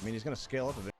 I mean, he's going to scale up a bit.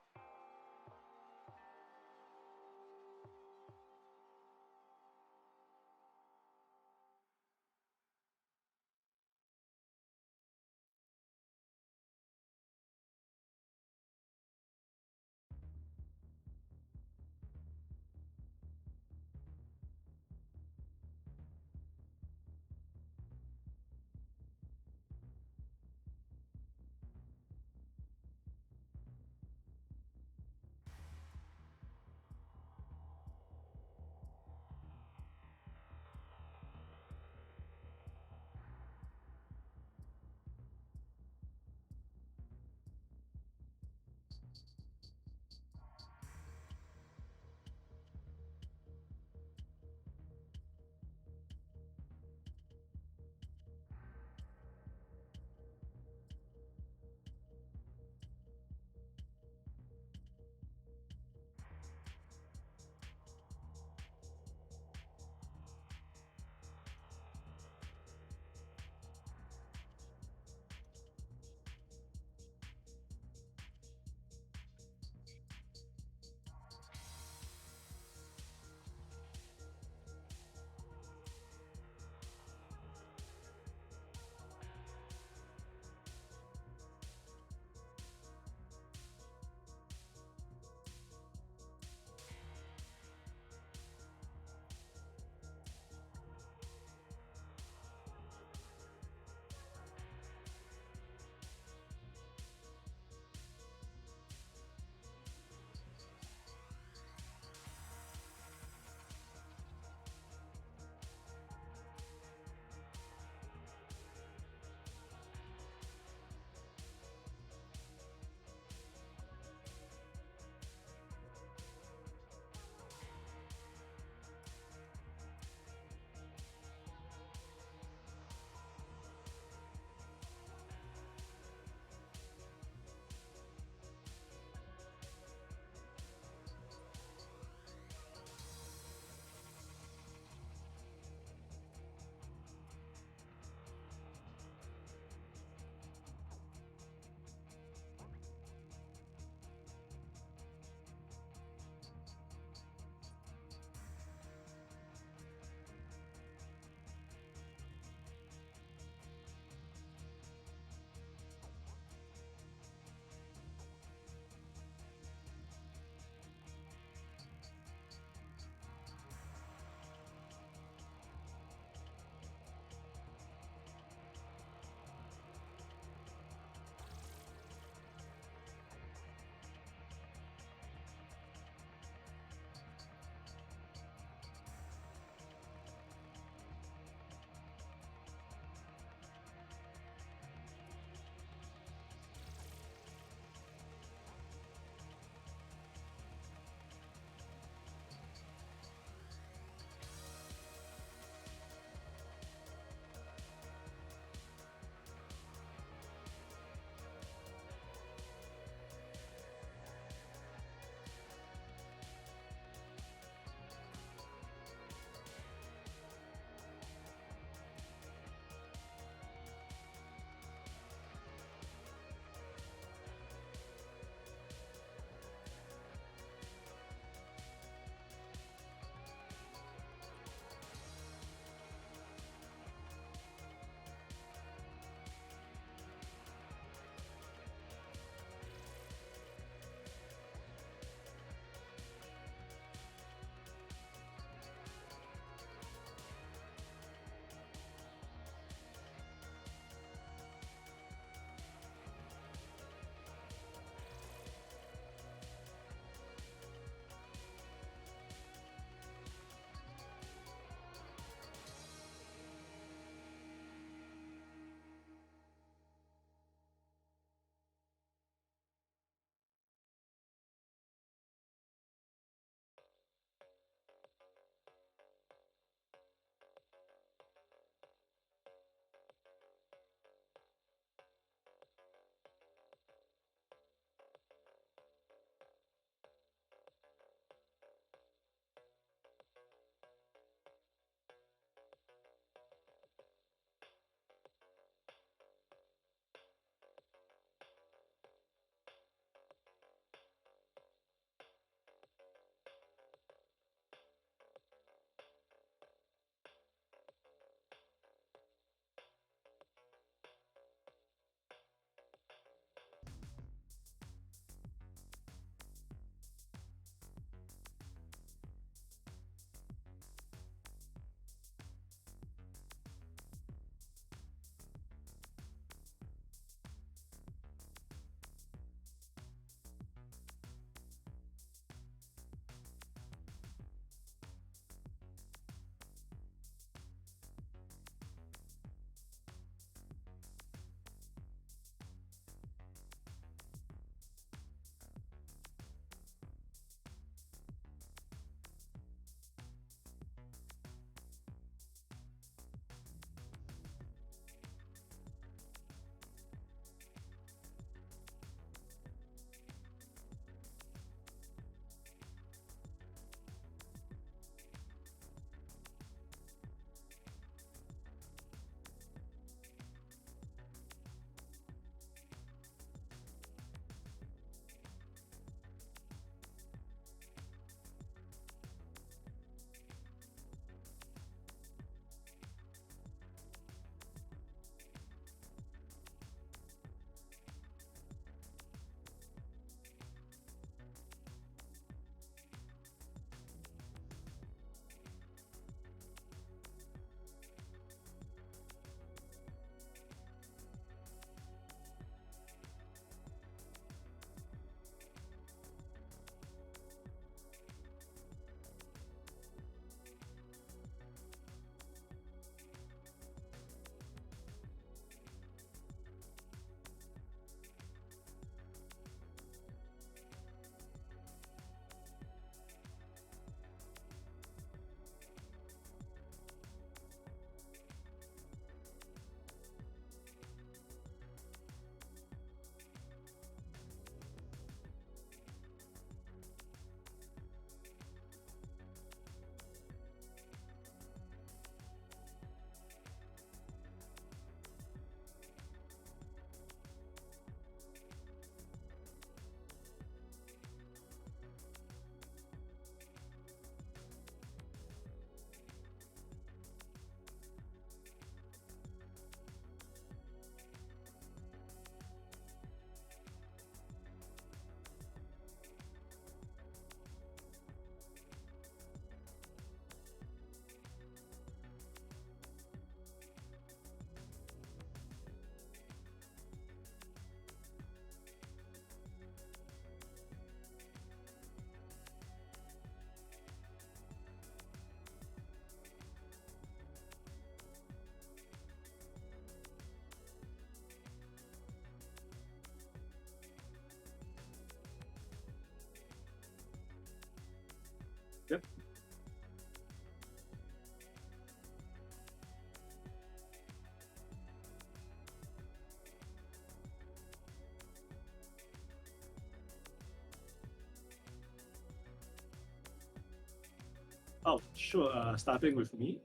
Oh, sure. Starting with me.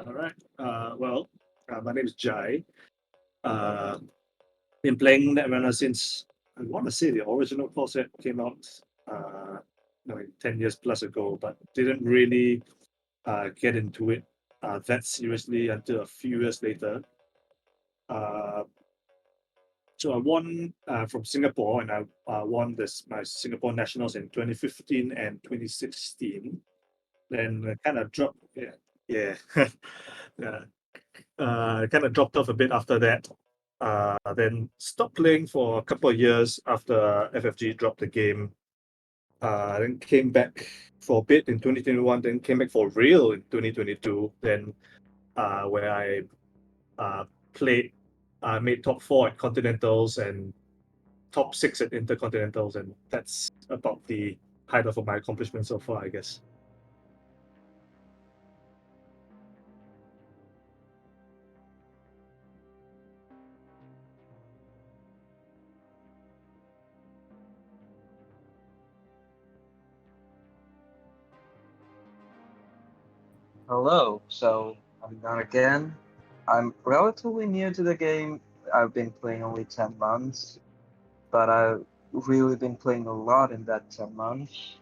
All right. My name is Jai. Uh, been playing Netrunner since I want to say the original core set came out, uh, 10 years plus ago, but didn't really get into it that seriously until a few years later. Uh, so I won from Singapore, and I won my Singapore Nationals in 2015 and 2016. Then kind of dropped. Yeah, yeah, yeah. Kind of dropped off a bit after that. Then stopped playing for a couple of years after FFG dropped the game. Then came back for a bit in 2021. Then came back for real in 2022. Then where I uh, played, made top four at Continentals and top six at Intercontinentals, and that's about the height of my accomplishments so far, I guess. Hello, so I'm Don again. I'm relatively new to the game. I've been playing only 10 months, but I've really been playing a lot in that 10 months.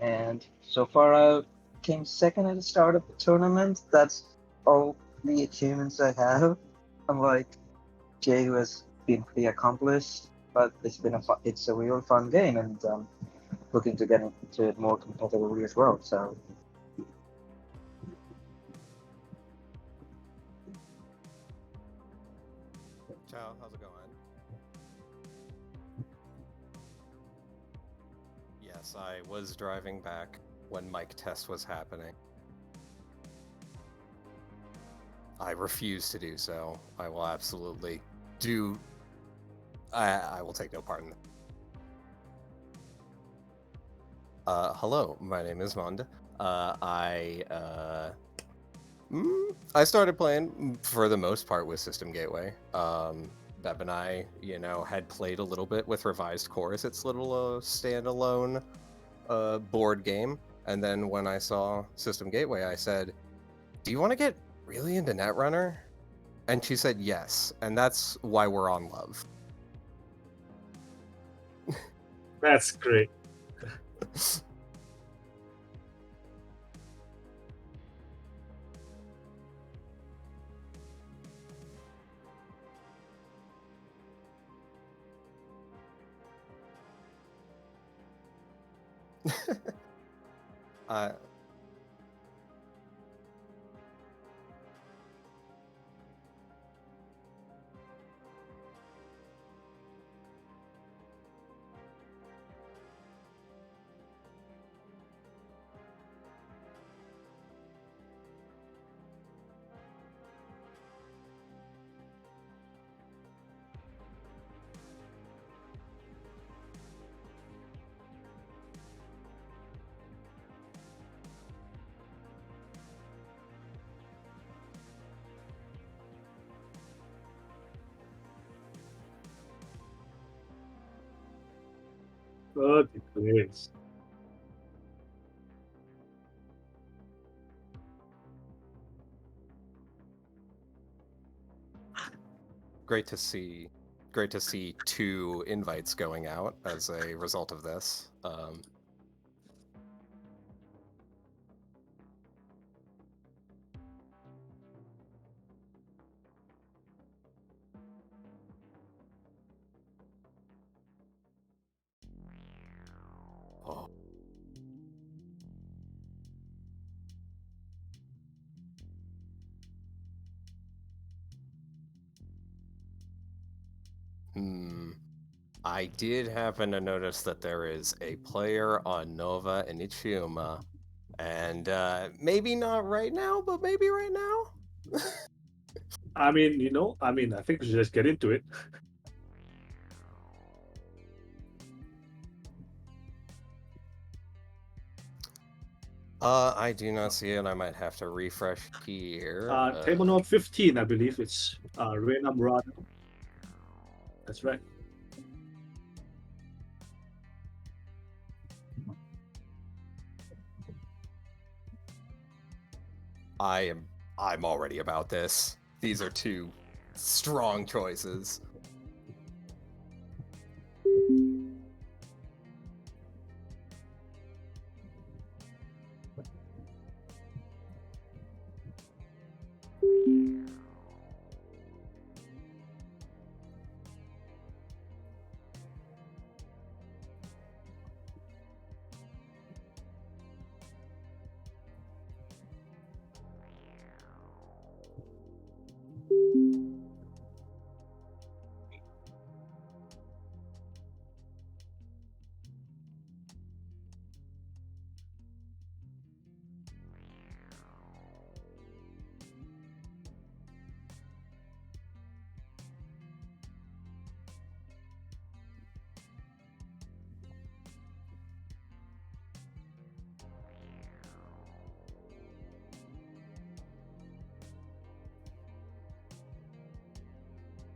And so far, I came second at the start of the tournament. That's all the achievements I have. Unlike Jay, who has been pretty accomplished, but it's a really fun game, and looking to get into it more competitively as well. So Ciao, how's it going? Yes, I was driving back when mic test was happening. I refuse to do so. I will absolutely do. I will take no part in that. Hello, my name is Mond. I started playing for the most part with System Gateway. Beb and I, had played a little bit with Revised Cores, its little standalone board game. And then when I saw System Gateway, I said, "Do you want to get really into Netrunner?" And she said yes, and that's why we're on Love. That's great. uh, Good grace. great to see. Great to see 2 invites going out as a result of this. Oh. I did happen to notice that there is a player on Nova and Ichiuma, and maybe not right now, but maybe right now. I think we should just get into it. I do not see it. I might have to refresh here. Table number 15, I believe it's Reina Murado. That's right. I'm already about this. These are two strong choices.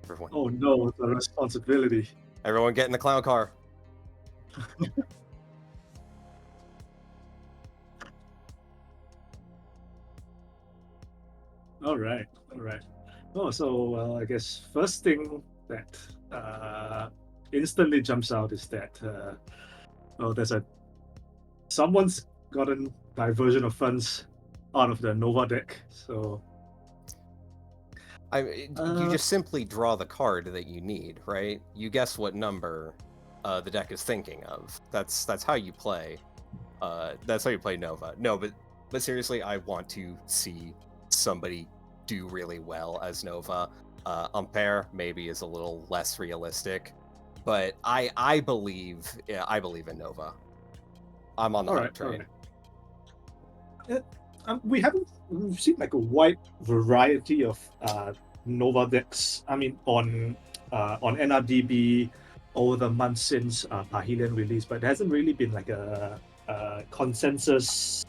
Everyone, Oh no, the responsibility. everyone get in the clown car. All right, all right. Oh, so I guess first thing that instantly jumps out is that there's someone's gotten diversion of funds out of the Nova deck. So You just simply draw the card that you need, right? You guess what number the deck is thinking of. That's how you play. That's how you play Nova. No, but seriously, I want to see somebody do really well as Nova. Ampere maybe is a little less realistic, but I believe in Nova. I'm on the all hype right, train. all right. We've seen like a wide variety of Nova decks. I mean, on NRDB over the months since Pahelian release, but there hasn't really been like a consensus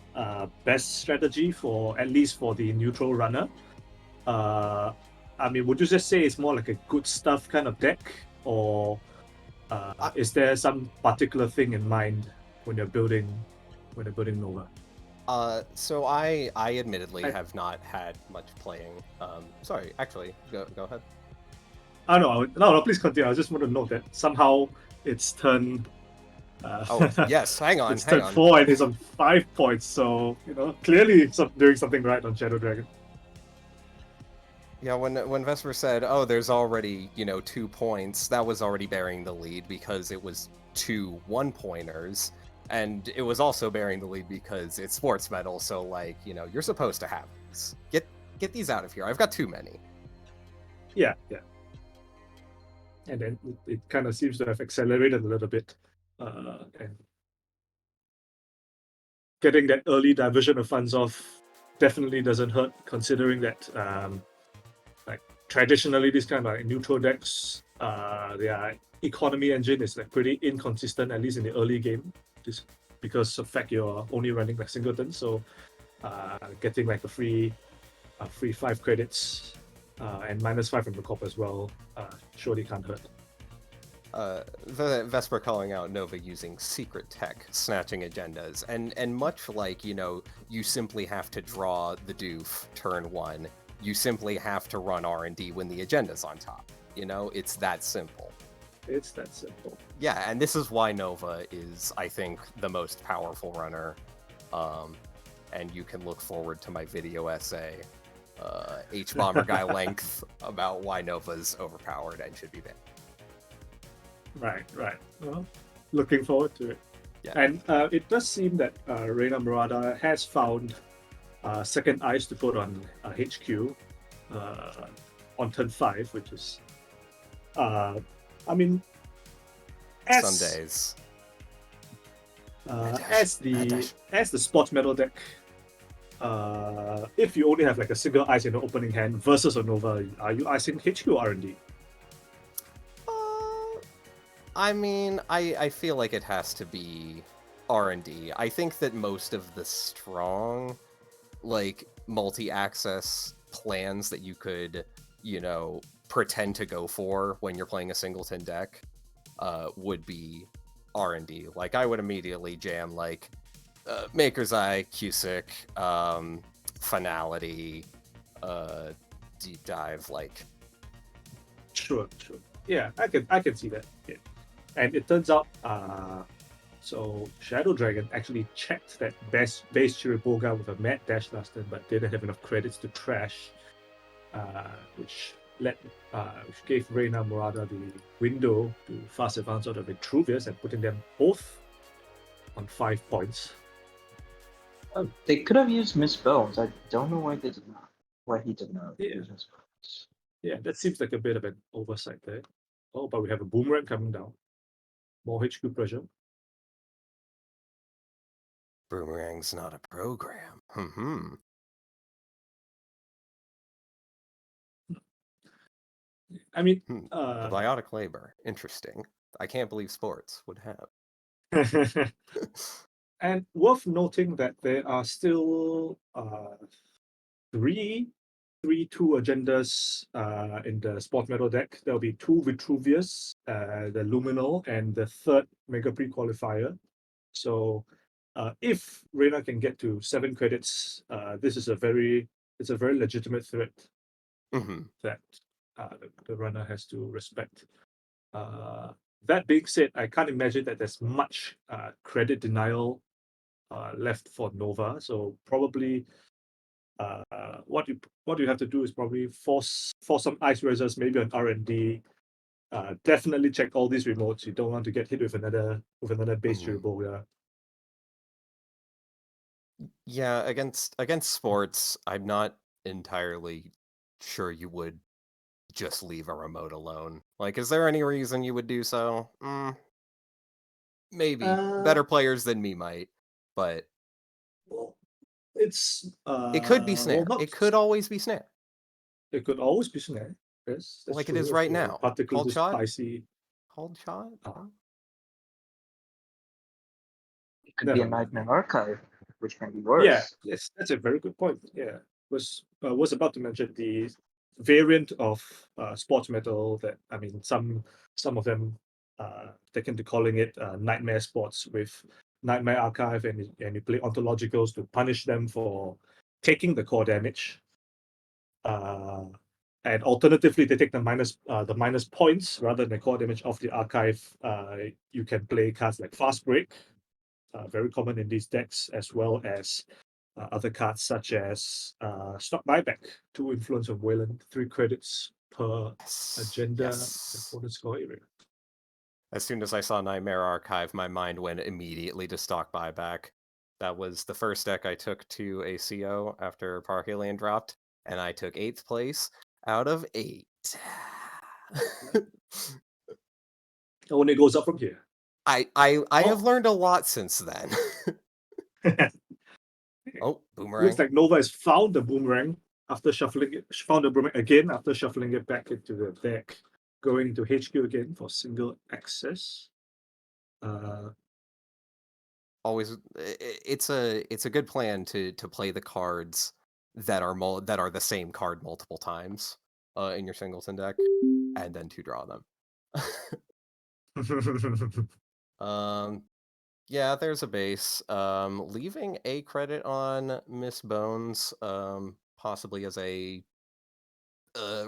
best strategy for at least for the neutral runner. I mean, would you just say it's more like a good stuff kind of deck, or is there some particular thing in mind when you're building Nova? So I admittedly I- have not had much playing. Sorry, actually, go ahead. I don't know. No, please continue. I just want to note that somehow it's turned. Oh yes, hang on, It's hang turned on. 4 and he's on 5 points. So clearly doing something right on Shadow Dragon. Yeah, when Vesper said, "Oh, there's already 2 points," that was already bearing the lead because it was 2 1-pointers, and it was also bearing the lead because it's sports medal. So you're supposed to have these. Get these out of here. I've got too many. Yeah. And then it kind of seems to have accelerated a little bit, and getting that early diversion of funds off definitely doesn't hurt, considering that like traditionally these kind of like neutral decks, their economy engine is like pretty inconsistent, at least in the early game, just because of the fact you're only running like singletons. So getting like a free 5 credits and -5 from the cop as well surely can't hurt. The Vesper calling out Nova using secret tech, snatching agendas, and much like you simply have to draw the doof turn 1. You simply have to run R&D when the agenda's on top. It's that simple. It's that simple. Yeah, and this is why Nova is, I think, the most powerful runner. And you can look forward to my video essay, H-Bomber Guy length, about why Nova's overpowered and should be banned. Right. Well, looking forward to it. Yeah. And it does seem that Reina Murata has found second eyes to put on HQ on turn 5, which is, I mean, as Some days. as the sports medal deck, if you only have like a single ice in the opening hand versus a Nova, are you icing HQ or R&D? I mean, I feel like it has to be R&D. I think that most of the strong, multi-access plans that you could, pretend to go for when you're playing a singleton deck, would be R&D. I would immediately jam Maker's Eye, Cusick, finality, deep dive, like. Sure. Yeah, I can see that. Yeah. And it turns out, so Shadow Dragon actually checked that base Chiriboga with a mad dash last turn, but didn't have enough credits to trash, which gave Reina Murata the window to fast advance out of Vitruvius and putting them both on 5 points. Oh, they could have used Miss Bones. I don't know why they did not. Why he did not Yeah. use Miss Bones. Yeah, that seems like a bit of an oversight there. Oh, but we have a boomerang coming down. More HQ pressure. Boomerang's not a program. I mean, The biotic labor. Interesting. I can't believe sports would have. and worth noting that there are still three 2 agendas in the sport medal deck. There'll be 2 Vitruvius, the Luminal, and the 3rd Mega Pre-qualifier. So if Reina can get to 7 credits, this is a very legitimate threat that the runner has to respect. That being said, I can't imagine that there's much credit denial left for Nova. So probably what you have to do is probably force some ice razors, maybe on R&D. Definitely check all these remotes. You don't want to get hit with another base Chiriboga. Yeah, against sports, I'm not entirely sure you would just leave a remote alone. Like, is there any reason you would do so? Maybe. Better players than me might, but Well, it's it could be snare. Well, It could always be snare. It could always be snare. Yes, that's Like true. it is right now. Particularly Called shot? spicy. Hold shot? It could be a Nightmare Archive, which can be worse. Yeah, yes, that's a very good point. Yeah, was about to mention the variant of sports metal that some of them taken to calling it nightmare sports with Nightmare Archive, and you play ontologicals to punish them for taking the core damage. And alternatively, they take the minus points rather than the core damage of the archive. You can play cards like Fast Break, very common in these decks, as well as other cards such as Stock Buyback, 2 Influence of Wayland, 3 credits per agenda, opponent score area. As soon as I saw Nightmare Archive, my mind went immediately to Stock Buyback. That was the first deck I took to ACO after Parhelion dropped, and I took 8th place out of 8. When it goes up from here. I have learned a lot since then. Oh, boomerang. Looks like Nova has found the boomerang after shuffling it. Found the boomerang again after shuffling it back into the deck. Going to HQ again for single access. Always, it's a good plan to play the cards that are the same card multiple times in your singleton deck, and then to draw them. Yeah, there's a base. Leaving a credit on Miss Bones, possibly as a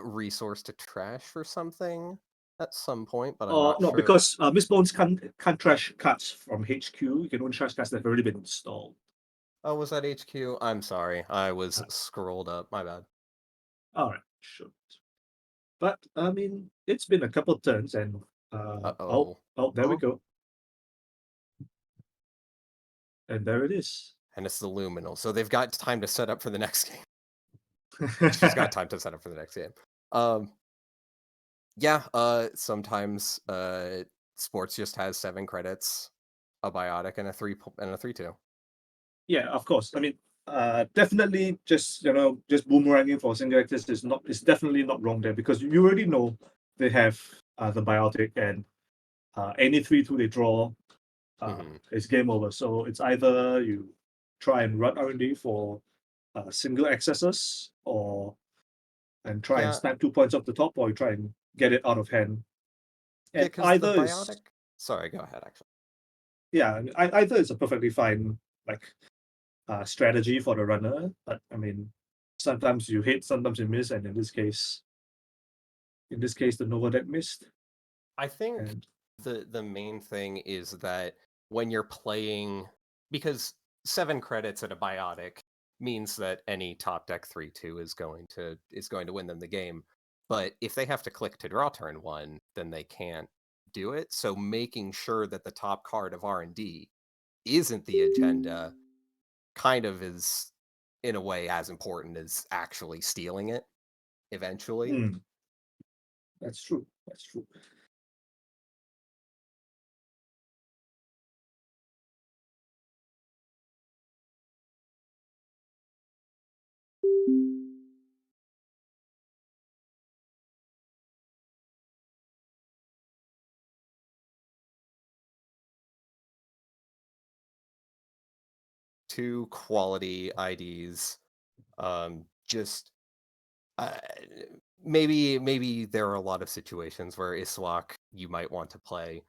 resource to trash for something at some point, but I'm not no, sure. because Miss Bones can't trash cards from HQ. You can only trash cards that have already been installed. Oh, was that HQ? I'm sorry, I was scrolled up. My bad. All right, sure. But it's been a couple turns, and there we go. And there it is. And it's the Luminal. So they've got time to set up for the next game. She's got time to set up for the next game. Yeah, sometimes sports just has 7 credits, a biotic, and a 3/2. Yeah, of course. Definitely just boomeranging for single access is definitely not wrong there, because you already know they have the biotic, and any 3/2 they draw, it's game over. So it's either you try and run R&D for single accesses, and try and snap 2 points off the top, or you try and get it out of hand. And either the biotic. Sorry, go ahead. Actually, yeah, either is a perfectly fine strategy for the runner. But I mean, sometimes you hit, sometimes you miss, and in this case, the Nova deck missed. I think And the main thing is that when you're playing, because 7 credits at a biotic means that any top deck 3/2 is going to win them the game. But if they have to click to draw turn 1, then they can't do it. So making sure that the top card of R&D isn't the agenda kind of is, in a way, as important as actually stealing it eventually. that's true. That's true. Two quality IDs. Just uh, maybe there are a lot of situations where Iswak you might want to play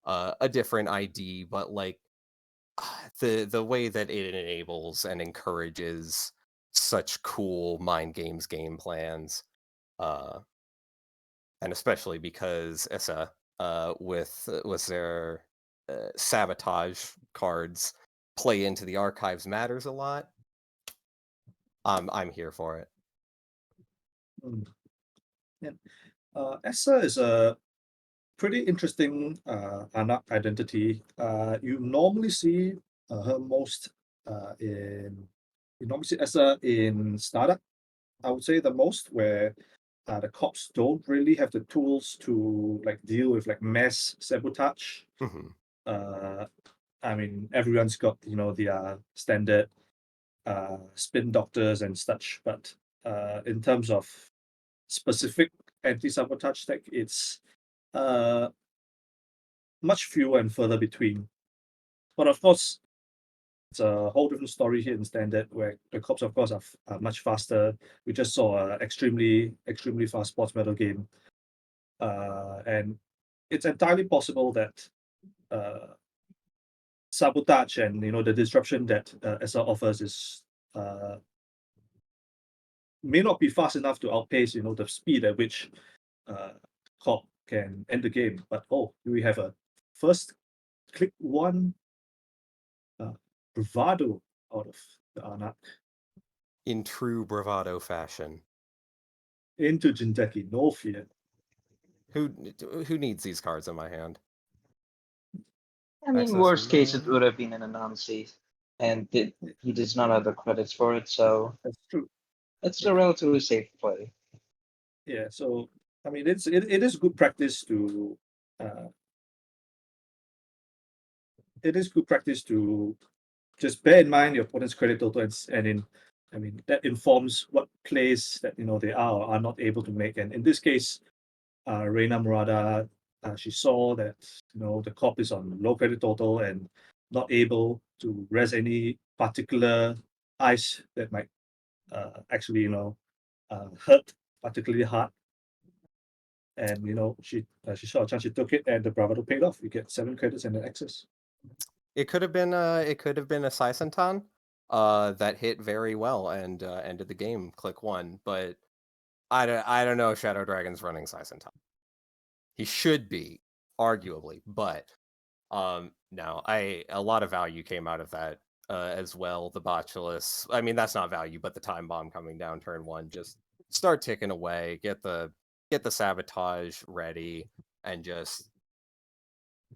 a different ID, but like the way that it enables and encourages such cool mind games game plans, uh, and especially because Issa with their sabotage cards play into the archives matters a lot. I'm here for it. Yeah. Essa is a pretty interesting Anak identity. You normally see her most in you normally see Essa in startup. I would say the most where the cops don't really have the tools to like deal with like mass sabotage. Mhm. Uh, I mean, everyone's got the standard spin doctors and such, but in terms of specific anti-sabotage tech, it's uh, much fewer and further between. But of course, it's a whole different story here in Standard, where the cops, of course, are much faster. We just saw an extremely fast sports medal game, and it's entirely possible that uh, sabotage and the disruption that SR offers is may not be fast enough to outpace the speed at which uh, cop can end the game. But we have a first click one bravado out of the Anak In true bravado fashion. into Jindeki, no fear. Who needs these cards in my hand? I mean, Access worst case, it no. would have been an Anansi, and he does not have the credits for it, so That's true. it's Yeah. a relatively safe play. Yeah, so I mean, it is good practice to uh, just bear in mind your opponent's credit total I mean that informs what plays that they are or are not able to make. And in this case, Reina Murada, she saw that the cop is on low credit total and not able to res any particular ice that might actually hurt particularly hard. And she saw a chance, she took it, and the bravado paid off. You get 7 credits and an access. It could have been a Saisentan that hit very well and ended the game click 1, but I don't know if Shadow Dragon's running Saisentan. He should be, arguably, but no, a lot of value came out of that as well. The Botulus, I mean that's not value, but the time bomb coming down turn 1, just start ticking away, get the sabotage ready, and just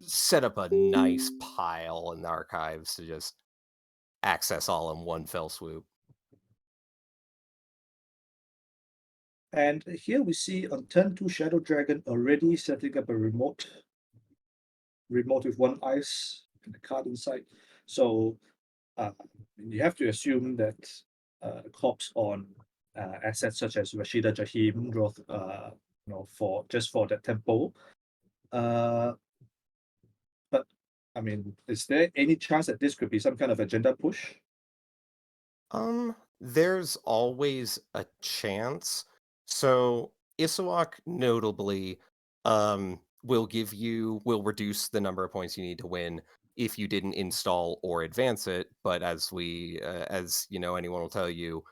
set up a nice pile in the archives to just access all in one fell swoop. And here we see on turn 2 Shadow Dragon already setting up a remote with one ice and a card inside. So you have to assume that cops on assets such as Rashida Jahim growth, for that tempo. But I mean, is there any chance that this could be some kind of agenda push? There's always a chance. So Isawak notably will reduce the number of points you need to win if you didn't install or advance it. But as anyone will tell you,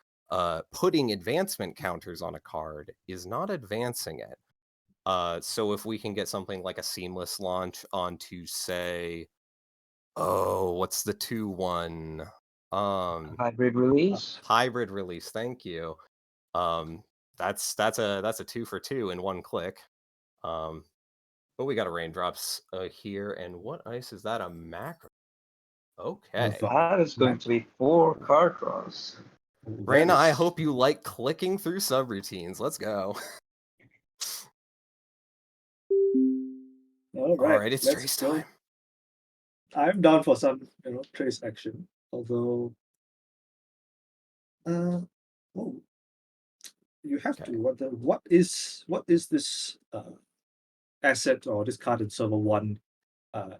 putting advancement counters on a card is not advancing it. So if we can get something like a seamless launch onto, say, what's the 2-1? Hybrid release. Hybrid release. Thank you. That's a 2 for 2 in one click. But we got a raindrops here, and what ice is that? A macro. Okay. That is going to be 4 card draws. Raina, I hope you like clicking through subroutines. Let's go. All right, it's let's trace go. time. I'm down for some, trace action. Although, you have to wonder what is this asset or this card in server 1,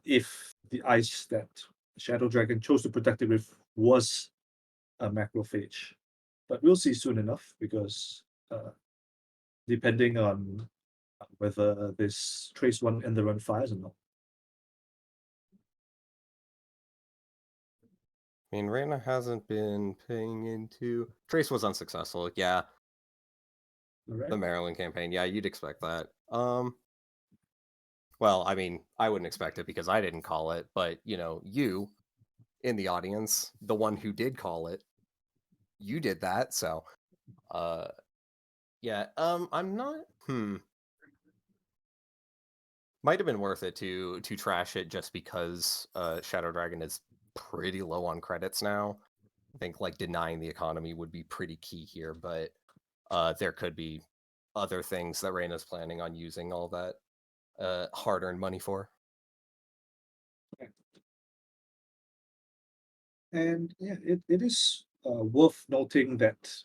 if the ice that Shadow Dragon chose to protect it with was a macrophage. But we'll see soon enough, because depending on whether this trace 1 and the run fires or not. I mean, Raina hasn't been paying into... Trace was unsuccessful, yeah. All The right. Maryland campaign, yeah, you'd expect that. Well, I mean, I wouldn't expect it because I didn't call it, but, you, in the audience, the one who did call it, you did that, so... Yeah, I'm not... Might have been worth it to trash it just because Shadow Dragon is pretty low on credits now. I think like denying the economy would be pretty key here, but there could be other things that Raina's planning on using all that hard-earned money for. And yeah, it is worth noting that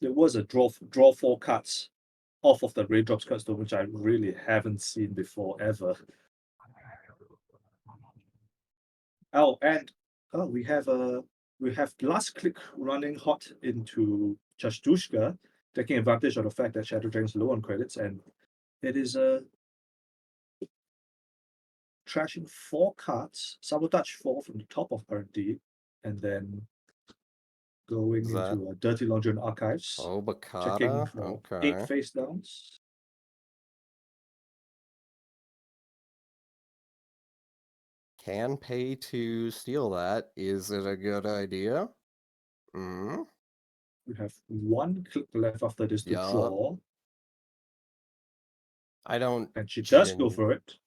there was a draw 4 cards off of the Raindrops custom, which I really haven't seen before ever. Oh, and we have last click running hot into Chashtushka, taking advantage of the fact that Shadow Dragon's low on credits, and it is trashing 4 cards, sabotage 4 from the top of R&D, and then going into a Dirty Laundry and Archives, Oh, checking Bacata. for Okay. 8 face downs. Can pay to steal that. Is it a good idea? We have 1 click left after this to draw. I don't... And she does go for it.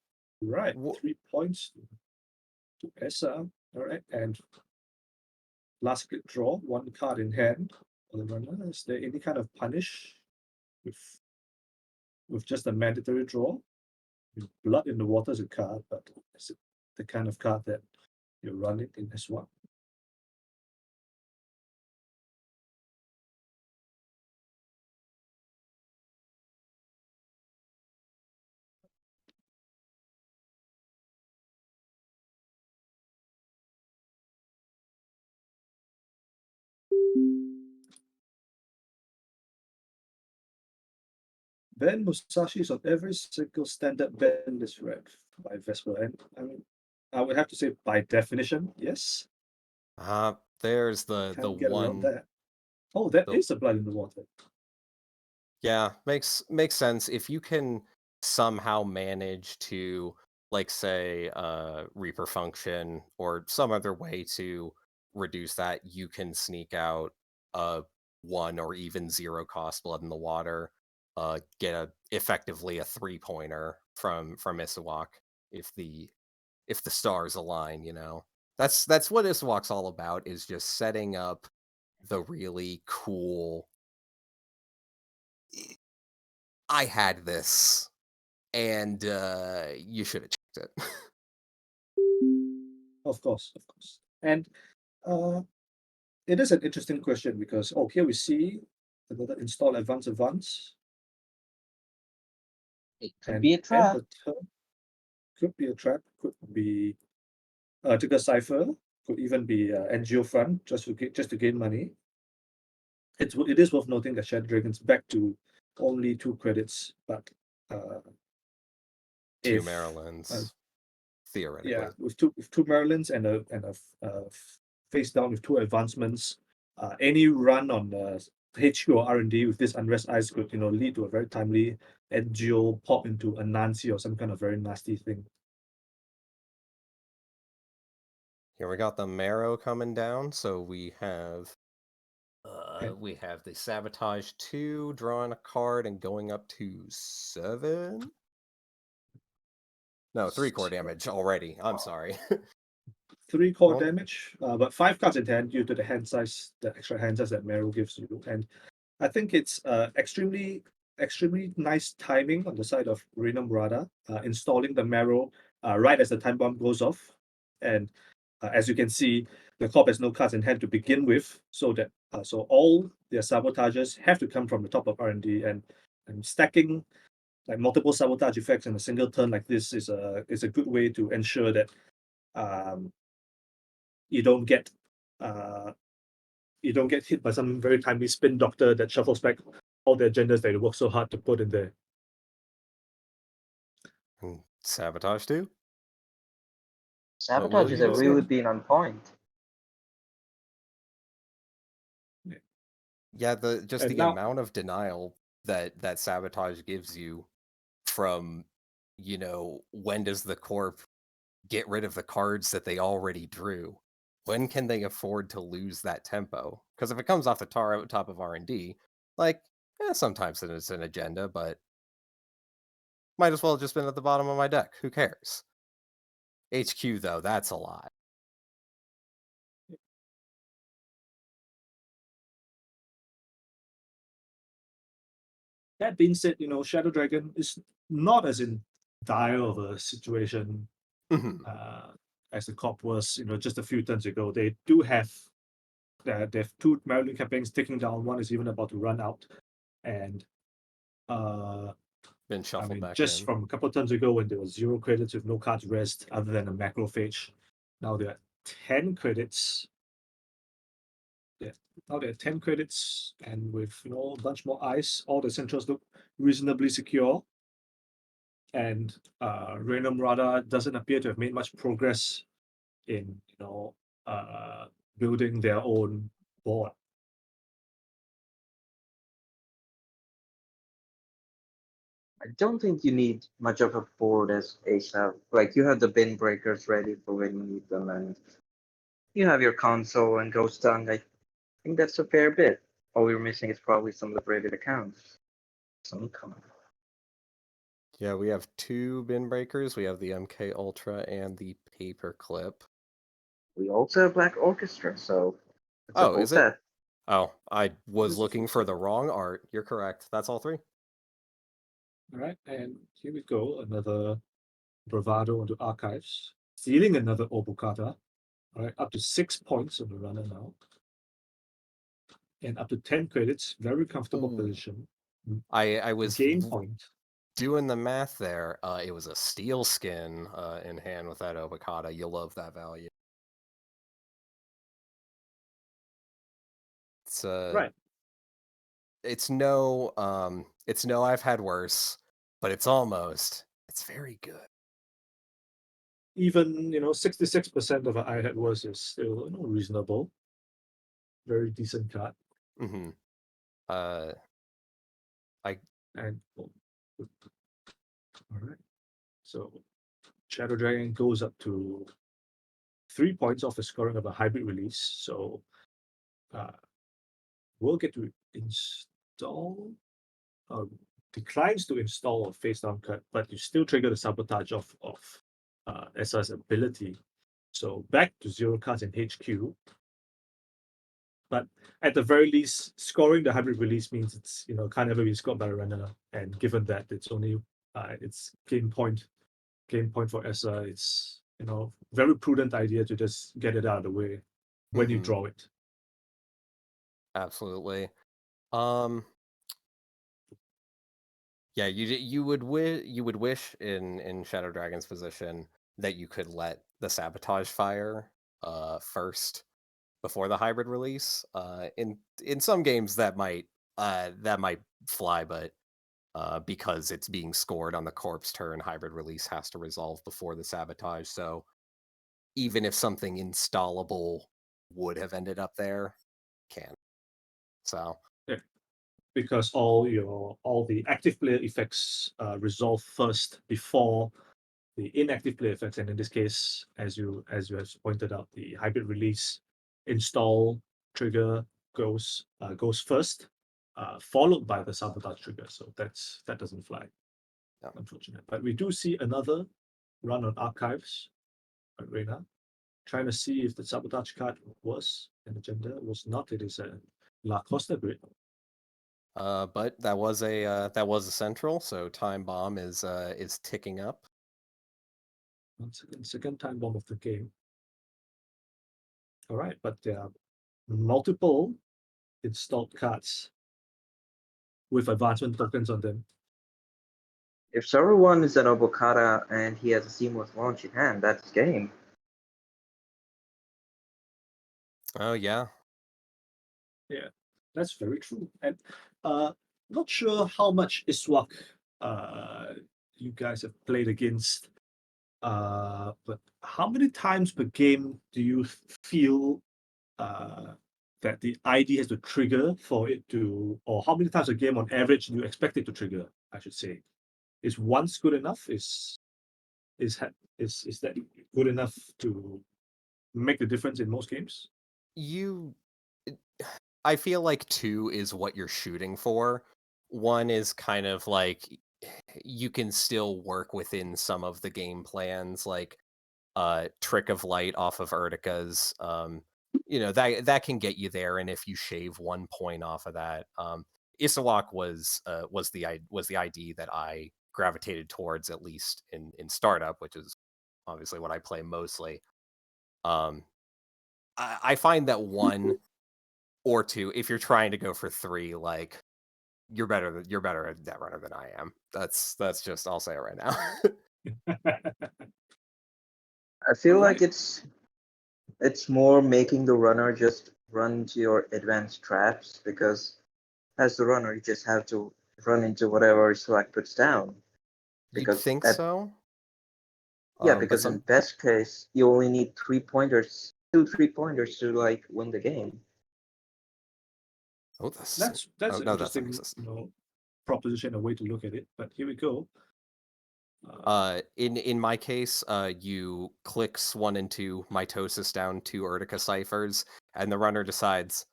Right, 3 points to Essa. All right, and last click draw, 1 card in hand for the runner. Is there any kind of punish with just a mandatory draw? Blood in the Water is a card, but is it the kind of card that you're running in S1? Ben Musashi is on every single standard ban list read by Vesper, and I mean, I would have to say by definition, yes. There's the Can't get around one... that. Oh, that is a Blood in the Water. Yeah, makes sense. If you can somehow manage to, like, say, Reaper function or some other way to reduce that, you can sneak out a 1 or even 0 cost Blood in the Water, get effectively a 3-pointer from Isawak if the stars align, That's what Isawak's all about, is just setting up the really cool... I had this, and you should have checked it. Of course. And it is an interesting question because, here we see another install advance. It could be a trap. Could be a trap, could be Ticker Cipher, could even be NGO Front, just to gain money. It is worth noting that Shadow Dragon's back to only 2 credits, but 2 Marylands. theoretically. Yeah, with two Marylands and a face down with 2 advancements, any run on HQ or R&D with this Unrest Ice could lead to a very timely NGO pop into a Nancy or some kind of very nasty thing. Here we got the Marrow coming down, so we have Okay. the Sabotage 2, drawing a card and going up to 7. No, 3 core damage already. I'm sorry. 3 core Well- damage, but 5 cards in hand due to the hand size, the extra hand size that Marrow gives you. And I think it's extremely nice timing on the side of Rena Murata, installing the Marrow right as the time bomb goes off. And as you can see, the corp has no cards in hand to begin with, so that so all their sabotages have to come from the top of R&D, and stacking like multiple sabotage effects in a single turn like this is a good way to ensure that um, you don't get hit by some very timely spin doctor that shuffles back all the agendas that you work so hard to put in there. And Sabotage 2? Sabotages you have say? really been on point. Yeah, the And now- amount of denial that Sabotage gives you from, when does the corp get rid of the cards that they already drew? When can they afford to lose that tempo? Because if it comes off the top of R&D, sometimes it's an agenda, but might as well have just been at the bottom of my deck. Who cares? HQ, though, that's a lot. That being said, Shadow Dragon is not as in dire of a situation Mhm. as the corp was, just a few turns ago. They do have they have 2 Maryland campaigns ticking down. One is even about to run out, and Been shuffled back just in. from a couple of turns ago when there was 0 credits with no cards rest other than a macrophage, now there are 10 credits. Yeah, now there are 10 credits, and with a bunch more ice, all the centrals look reasonably secure. And Rena Murata doesn't appear to have made much progress in building their own board. I don't think you need much of a board as ASAP. Like, you have the bin breakers ready for when you need them, and you have your console and Ghost Tongue. I think that's a fair bit. All you're missing is probably some liberated accounts. Some coming. Yeah, we have 2 bin breakers. We have the MK Ultra and the Paperclip. We also have Black Orchestra, so it's a Oh, full is it? set. Oh, I was This is looking a for full the wrong art. You're correct. That's all 3. All right, and here we go. Another Bravado into Archives, stealing another Obokata. All right, up to 6 points on the runner now, and up to 10 credits. Very comfortable Ooh. position. I was Game point. doing the math there. It was a steel skin in hand with that Obokata. You'll love that value. It's Right. It's no I've had worse, but it's almost. It's very good. Even 66% of I had worse is still reasonable. Very decent card. Mm-hmm. And all right. So Shadow Dragon goes up to 3 points off the scoring of a hybrid release. So we'll get to install declines to install a face down cut, but you still trigger the sabotage of SR's ability. So back to 0 cards in HQ. But at the very least, scoring the hybrid release means it's can't ever be scored by a runner. And given that it's only it's game point for Essa, it's very prudent idea to just get it out of the way when you Mhm. draw it. Absolutely. Yeah, you would wish in Shadow Dragon's position that you could let the sabotage fire first before the hybrid release. In some games that might fly, but because it's being scored on the corpse turn. Hybrid release has to resolve before the sabotage. So even if something installable would have ended up there, can't. So because all the active player effects resolve first before the inactive player effects, and in this case, as you have pointed out, the hybrid release install trigger goes first, followed by the sabotage trigger. So that doesn't fly, Yeah. unfortunate. But we do see another run on archives, Reina, trying to see if the sabotage card was an agenda. It was not. It is a La Costa grid. but that was a central, so time bomb is ticking up. Once again, second time bomb of the game. All right, but there are multiple installed cards with advancement tokens on them. If server 1 is an Obokata and he has a seamless launch in hand, that's game. Oh yeah. Yeah, that's very true. And not sure how much Iswak you guys have played against. But how many times per game do you feel that the ID has to trigger for it to, or how many times a game on average do you expect it to trigger? I should say, is once good enough? Is that good enough to make the difference in most games? I feel like 2 is what you're shooting for. 1 is kind of like you can still work within some of the game plans, like Trick of Light off of Urtica's. That can get you there, and if you shave 1 point off of that, Isawak was the ID that I gravitated towards, at least in startup, which is obviously what I play mostly. I find that 1 or 2, if you're trying to go for 3, like you're better at Netrunner than I am. That's just, I'll say it right now. I feel like Alright. it's more making the runner just run into your advanced traps, because as the runner you just have to run into whatever Slack puts down. You'd Because think so. yeah, But because in some best case you only need 3-pointers, 3-pointers to like win the game. oh this That's oh an no, that's not interesting, existent. proposition, a way to look at it. But here we go. In my case, you clicks 1 and 2 mitosis down 2 Urtica ciphers, and the runner decides,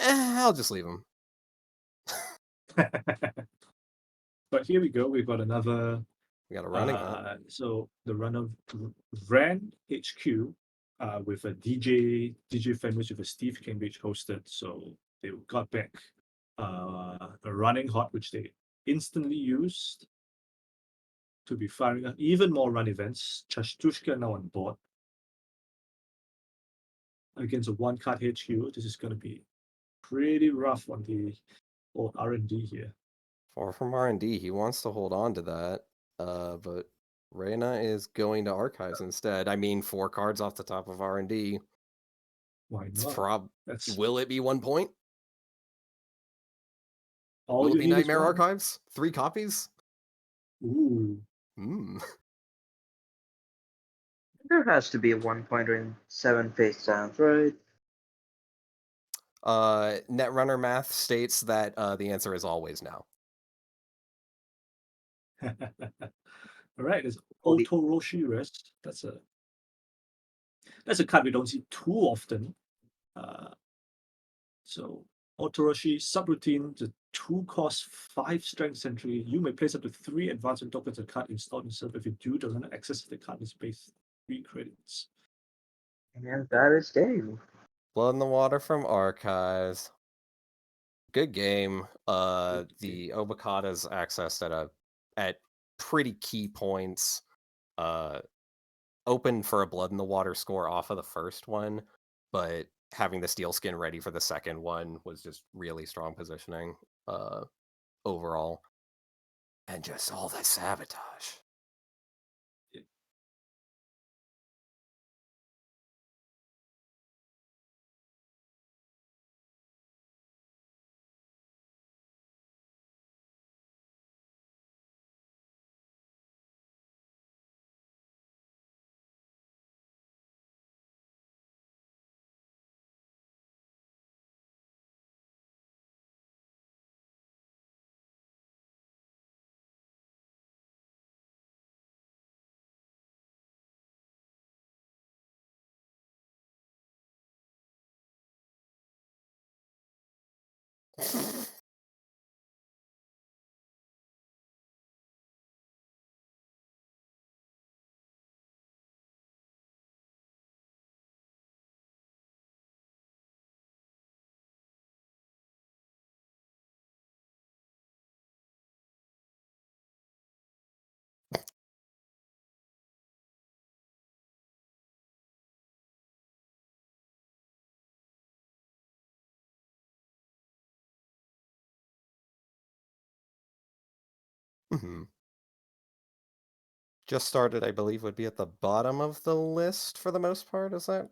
I'll just leave him. But here we go. We've got another. We got a running hunt. So the runner ran HQ with a DJ Fenwich with a Steve Cambridge hosted. So they got back a running hot, which they instantly used to be firing up even more run events. Chashtushka now on board against a 1-card HQ. This is going to be pretty rough on the old R&D here. 4 from R&D. He wants to hold on to that, but Reyna is going to archives instead. I mean, 4 cards off the top of R&D. Why It's not? That's will it be 1 point? all Will it you be need is Nightmare one. Archives? 3 copies? Ooh. There has to be a 1-pointer in 7 face downs, right? Netrunner math states that the answer is always no. All right, there's Oh, the- Otoroshi Rest. That's a card we don't see too often. So Otoroshi subroutine, the 2-cost 5 strength sentry. You may place up to 3 advancement tokens a card installed in yourself. If you do, does not access the card is based 3 credits. And that is game. Blood in the Water from Archives. Good game. The Obokata's accessed at pretty key points. Open for a Blood in the Water score off of the first one, but having the steel skin ready for the second one was just really strong positioning overall. And just all that sabotage. Mhm. Just started, I believe, would be at the bottom of the list for the most part, is that?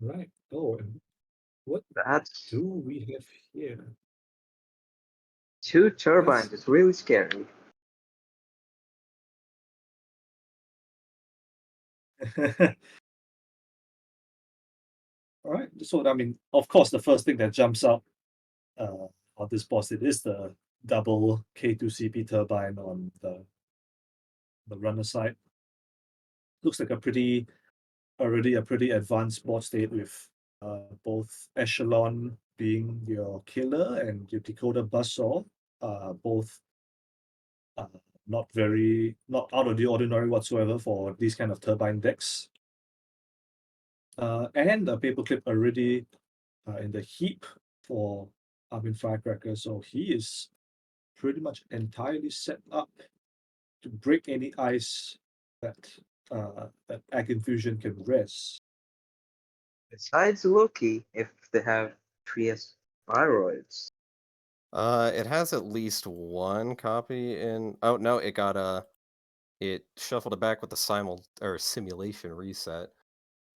Right. Oh, and what That's do we have here? 2 turbines. It's really scary. All right. So, I mean, of course, the first thing that jumps out on this boss it is the double K2CP turbine on the runner side. Looks like already a pretty advanced board state with both Echelon being your killer and your Decoder Buzzsaw, both uh, not out of the ordinary whatsoever for these kind of turbine decks. And a paperclip already in the heap for Armin Firecracker, so he is pretty much entirely set up to break any ice that that Ag Infusion can rest. Besides Loki, if they have Trieste Viroids. It has at least one copy in. Oh no, it got it shuffled it back with the simulation reset.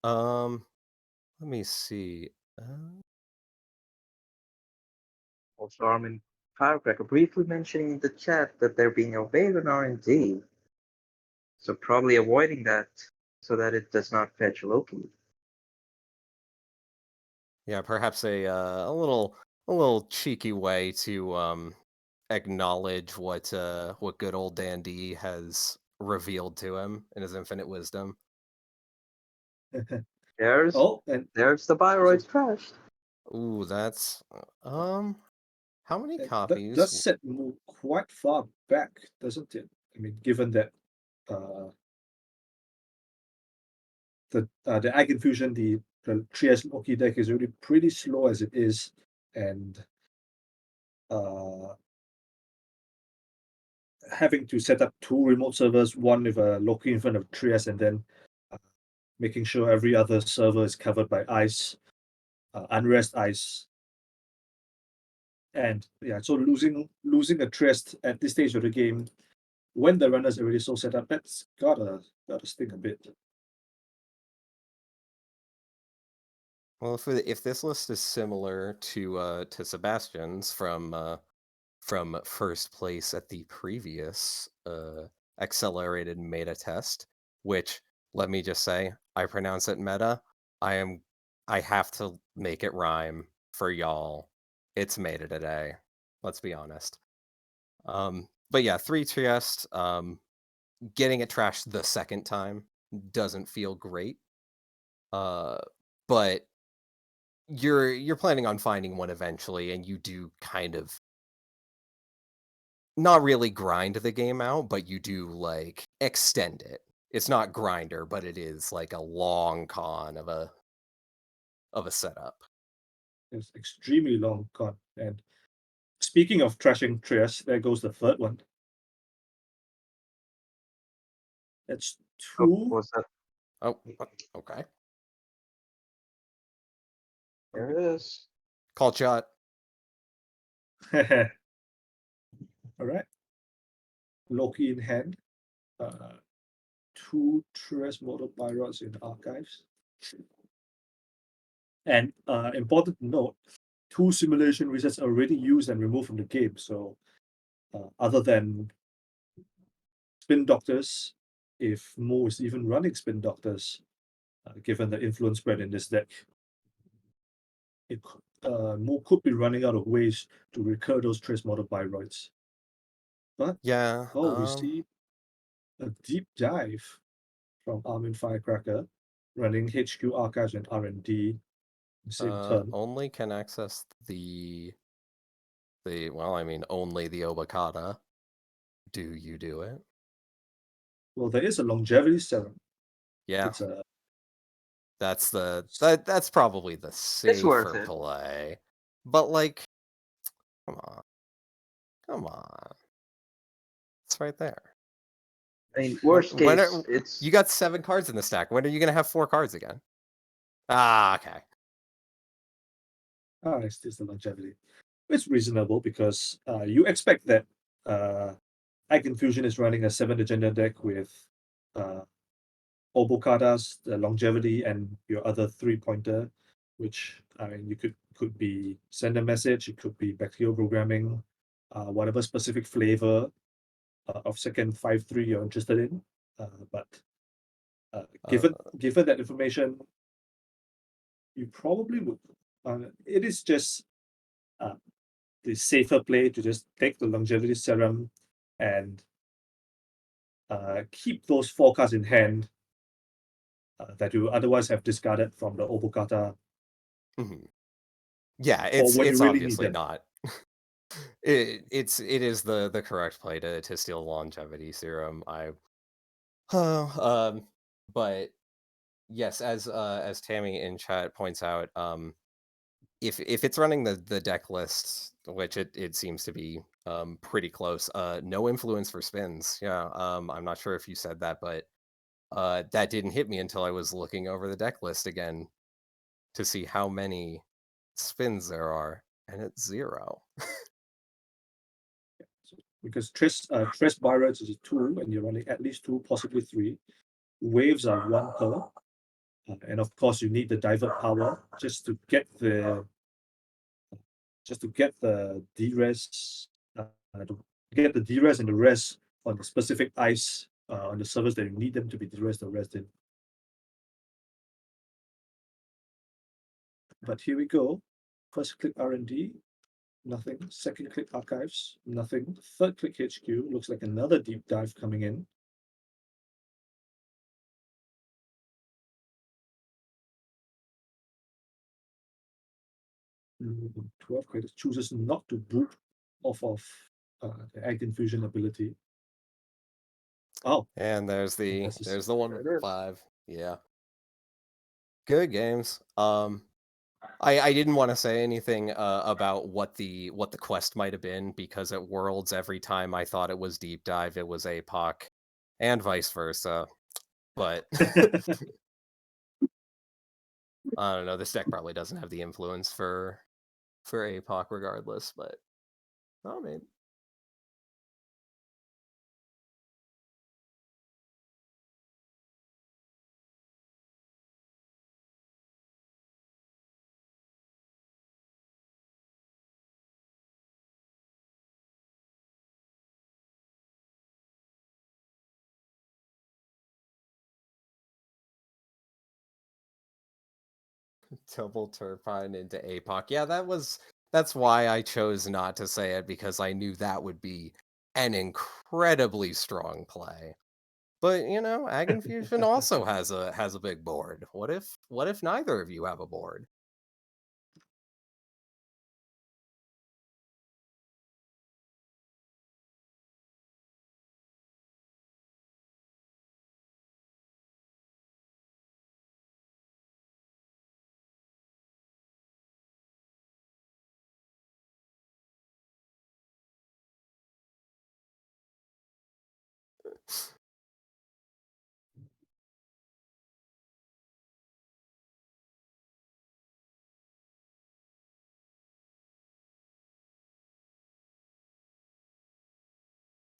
Let me see. Also, Armin Firecracker briefly mentioning in the chat that they're being obeyed on R&D. So probably avoiding that so that it does not fetch Loki. Yeah, perhaps a little cheeky way to acknowledge what good old Dandy has revealed to him in his infinite wisdom. There's Oh, and there's the Viroids crashed. Ooh, that's how many that copies? does set move quite far back, doesn't it? I mean, given that uh, the Ag Infusion, the Trieste Loki deck is already pretty slow as it is, and uh, having to set up two remote servers, one with a Loki in front of Trieste, and then uh, making sure every other server is covered by ice, unrest ice. And yeah, so losing a Trieste at this stage of the game when the runner's already so set up, that's gotta sting a bit. Well, if this list is similar to Sebastian's from first place at the previous accelerated meta test, which let me just say, I pronounce it meta. I am I have to make it rhyme for y'all. It's meta today. Let's be honest. But yeah, 3 Trieste, getting it trashed the second time doesn't feel great. Uh, but you're planning on finding one eventually, and you do kind of not really grind the game out, but you do like extend it. It's not grinder, but it is like a long con of a setup. It's extremely long con. And speaking of trashing Trieste, there goes the third one. That's Oh, two. what's that? Oh, okay. There it is. Call shot. All right. Loki in hand. Two Trieste Mortal Pyrods in archives. And important to note, two simulation resets are already used and removed from the game. So other than Spin Doctors, if Mo is even running Spin Doctors, given the influence spread in this deck, Mo could be running out of ways to recur those Trace Model Pyroids. But Yeah. we see a deep dive from Armin Firecracker, running HQ Archives and R&D the same turn. Only can access well, I mean, only the Obokata. Do you do it? Well, there is a longevity serum. Yeah, It's a that's probably the It's worth safer it. play. But like, come on, come on, it's right there. I mean, worst When case, are, it's you got 7 cards in the stack? When are you gonna have 4 cards again? Ah, okay. it's just the longevity. It's reasonable because you expect that Ag Infusion is running a 7 agenda deck with uh, Obokadas, the longevity, and your other 3-pointer, which I mean you could be send a message, it could be bacterial programming, whatever specific flavor of second 5/3 you're interested in. But given that information, you probably would. It is just uh, the safer play to just take the longevity serum and keep those 4 cards in hand that you otherwise have discarded from the Obokata Mhm. Yeah, for when you it's really need obviously them. not. It is the correct play to steal longevity serum. Um, but yes, as Tammy in chat points out, if it's running the deck list, which it seems to be pretty close, no influence for spins. Yeah, I'm not sure if you said that, but that didn't hit me until I was looking over the deck list again to see how many spins there are, and it's 0. Because Tres Byrods is a 2, and you're running at least 2, possibly 3. Waves are 1 per. And of course, you need the divert power just to get the DRES, to get the DRES and the res on the specific ice on the servers that you need them to be DRES or resed in. But here we go. First click R&D, nothing. Second click archives, nothing. Third click HQ, looks like another deep dive coming in. Mm, 12 credits, chooses not to boot off of the Ag Infusion ability. Oh, And there's the this is there's the one there with it is. 5. Yeah. Good games. I didn't want to say anything about what the quest might have been because at Worlds every time I thought it was deep dive it was APOC and vice versa. But I don't know, this deck probably doesn't have the influence for APOC regardless, but I mean double turbine into APOC. Yeah, that's why I chose not to say it because I knew that would be an incredibly strong play. But you know, Ag Infusion also has a big board. What if neither of you have a board?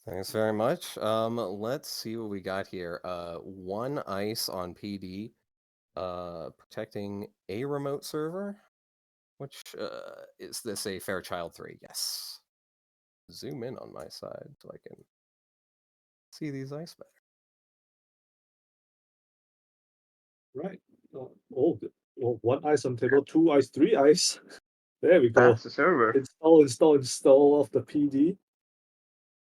Thanks very much. Let's see what we got here. One ice on PD, protecting a remote server. Which is this a Fairchild 3? Yes. Zoom in on my side so I can see these ice better. Right. One ice on table, two ice, three ice. There we go. That's the server. Install of the PD.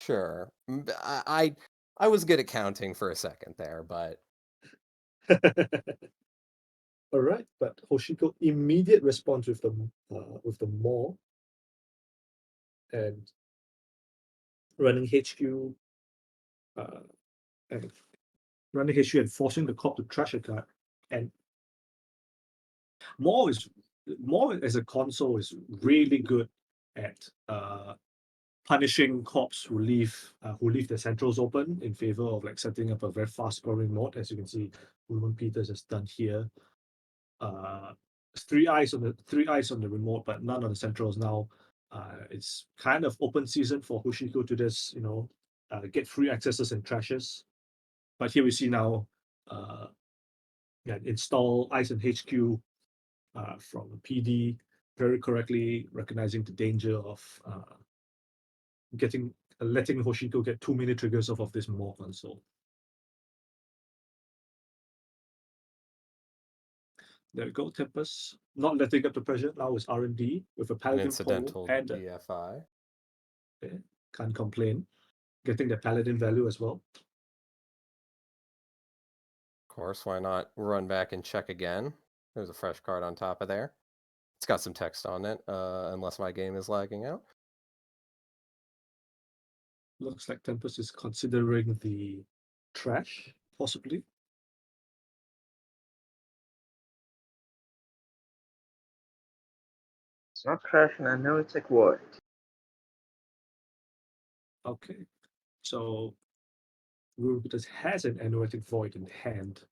Sure. I was good at counting for a second there, but All right, but Hoshiko immediate response with the maul and running HQ uh, and running HQ and forcing the cop to trash a card. And Maul as a console is really good at punishing cops who leave the centrals open in favor of like setting up a very fast scoring mode, as you can see Ruben Peters has done here. Uh, three eyes on the remote, but none on the centrals now. It's kind of open season for Hoshiko to just get free accesses and trashes. But here we see now, install Ice and HQ from PD, very correctly recognizing the danger of letting Hoshiko get too many triggers off of this Maul console. There we go, Tempest. Not letting up the pressure. Now it's R&D with a an Paladin incidental pole and DFI. can't complain. Getting the Paladin value as well. Of course, why not run back and check again? There's a fresh card on top of there. It's got some text on it, unless my game is lagging out. Looks like Tempest is considering the trash, possibly. It's not crashing. I know it's like what? Okay. So Rubitus has an Anoretic Void in hand.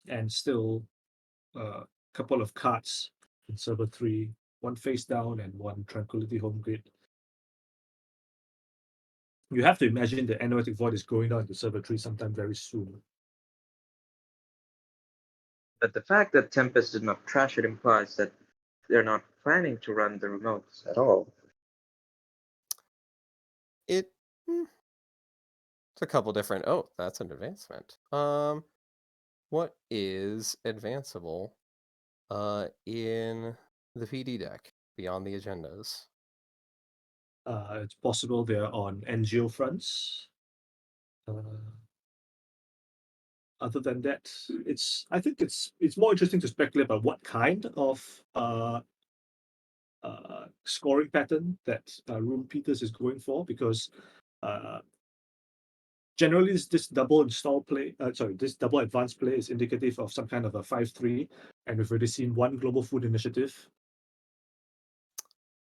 And still a couple of cards in server 3, one face down and one Tranquility Home Grid. You have to imagine the Anoretic Void is going down to server 3 sometime very soon. But the fact that Tempest did not trash it implies that they're not planning to run the remotes at all. It's a couple different. Oh, that's an advancement. What is advanceable in the PD deck beyond the agendas? It's possible they're on NGO fronts. Other than that, I think it's more interesting to speculate about what kind of scoring pattern that Ruben Peters is going for, because generally this double install play, this double advance play is indicative of some kind of a 5-3, and we've already seen one Global Food Initiative.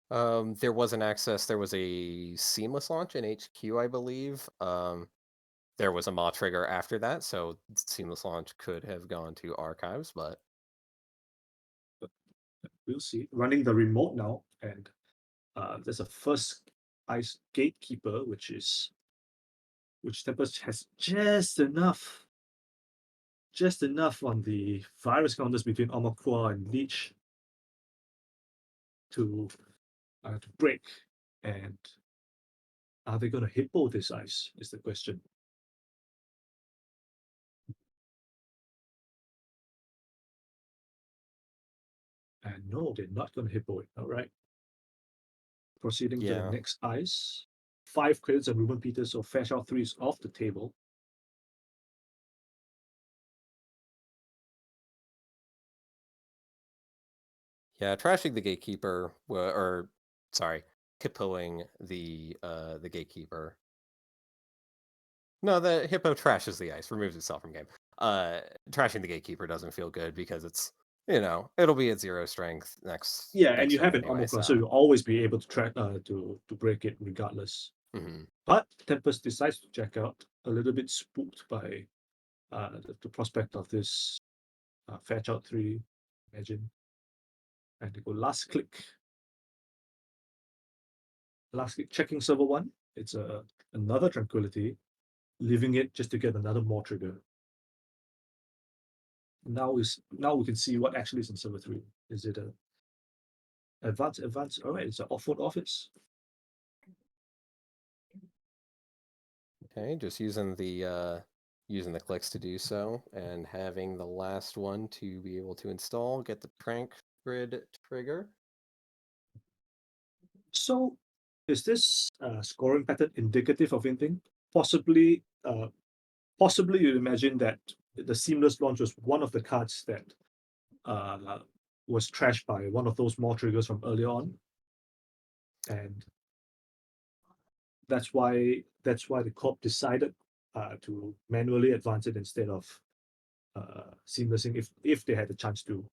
There was an access. There was a seamless launch in HQ, I believe. There was a Maw trigger after that, so seamless launch could have gone to archives, but We'll see. Running the remote now, and there's a first ice gatekeeper, which Tempest has just enough on the virus counters between Omakwa and Leech to break. And are they going to hippo this ice? Is the question. And no, they're not going to hippo it. All right. Proceeding to Yeah. the next ice. 5 credits on Ruben Peters, so Fairchild 3 is off the table. Yeah, trashing the gatekeeper, or sorry, hippoing the gatekeeper. No, the hippo trashes the ice, removes itself from game. Trashing the gatekeeper doesn't feel good because it's, it'll be at 0 strength next. Yeah, and next you turn have an anyway, armor class, so so you'll always be able to track to break it regardless. Mhm. But Tempest decides to check out, a little bit spooked by the prospect of this Fairchild 3, imagine. And they go last click. Last click, checking server 1. It's another Tranquility, leaving it just to get another more trigger. Now we can see what actually is in server 3. Is it a advance? All right, it's an off-road office. Okay, just using the clicks to do so, and having the last one to be able to install, get the Trank Grid trigger. So, is this scoring pattern indicative of anything? Possibly, you'd imagine that the Seamless launch was one of the cards that was trashed by one of those more triggers from earlier on, and that's why the corp decided to manually advance it instead of seamlessing if they had the chance to.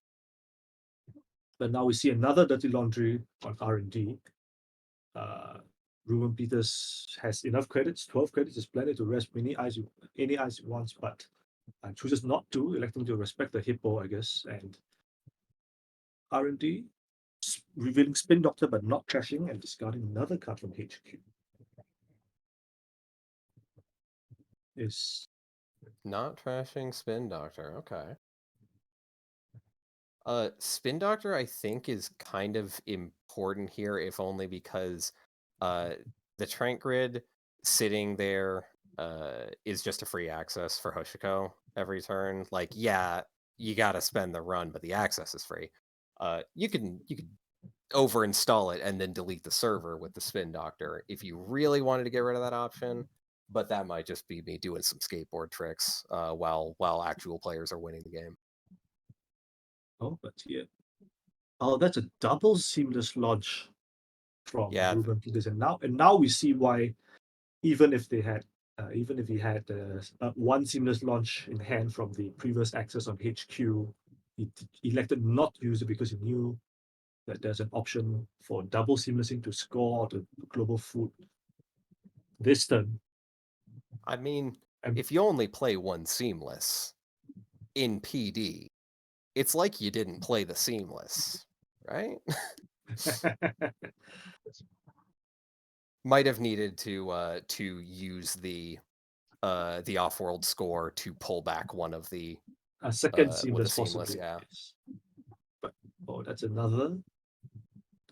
But now we see another dirty laundry on R&D. Ruben Peters has enough credits, 12 credits is plenty to rest any eyes he wants, but chooses not to, electing to respect the hippo, I guess. And R&D revealing Spin Doctor but not trashing and discarding another card from HQ. Is Not trashing Spin Doctor. Okay. Spin Doctor, I think, is kind of important here, if only because the Trank Grid sitting there is just a free access for Hoshiko every turn. Like, yeah, you gotta spend the run, but the access is free. You can over install it and then delete the server with the Spin Doctor if you really wanted to get rid of that option. But that might just be me doing some skateboard tricks while actual players are winning the game. but yeah. Oh, that's a double Seamless launch from Yeah, Ruben Peters, and now we see why, even if he had one Seamless launch in hand from the previous access on HQ, he elected not to use it because he knew that there's an option for double seamlessing to score the global food this turn. I mean, And if you only play one Seamless in PD, it's like you didn't play the Seamless, right? Might have needed to use the off-world score to pull back one of the a second with seamless, a Seamless, possibly. yeah. Yes. But that's another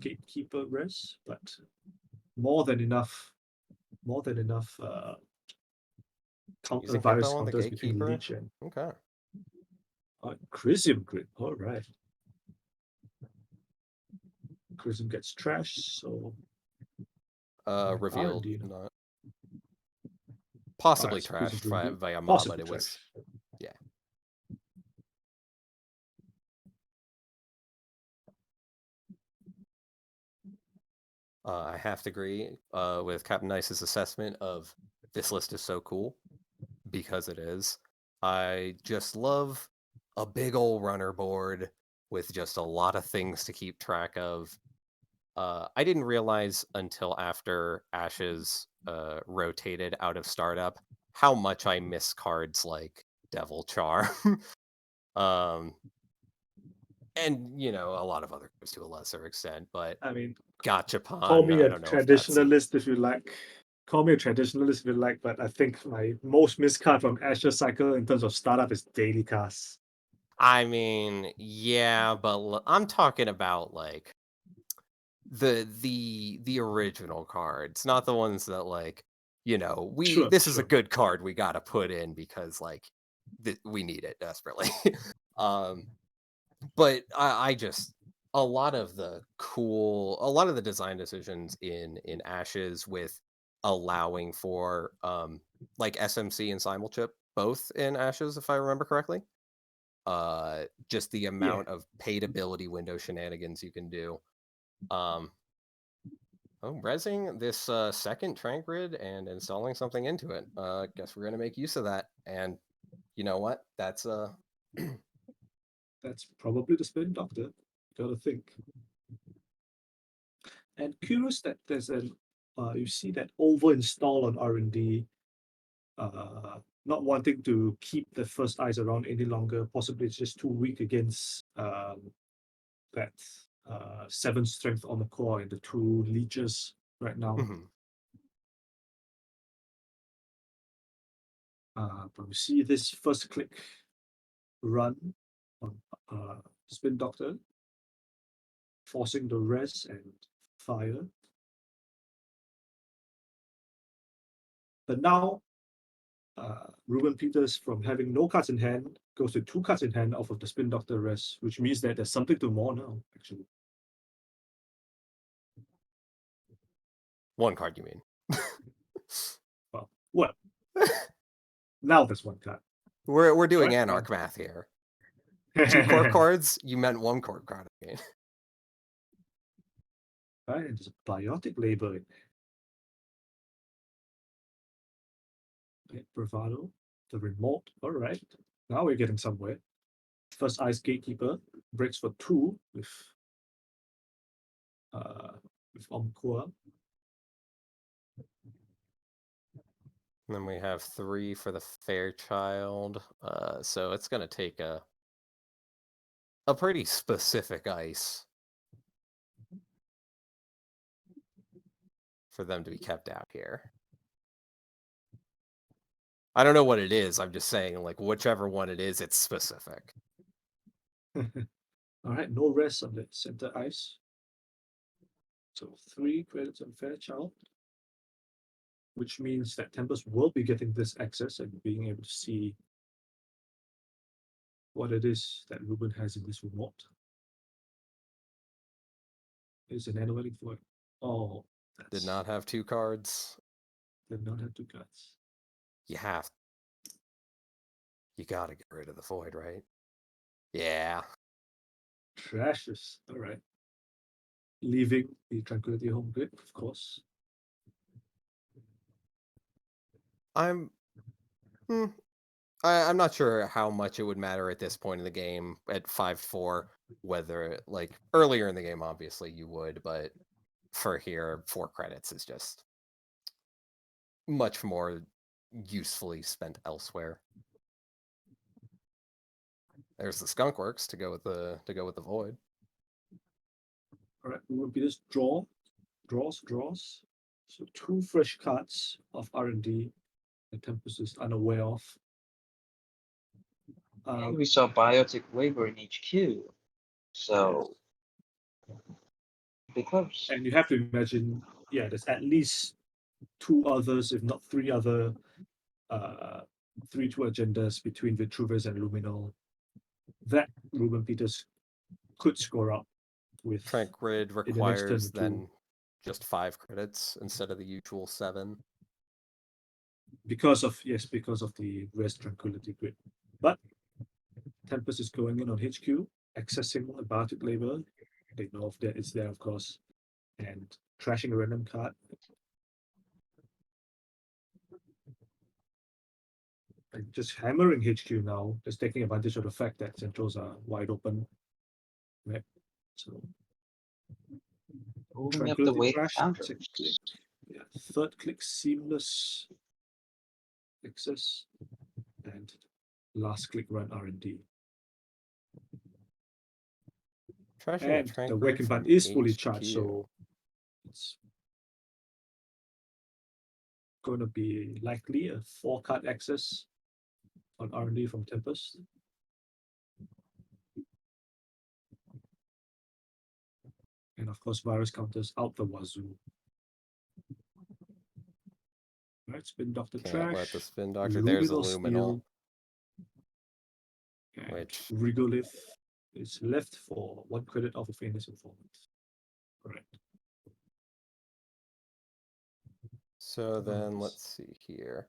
gatekeeper rest, but more than enough Using virus Hippo on the counters between gatekeeper. Leech and Okay. Crisium Grid. All right. Crisium gets trashed, so Revealed, R&D, not possibly so Crisium's trashed revealed. via mob, Possibly but it was trashed. yeah. I have to agree with Captain Nice's assessment of this list is so cool because it is. I just love a big old runner board with just a lot of things to keep track of. I didn't realize until after Ashes rotated out of startup how much I miss cards like Devil Charm. And a lot of other cards to a lesser extent, but I mean, Gachapon, call me I a don't know if that's traditionalist if you like. Call me a traditionalist if you like, but I think my most missed card from Ashes Cycle in terms of startup is Daily Cast. I mean, yeah, but I'm talking about like the original cards, not the ones that like, this is a Sure. good card we got to put in because like we need it desperately. But I just a lot of the design decisions in Ashes with allowing for like SMC and Simulchip both in Ashes, if I remember correctly. Just the Yeah. amount of paid ability window shenanigans you can do. Resing this second Trank Grid and installing something into it. Guess we're gonna make use of that. And you know what? That's That's probably the Spin Doctor. Gotta think. And curious that there's an you see that over install on R&D, not wanting to keep the first eyes around any longer. Possibly it's just too weak against that 7 strength on the core and the 2 leeches right now. mhm. But we see this first click run on Spin Doctor, forcing the res and fire. But now, Ruben Peters, from having no cards in hand, goes to 2 cards in hand off of the Spin Doctor res, which means that there's something to more now, actually. One card, you mean? Well, what? Now there's 1 card. We're doing Right, Anarch math here. 2 core cards, you meant 1 core card again. Right, and there's a Biotic Labor in there. Okay, Bravado, the remote. All right, now we're getting somewhere. First Ice Gatekeeper breaks for 2 with Encore. And then we have 3 for the Fairchild. So it's gonna take a pretty specific ice for them to be kept out here. I don't know what it is. I'm just saying, like, whichever one it is, it's specific. All right, no rest on the center ice. So 3 credits on Fairchild, which means that Tempest will be getting this access and being able to see what it is that Ruben has in this remote. It's an analytic void. Oh, Did not have 2 cards. Did not have 2 cards. You gotta get rid of the void, right? Yeah. Trashes. All right. Leaving the Tranquility home grid, of course. I'm not sure how much it would matter at this point in the game at 5-4, whether like earlier in the game, obviously you would, but for here, 4 credits is just much more usefully spent elsewhere. There's the Skunk Works to go with the void. All right, Ruben Peters draws. So 2 fresh cards of R&D that Tempest is unaware of. And we saw Biotic Labor in HQ. So be close. And you have to imagine, yeah, there's at least 2 others, if not 3 other 3-2 agendas between Vitruvius and Luminol that Ruben Peters could score up with. Trank Grid the next requires turn or 2. then just 5 credits instead of the usual 7. Because of the Rest Tranquility Grid. But Tempest is going in on HQ, accessing a Biotic Labor. They know of that it's there, of course, and trashing a random card. And just hammering HQ now, just taking advantage of the fact that centrals are wide open. Right. So Moving up the weight trash, counters. 2nd click. Yeah, 3rd click seamless access, and last click run R&D. Trashing a And Trank the Grid Waking from Button is fully charged, HQ. so it's going to be likely a 4-card access on R&D from Tempest. And of course, virus counters out the wazoo. Right, Spin Doctor Can't trash. let the Spin Doctor. There's a Luminal Luminal. Steel, and Which- Regolith It's left for 1 credit off of Famous Informant. Correct. So then let's see here.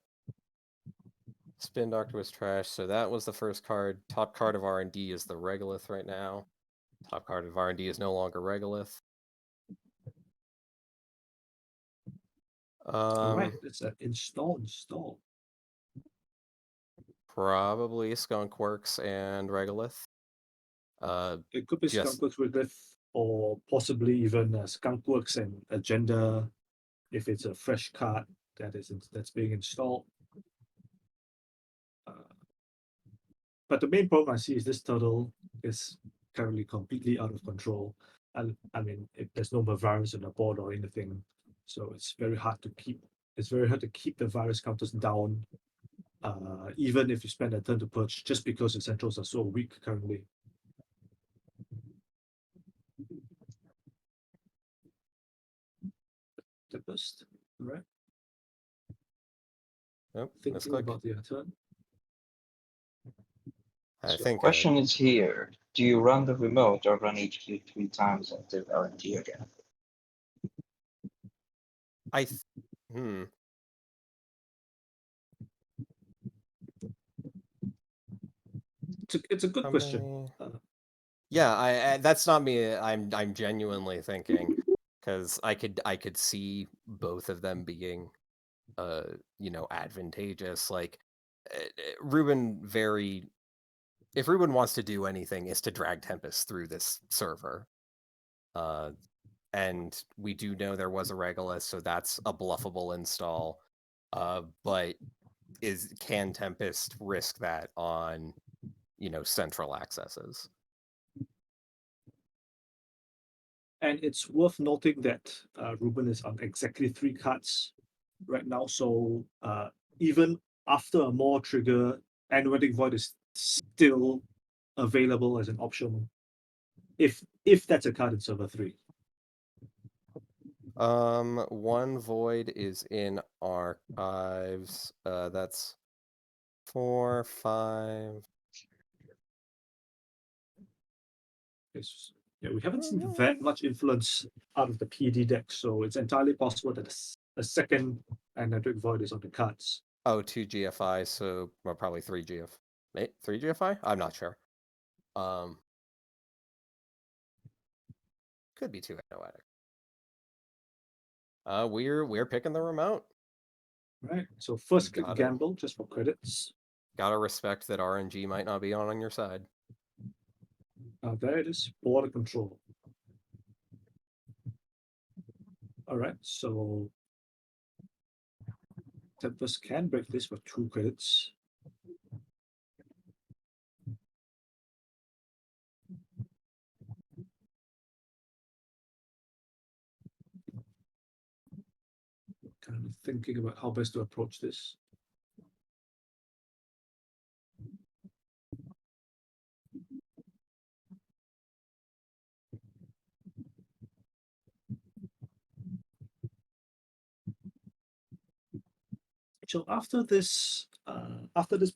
Spin Doctor was trash, so that was the first card. Top card of R&D is the Regolith right now. Top card of R&D is no longer Regolith. Right, it's an install. Probably Skunkworks and Regolith. It could be Just- Skunkworks with Regolith, or possibly even Skunkworks and Agenda, if it's a fresh card that's being installed. But the main problem I see is this turtle is currently completely out of control. And I mean, there's no more virus on the board or anything, so it's very hard to keep. It's very hard to keep the virus counters down, even if you spend a turn to purge, just because the centrals are so weak currently. Tempest, right? Yep, Thinking misclick. about the turn. I So think Question is here: do you run the remote or run HQ 3 times and do RNG again? It's a good How question. many- Yeah, I that's not me. I'm genuinely thinking, because I could see both of them being, advantageous. Like, Ruben if Ruben wants to do anything, is to drag Tempest through this server. And we do know there was a Regolith, so that's a bluffable install. But can Tempest risk that on, central accesses? And it's worth noting that Ruben is on exactly 3 cards right now. So even after a more trigger, Anoretic Void is still available as an option if that's a card in server 3. 1 Void is in archives. That's 4, 5. Yeah, we haven't seen that much influence out of the PD deck, so it's entirely possible that a second Anoretic Void is on the cards. Oh, 2 GFI, so probably 3 3 GFI? I'm not sure. Could be 2 Noetic. We're picking the remote. Right. So first Got it. gamble just for credits. Gotta respect that RNG might not be on your side. There it is, border control. All right, so Tempest can break this for 2 credits. Kind of thinking about how best to approach this. So after this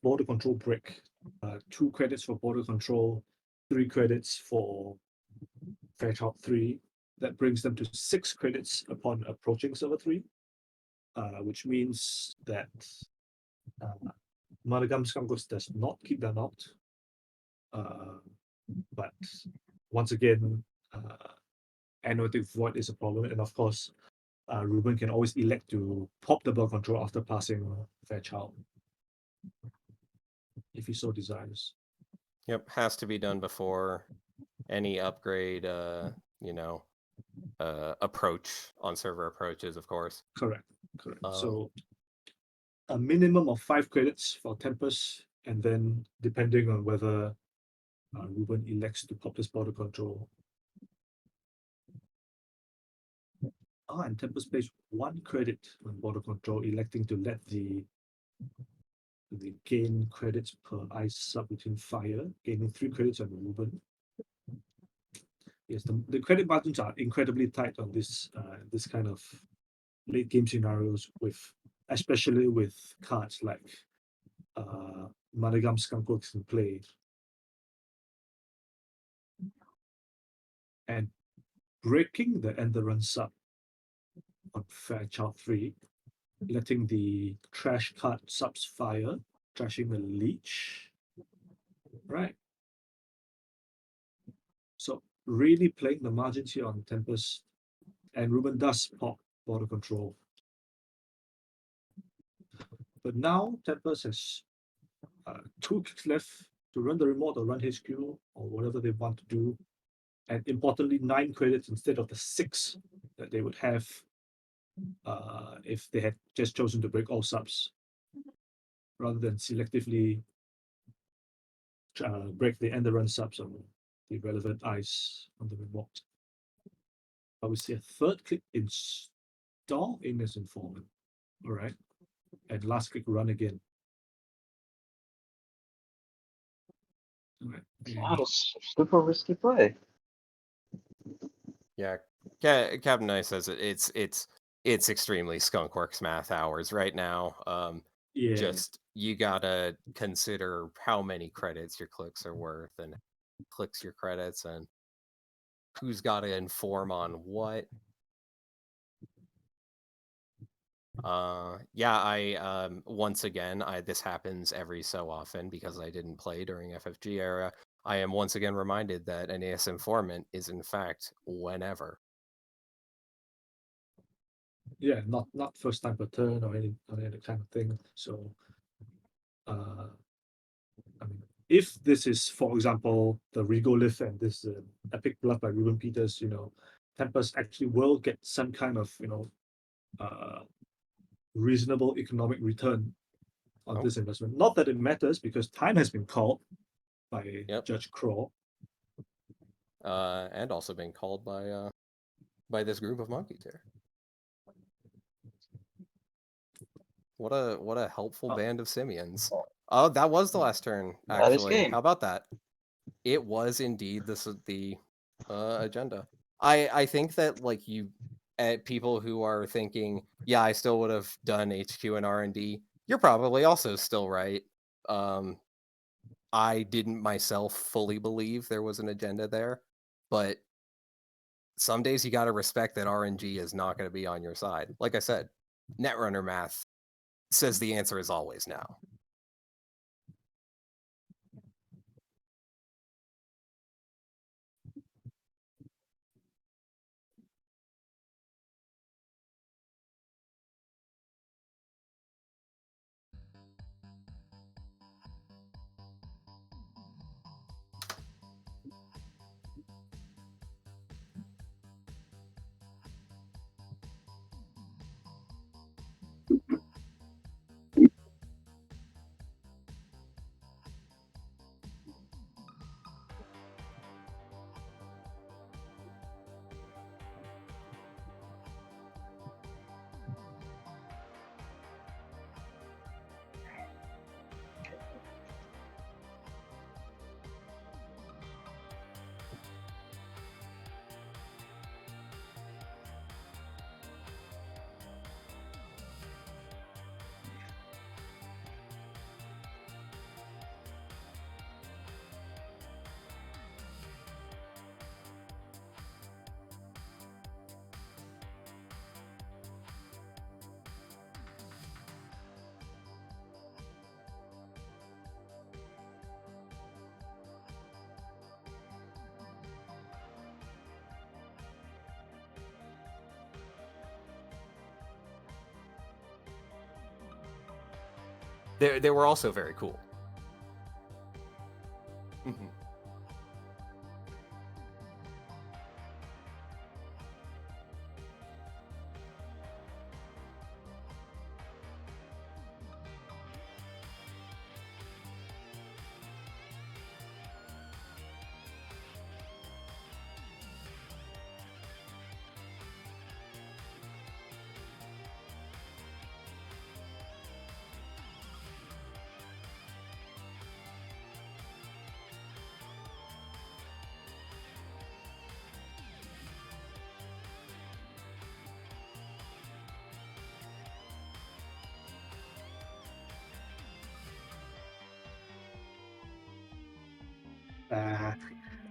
border control break, 2 credits for border control, 3 credits for Fairchild 3. That brings them to 6 credits upon approaching server 3, which means that Madagam Skunkworks does not keep them out. But once again, Anoretic Void is a problem, and of course, Ruben can always elect to pop the block control after passing Fairchild, if he so desires. Yep, has to be done before any upgrade, approach on server approaches, of course. Correct. So a minimum of 5 credits for Tempest, and then depending on whether Ruben elects to pop this border control. And Tempest pays 1 credit on border control, electing to let the gain credits per ice sub between fire, gaining 3 credits on Ruben. Yes, the credit margins are incredibly tight on this kind of late game scenarios, especially with cards like Madagam Skunkworks in play. and breaking the Enderon sub on Fairchild 3, letting the trash card subs fire, trashing the leech. Right. So really playing the margins here on Tempest. And Ruben does pop border control. But now Tempest has 2 kicks left to run the remote or run HQ or whatever they want to do. And importantly, 9 credits instead of the 6 that they would have if they had just chosen to break all subs rather than selectively break the end run subs on the relevant ice on the remote. But we see a 3rd click install Ignis Informant. All right. And last click run again. All right. That was super risky play. Yeah, Captain Nice says it's extremely skunkworks math hours right now. Yeah. Just you gotta consider how many credits your clicks are worth and clicks your credits and who's got to inform on what. Yeah, I once again, this happens every so often because I didn't play during FFG era. I am once again reminded that an AS informant is in fact whenever. Yeah, not first time per turn or any kind of thing. So I mean, if this is, for example, the Regolith and this Epic Blood by Ruben Peters, Tempest actually will get some kind of, reasonable economic return on this investment. Not that it matters because time has been called by Judge Craw. And also being called by this group of monkeys here. What a helpful band of simians. Oh, that was the last turn, actually. How about that? It was indeed the agenda. I think that like people who are thinking, yeah, I still would have done HQ and R&D, you're probably also still right. I didn't myself fully believe there was an agenda there, but some days you got to respect that RNG is not going to be on your side. Like I said, Netrunner math says the answer is always now. They were also very cool. Mm-hmm.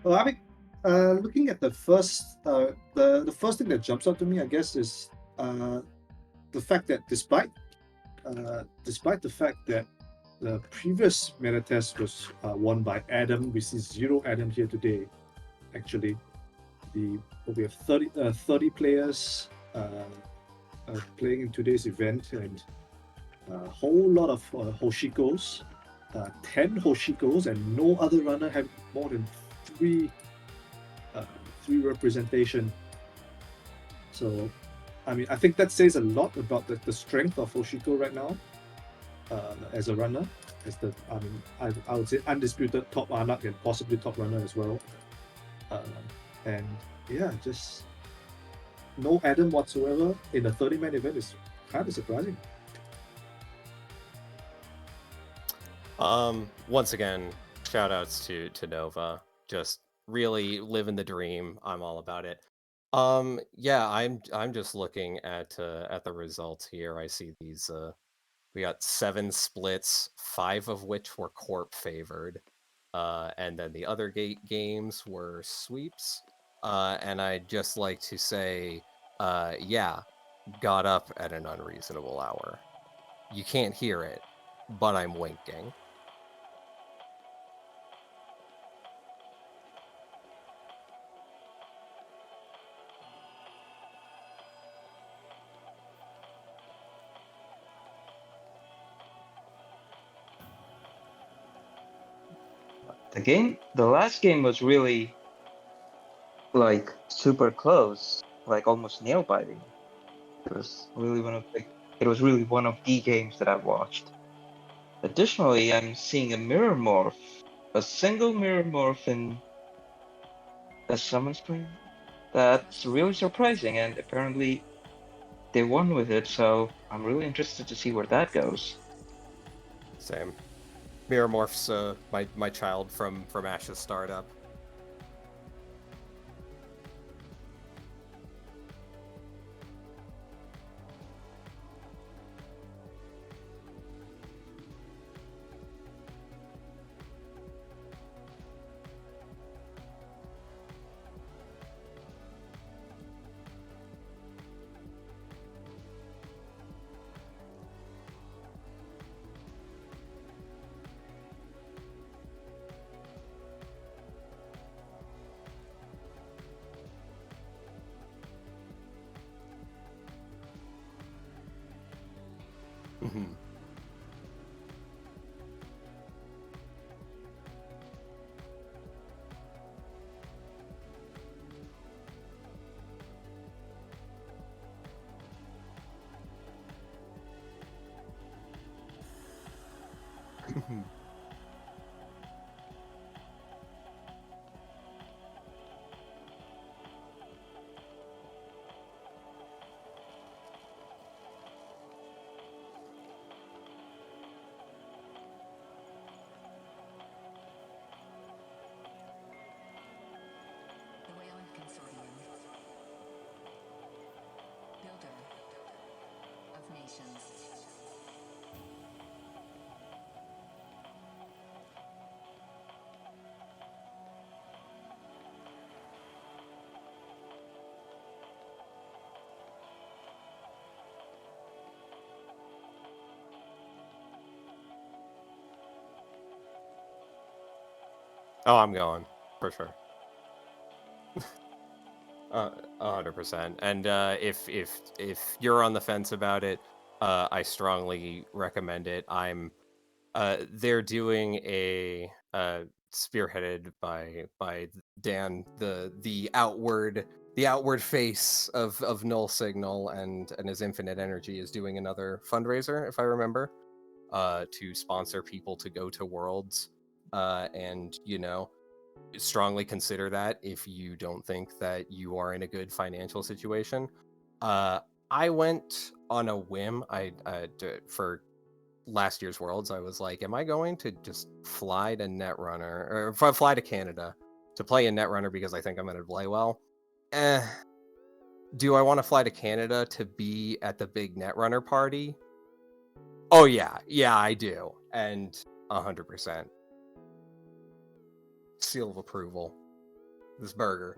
Well, I mean, Looking at the the first thing that jumps out to me, I guess, is the fact that despite the fact that the previous meta test was won by Adam, we see zero Adam here today. Actually, we have 30 players playing in today's event, and a whole lot of Hoshikos, 10 Hoshikos, and no other runner have more than three representation. So, I mean, I think that says a lot about the strength of Hoshiko right now as a runner. As I would say undisputed top Anak and possibly top runner as well. And yeah, just no Adam whatsoever in a 30-man event is kind of surprising. Once again, shout outs to Nova. Just really living the dream. I'm all about it. Yeah, I'm just looking at the results here. I see these we got 7 splits, 5 of which were Corp favored. And then the other games were sweeps. And I'd just like to say, yeah, got up at an unreasonable hour. You can't hear it, but I'm winking. The last game was really like super close, like almost nail biting. It was really one of the games that I've watched. Additionally, I'm seeing a mirror morph, a single mirror morph in a summon screen. That's really surprising, and apparently they won with it, so I'm really interested to see where that goes. Same. Mirror Morph's my child from Ash's startup. Mm-hmm. The Wayland Consortium, builder of nations. Oh, I'm going for sure. 100%. And if you're on the fence about it, I strongly recommend it. They're doing a spearheaded by Dan, the outward face of Null Signal and his Infinite Energy is doing another fundraiser, if I remember, to sponsor people to go to Worlds, and strongly consider that if you don't think that you are in a good financial situation. I went on a whim. For last year's Worlds, I was like, am I going to just fly to Netrunner, or fly to Canada to play in Netrunner because I think I'm going to play well? Do I want to fly to Canada to be at the big Netrunner party? Oh yeah, I do, and 100%. Seal of approval. this burger.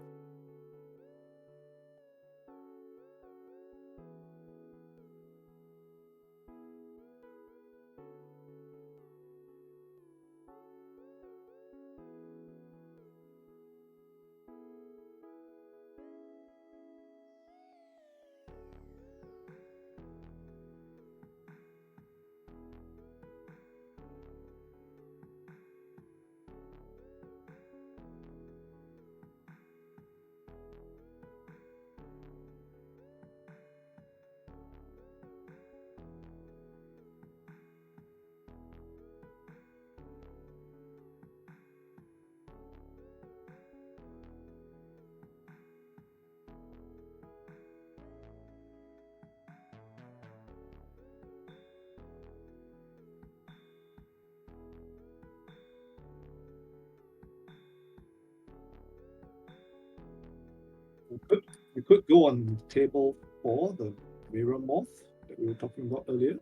We could go on table 4, the mirror morph that we were talking about earlier.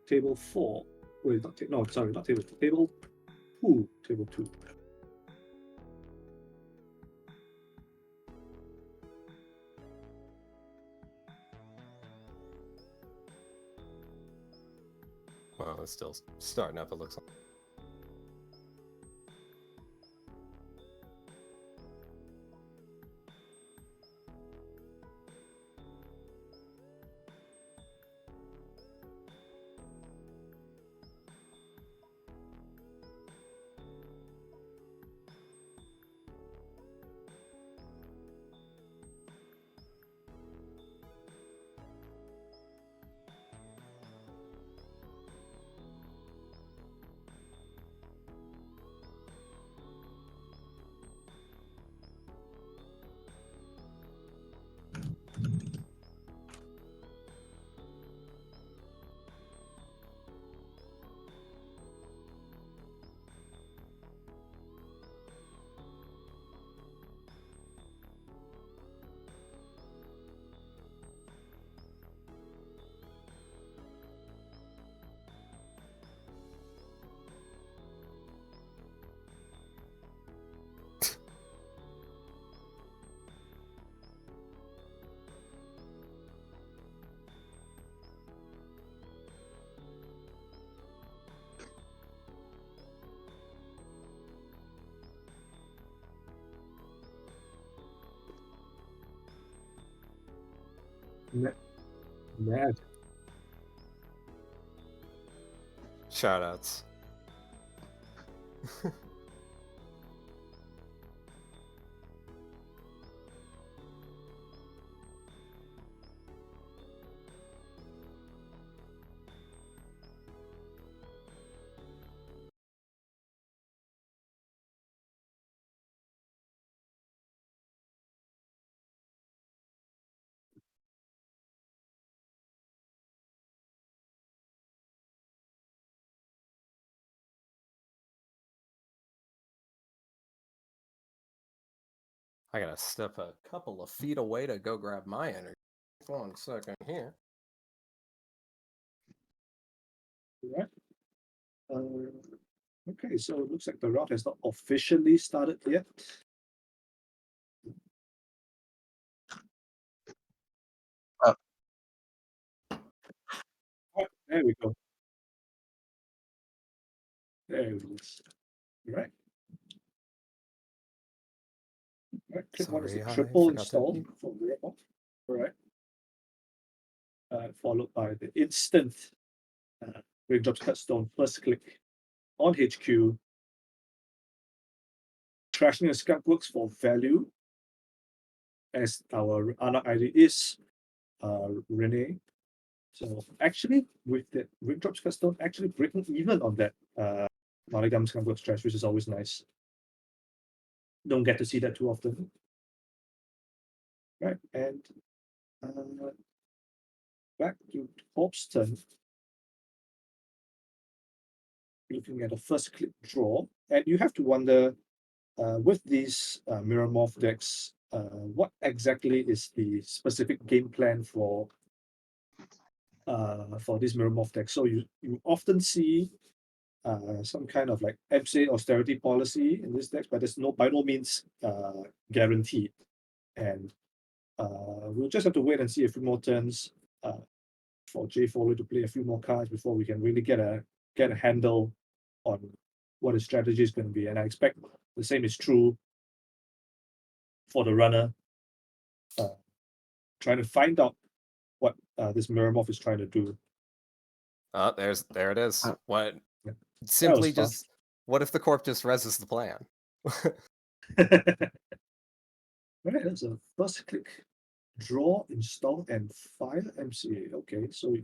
Table 4. Wait, not no, sorry, not table 4. Table 2. Table 2. Well, it's still starting up, it looks like. Mad. Shoutouts. I gotta step a couple of feet away to go grab my energy. 1 second here. Right. Okay, so it looks like the route has not officially started yet. Oh, there we go. There it is. Right. Right. Click one is Sorry, a I triple forgot to install mute. for Mirror. Right. Followed by the instant Raindrops Cutstone first click on HQ. Trashing a Skunk works for value, as our Anak ID is Renee. So actually, with the Raindrops Cutstone actually breaking even on that Monogam Skunk works trash, which is always nice. Don't get to see that too often. Right, and back to Bob's turn. Looking at a first click draw, and you have to wonder with these mirror morph decks, what exactly is the specific game plan for this mirror morph deck? So you often see some kind of like MCA austerity policy in this deck, but it's by no means guaranteed. And we'll just have to wait and see a few more turns for Jay Foley to play a few more cards before we can really get a handle on what his strategy is going to be. And I expect the same is true for the runner, trying to find out what this Miramorph is trying to do. Oh, there it is. Uh, What? Yeah. Simply fun. just. What if the corp just reses the plan? Right, that's a first click, draw, install, and fire MCA. Okay, so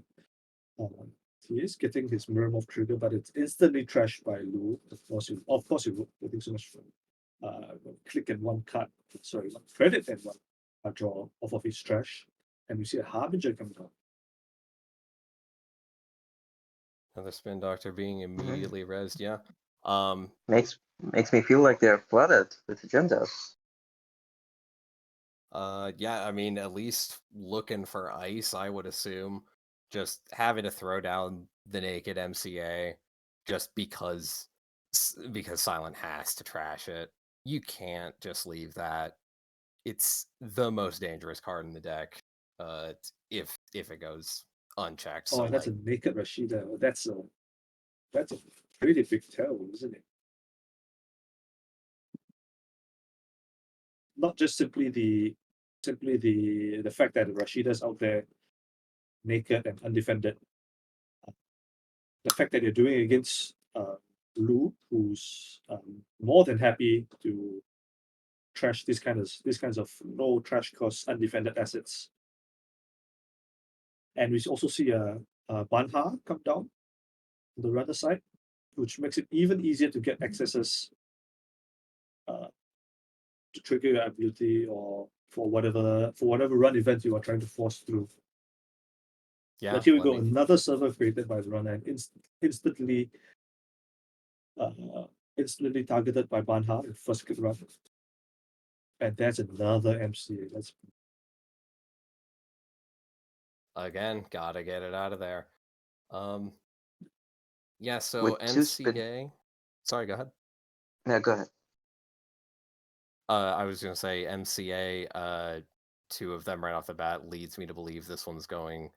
he is getting his Miramorph trigger, but it's instantly trashed by Lu. Of course, you would getting so much click and one card, sorry, one credit and one draw off of his trash, and we see a Harbinger coming out. Another Spin Doctor being immediately rezzed. Yeah. Makes me feel like they're flooded with agendas. Yeah, I mean, at least looking for ice, I would assume. Just having to throw down the naked MCA just because Silent has to trash it. You can't just leave that. It's the most dangerous card in the deck. If it goes unchecked. Oh, So and that's like, a naked Rashida. That's a pretty big tell, isn't it? Not just simply the fact that Rashida's out there naked and undefended. The fact that you're doing it against Lu, who's more than happy to trash these kinds of no trash cost undefended assets. And we also see a Banha come down on the runner side, which makes it even easier to get accesses to trigger your ability or for whatever run event you are trying to force through. yeah. But here we let go, me- another server created by the runner and instantly targeted by Banha in first click run. And that's another MCA. That's Again, gotta get it out of there. Yeah, so With two spin- MCA. Sorry, go ahead. No, go ahead. I was gonna say MCA, two of them right off the bat leads me to believe this one's going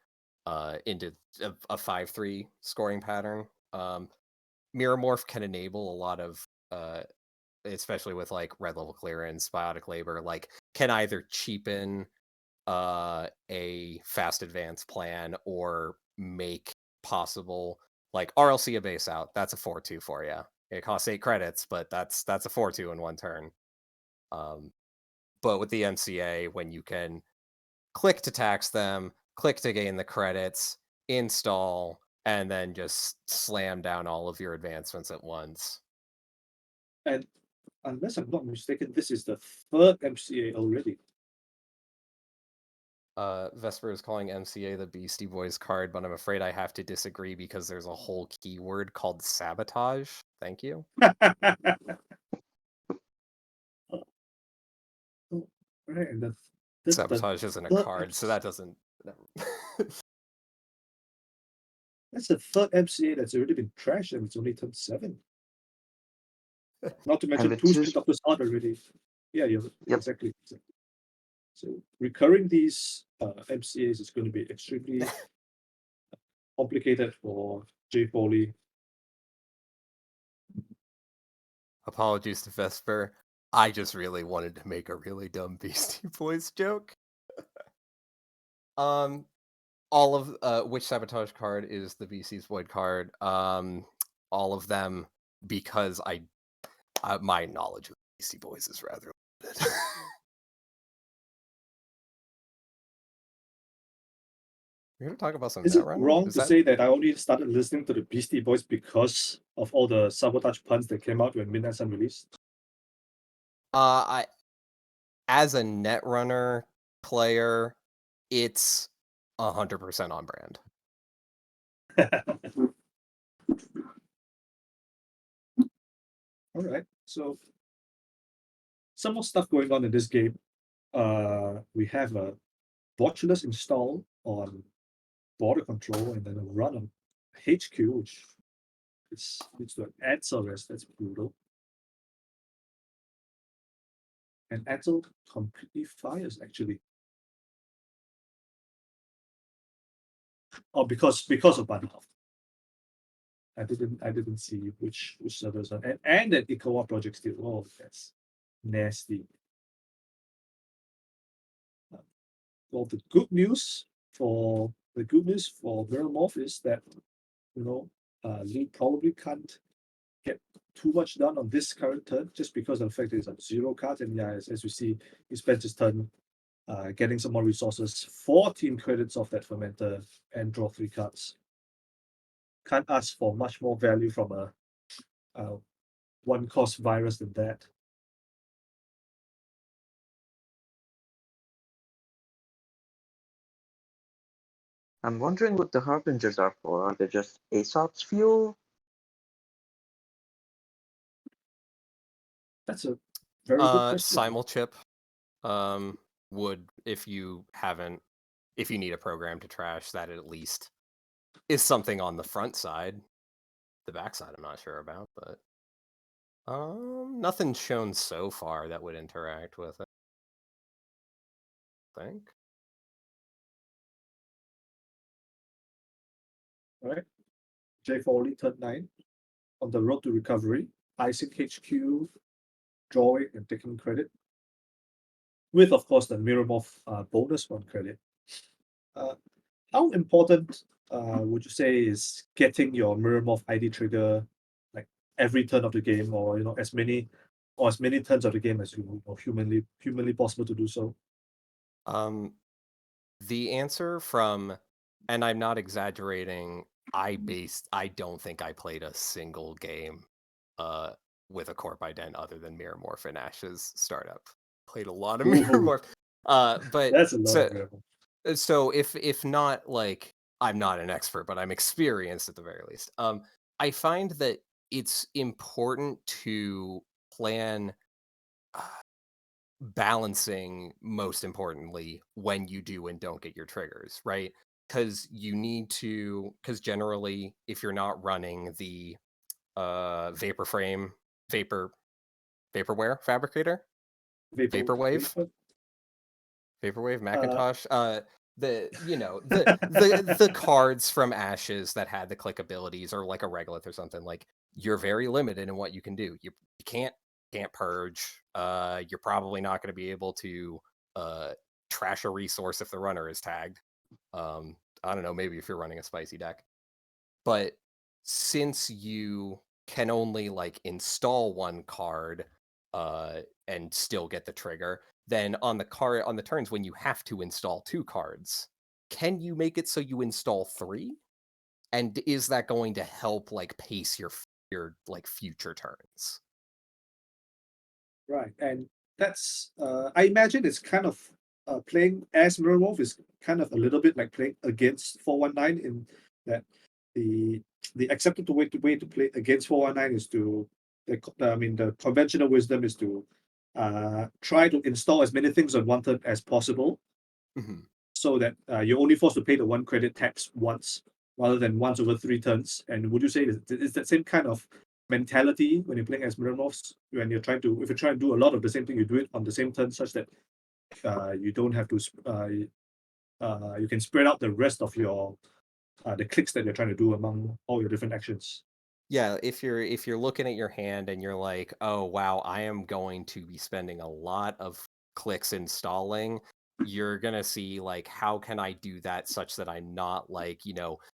into a 5-3 scoring pattern. Miramorph can enable a lot of especially with like red level clearance, biotic labor, like can either cheapen a fast advance plan or make possible like RLC a base out. That's a 4-2 for you. It costs 8 credits, but that's a 4-2 in one turn. But with the MCA, when you can click to tax them, click to gain the credits, install, and then just slam down all of your advancements at once. and unless I'm not mistaken, this is the third MCA already. Vesper is calling MCA the Beastie Boys card, but I'm afraid I have to disagree because there's a whole keyword called sabotage. Thank you. Right, and Sabotage isn't a third card, so that doesn't. that's the third MCA that's already been trashed, and it's only turned 7. Not to mention with 2 two spin doctors out already. Yeah, Yep. exactly. So recurring these MCAs is going to be extremely complicated for Jay Foley. Apologies to Vesper. I just really wanted to make a really dumb Beastie Boys joke. All of which sabotage card is the BC's Void card? All of them, because my knowledge of Beastie Boys is rather limited. We're gonna talk about some Is it Netrunner? wrong Is to that- say that I only started listening to the Beastie Boys because of all the sabotage puns that came out when Midnight Sun released? I as a Netrunner player, it's 100% on brand. All right, so some more stuff going on in this game. We have a Vortulus install on border control and then a run on HQ, which This leads to an Etzel rest. That's brutal. And Etzel completely fires actually. Oh, because of Banhoff. I didn't see which servers are and that Ikawa project still. Oh, that's nasty. Well, the good news for Mirror Morph is that Lee probably can't get too much done on this current turn just because of the fact that he's on 0 cards, and yeah, as we see, he spent his turn getting some more resources, 14 credits off that fermenter, and draw 3 cards. Can't ask for much more value from a one cost virus than that. I'm wondering what the Harbingers are for. Are they just Aesop's fuel? That's a very good question. Simulchip would, if you need a program to trash, that at least is something on the front side. The back side I'm not sure about, but nothing's shown so far that would interact with it, I think. All right. Jay Foley, turn 9. On the road to recovery, icing HQ, drawing and taking credit. With, of course, the Mirror Morph bonus 1 credit. How important would you say is getting your Mirror Morph ID trigger like every turn of the game, or as many turns of the game as humanly possible to do so? The answer from, and I'm not exaggerating, I don't think I played a single game with a Corp ident other than Mirror Morph and Ash's startup. Played a lot of Mirror Ooh. Morph. But That's a lot of Mirror Morph. so if not, like, I'm not an expert, but I'm experienced at the very least. I find that it's important to plan balancing, most importantly, when you do and don't get your triggers, right? Because generally, if you're not running the vaporware fabricator, vaporwave Macintosh, the cards from Ashes that had the click abilities, or like a Regolith or something, like, you're very limited in what you can do. You can't purge. You're probably not going to be able to trash a resource if the runner is tagged. I don't know, maybe if you're running a spicy deck. But since you can only like install 1 card and still get the trigger, then on the turns when you have to install 2 cards, can you make it so you install 3? And is that going to help like pace your like future turns? Right, and that's I imagine it's kind of playing as Mirror Morph is kind of a little bit like playing against 419, in that the accepted way to play against 419 is to the conventional wisdom is to try to install as many things on 1 turn as possible, so that you're only forced to pay the 1 credit tax once rather than once over 3 turns. And would you say is that same kind of mentality when you're playing as Mirror Morphs, when you're trying to do a lot of the same thing, you do it on the same turn, such that you don't have to you can spread out the rest of your the clicks that you're trying to do among all your different actions? Yeah, if you're looking at your hand and you're like, oh wow, I am going to be spending a lot of clicks installing, you're gonna see like, how can I do that such that I'm not like,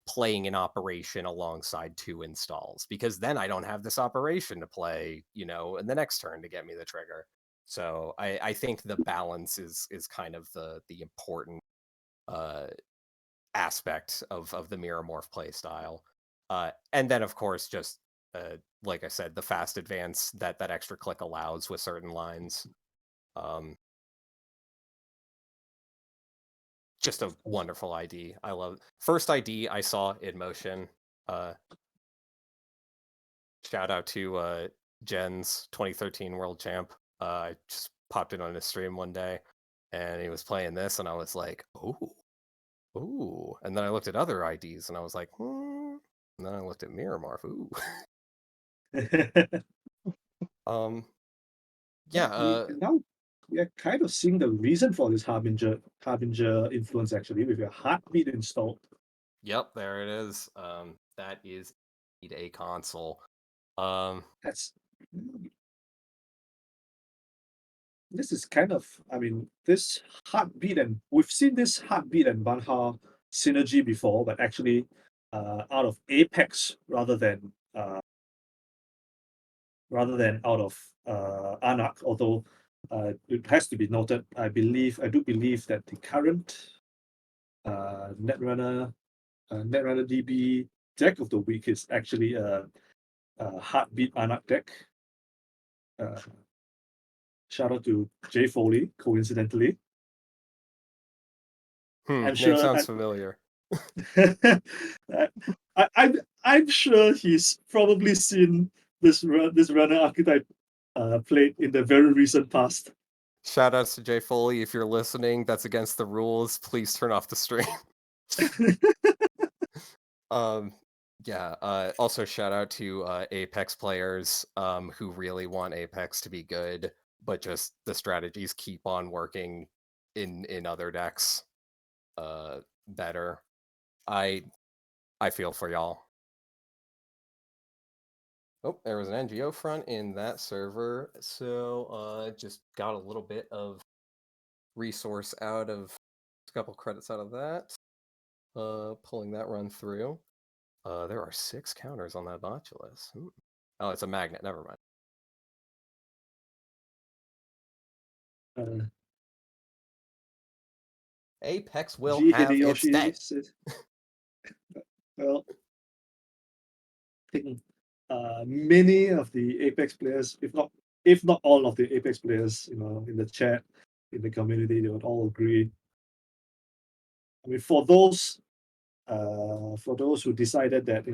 playing an operation alongside 2 installs, because then I don't have this operation to play, in the next turn to get me the trigger. So I think the balance is kind of the important aspect of the Mirror Morph play style. And then, of course, just like I said, the fast advance that extra click allows with certain lines. Just a wonderful ID. I love first ID I saw in motion. Shout out to Jen's 2013 World Champ. I just popped in on his stream one day, and he was playing this, and I was like, ooh. And then I looked at other IDs, and I was like, And then I looked at Mirror Morph. Ooh. Um, yeah, Now we are kind of seeing the reason for this harbinger influence actually with your heartbeat installed. yep, there it is. That is indeed a console. That's this is kind of, I mean, this heartbeat, and we've seen this heartbeat and Banha synergy before, but actually out of Apex rather than out of Anak. Although it has to be noted, I do believe that the current Netrunner DB deck of the week is actually a heartbeat Anak deck. Uh, Shout out to Jay Foley, coincidentally. I'm name sure. sounds familiar. I'm sure he's probably seen this runner archetype played in the very recent past. Shout outs to Jay Foley if you're listening. That's against the rules. Please turn off the stream. Um, yeah. Also, shout out to Apex players who really want Apex to be good, but just the strategies keep on working in other decks better. I feel for y'all. Oh, there was an NGO front in that server, so just got a little bit of resource out of a couple credits out of that. Pulling that run through. There are 6 counters on that Botulus. Oh, it's a magnet. Never mind. Uh, Apex will G have its Hideyoshi day. says, well, I think many of the Apex players, if not all of the Apex players, in the chat, in the community, they would all agree. I mean, for those who decided that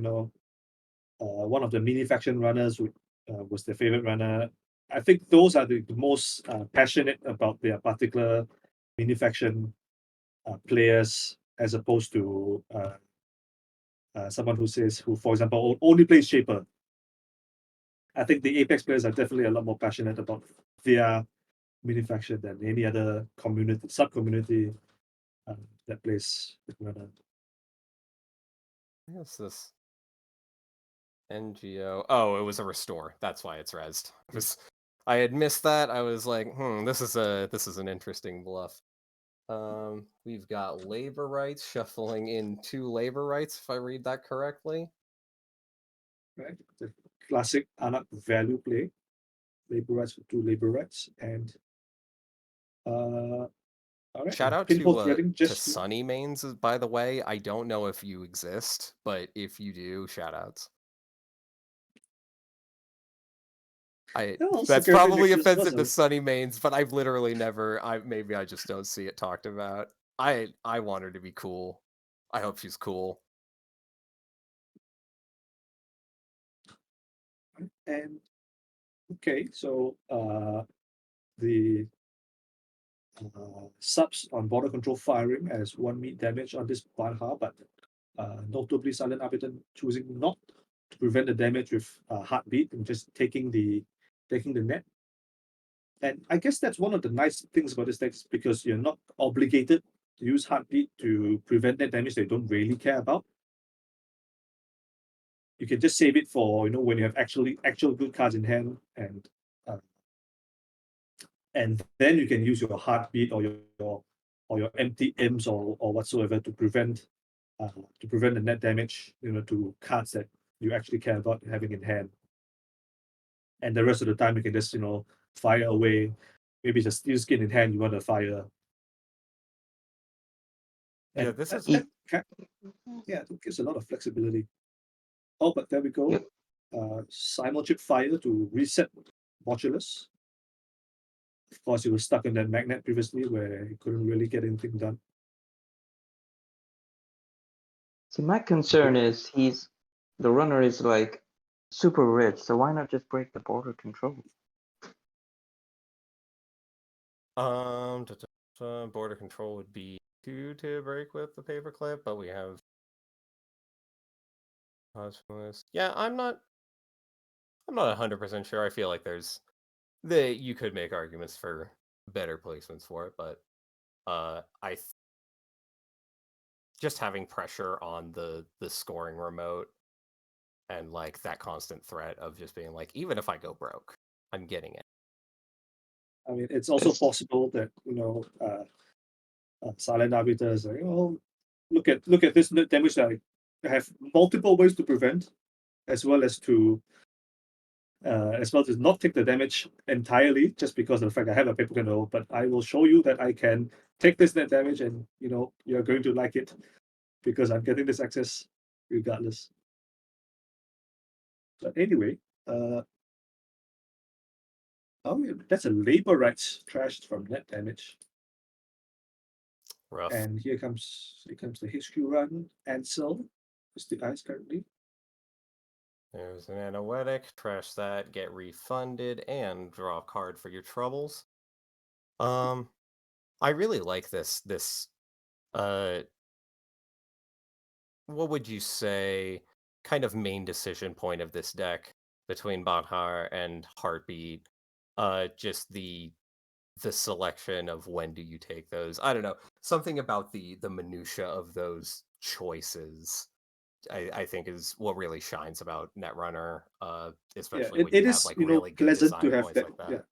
one of the mini faction runners was their favorite runner, I think those are the most passionate about their particular mini faction players, as opposed to someone who, for example, only plays Shaper. I think the Apex players are definitely a lot more passionate about their mini faction than any other sub community that plays runner. What's this? NGO. Oh, it was a restore. That's why it's rezzed. I had missed that. I was like, this is an interesting bluff. We've got labor rights shuffling in 2 labor rights, if I read that correctly. Right, the classic Anak value play, labor rights for 2 labor rights, and all right. Shout out Pinhole to threading just Sunny Mains, by the way. I don't know if you exist, but if you do, shout outs. That's probably offensive to Sunny Mains, but I've literally never. Maybe I just don't see it talked about. I want her to be cool. I hope she's cool. And okay, so the subs on border control firing as 1 meat damage on this Banha, but notably Silent Arbiter choosing not to prevent the damage with heartbeat and just taking the net. And I guess that's one of the nice things about this deck, because you're not obligated to use heartbeat to prevent that damage that you don't really care about. You can just save it for when you have actual good cards in hand, and then you can use your heartbeat or your empty imps or whatsoever to prevent the net damage to cards that you actually care about having in hand. And the rest of the time you can just fire away. Maybe it's a steel skin in hand you want to fire. And Yeah, this is it gives a lot of flexibility. Oh, but there we go. Yep. Simulchip fire to reset Botulus. Of course, he was stuck in that magnet previously where he couldn't really get anything done. See, my concern is the runner is like super rich, so why not just break the border control? Border control would be 2 to break with the paperclip, but we have. Yeah, I'm not I'm not 100% sure. I feel like you could make arguments for better placements for it, but just having pressure on the scoring remote and like that constant threat of just being like, even if I go broke, I'm getting it. I mean, it's also It's- possible that Silent Arbiter is like, oh, look at this damage that I have multiple ways to prevent, as well as to not take the damage entirely just because of the fact I have a paper candle, but I will show you that I can take this net damage and you're going to like it because I'm getting this access regardless. But anyway, yeah, that's a labor rights trashed from net damage. Rough. And here comes the HQ run. Ansel is the ice currently. There's an Anoetic, trash that, get refunded, and draw a card for your troubles. I really like this what would you say kind of main decision point of this deck between Banhar and Heartbeat? Just the selection of when do you take those. I don't know. Something about the minutia of those choices I think is what really shines about Netrunner, Yeah, especially it, when it you have is like really good pleasant to design have points that. like that.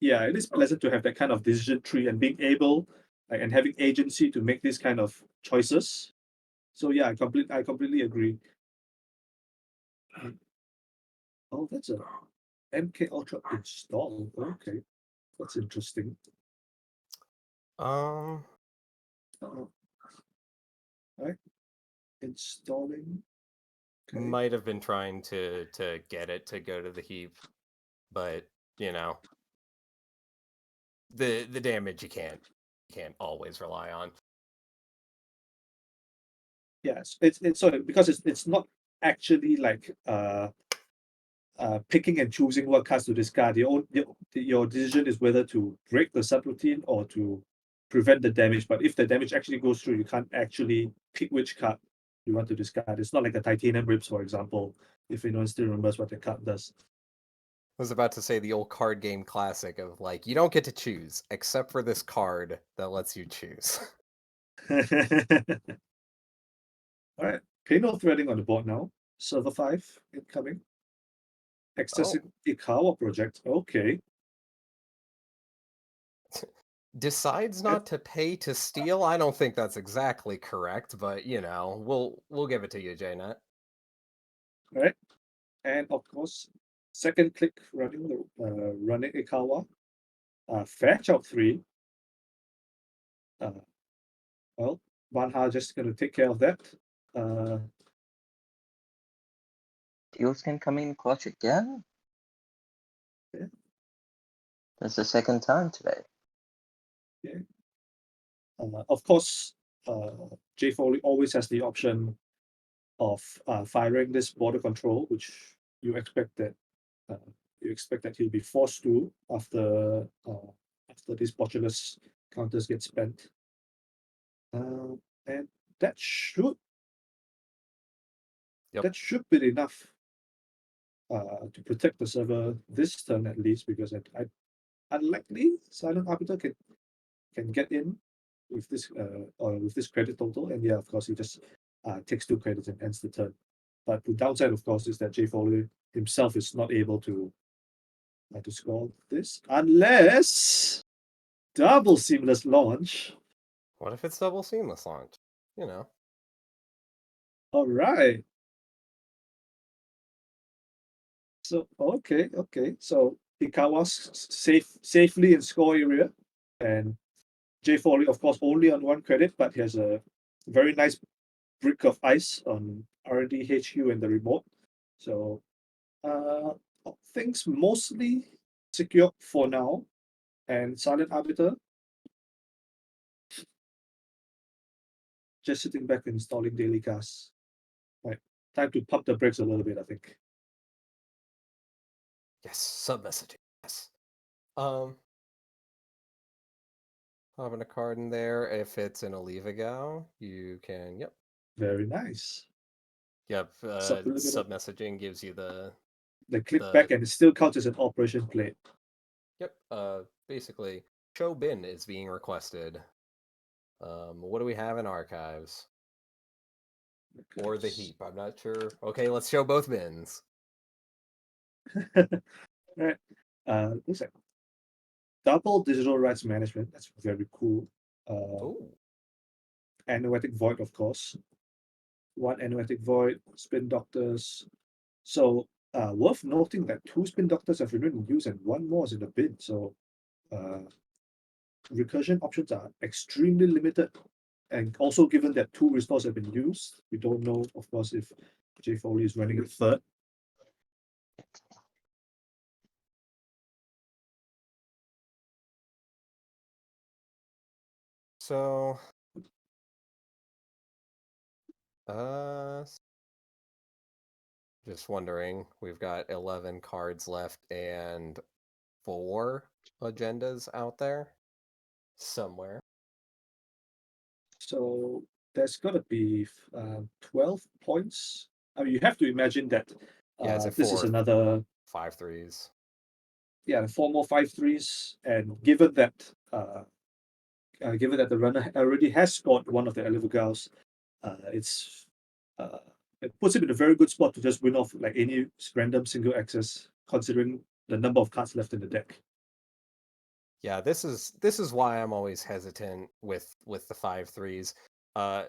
Yeah, it is pleasant to have that kind of decision tree and being able and having agency to make these kind of choices. So yeah, I completely agree. Oh, that's a MK Ultra install. Okay, that's interesting. Um, All right, installing. Okay. might have been trying to get it to go to the heap, but you know, the damage you can't always rely on. Yes, it's sorry because it's not actually like picking and choosing what cards to discard. Your decision is whether to break the subroutine or to prevent the damage. But if the damage actually goes through, you can't actually pick which card you want to discard. It's not like a Titanium Ribs, for example, if anyone still remembers what the card does. I was about to say the old card game classic of like, you don't get to choose except for this card that lets you choose. All right, Penal Threading on the board now. Server 5 incoming. Accessing Ikawa project. Okay. Decides not to pay to steal. I don't think that's exactly correct, but we'll give it to you, JNet. All right. And of course, second click running Ikawa. Fetch out 3. Well, Banha just gonna take care of that. Deals can come in clutch again. Yeah. That's the second time today. Of course, Jay Foley always has the option of firing this border control, which you expect that he'll be forced to after these Botulus counters get spent. And that should Yep. that should be enough to protect the server this turn at least, because I unlikely Silent Arbiter can get in with this credit total, and yeah, of course he just takes 2 credits and ends the turn. But the downside, of course, is that Jay Foley himself is not able to score this unless double seamless launch. What if it's double seamless launch? All right. So okay. So Ikawa's safely in score area, and Jay Foley, of course, only on 1 credit, but he has a very nice brick of ice on R&D HQ and the remote. So things mostly secure for now. And Silent Arbiter just sitting back installing daily gas. Right. Time to pump the brakes a little bit, I think. Yes, sub messaging. Yes. Having a card in there. If it's an Olivigal, you can. Yep. Very nice. Yep. Subliminal. Sub messaging gives you the They click The- back and it still counts as an operation played. Yep. Basically, show bin is being requested. What do we have in archives? Or the heap? I'm not sure. Okay, let's show both bins. Right. Looks like double digital rights management. That's very cool. Oh, Anoetic void, of course. One anoetic void, spin doctors. So worth noting that 2 spin doctors have remained in use and 1 more is in the bin. So recursion options are extremely limited. And also given that 2 restores have been used, we don't know, of course, if Jay Foley is running a third. so just wondering, we've got 11 cards left and 4 agendas out there somewhere. So there's got to be 12 points. I mean, you have to imagine that Yeah, is it this is 4 another 5/3s? 4 more 5/3s, and given that the runner already has scored one of the Elevagals, it's it puts him in a very good spot to just win off like any random single access, considering the number of cards left in the deck. Yeah, this is why I'm always hesitant with the 5/3s.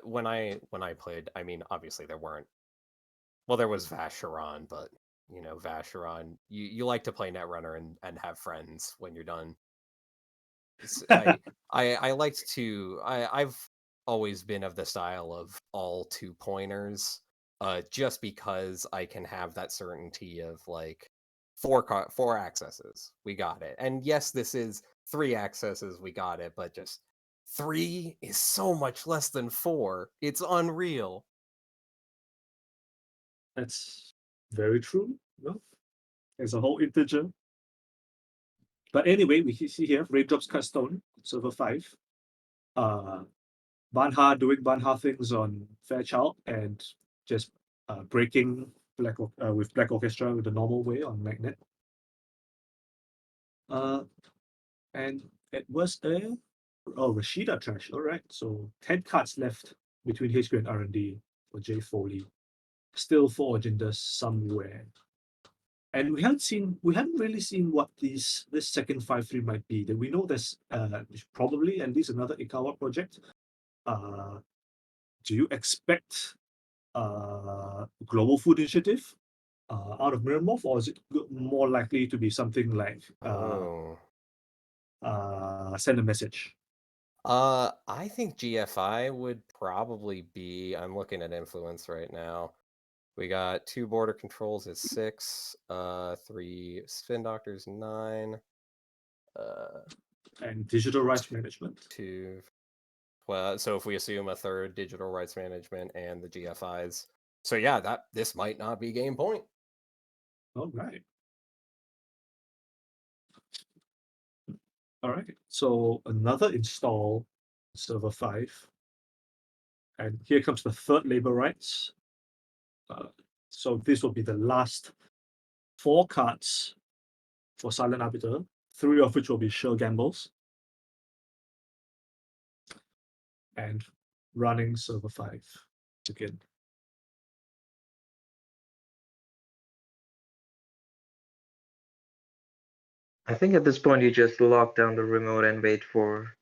When I played, I mean, obviously there weren't. Well, there was Vacheron, but you know, Vacheron, you like to play Netrunner and have friends when you're done. I liked to. I've always been of the style of all 2-pointers, just because I can have that certainty of like 4 accesses, we got it. And yes, this is 3 accesses, we got it, but just 3 is so much less than 4. It's unreal. That's very true. No, it's a whole integer. But anyway, we see here Raindrops Cutstone, server 5. Banha doing Banha things on Fairchild and just breaking with Black Orchestra with the normal way on Magnet. And it was Rashida trash. All right, so 10 cards left between HQ and R&D for Jay Foley. Still 4 agendas somewhere. And we haven't really seen what this second 5/3 might be. That we know there's probably at least another Ikawa project. Do you expect Global Food Initiative out of Miramorph, or is it more likely to be something like Send a Message? I think GFI would probably be. I'm looking at influence right now. We got 2 border controls is 6, 3 spin doctors 9, and digital rights management 2. Well, so if we assume a third digital rights management and the GFIs, so yeah, this might not be game point. All right. All right. So another install server 5. And here comes the third labor rights. So this will be the last 4 cards for Silent Arbiter, 3 of which will be sure gambles. And running server 5 again. I think at this point you just lock down the remote and wait for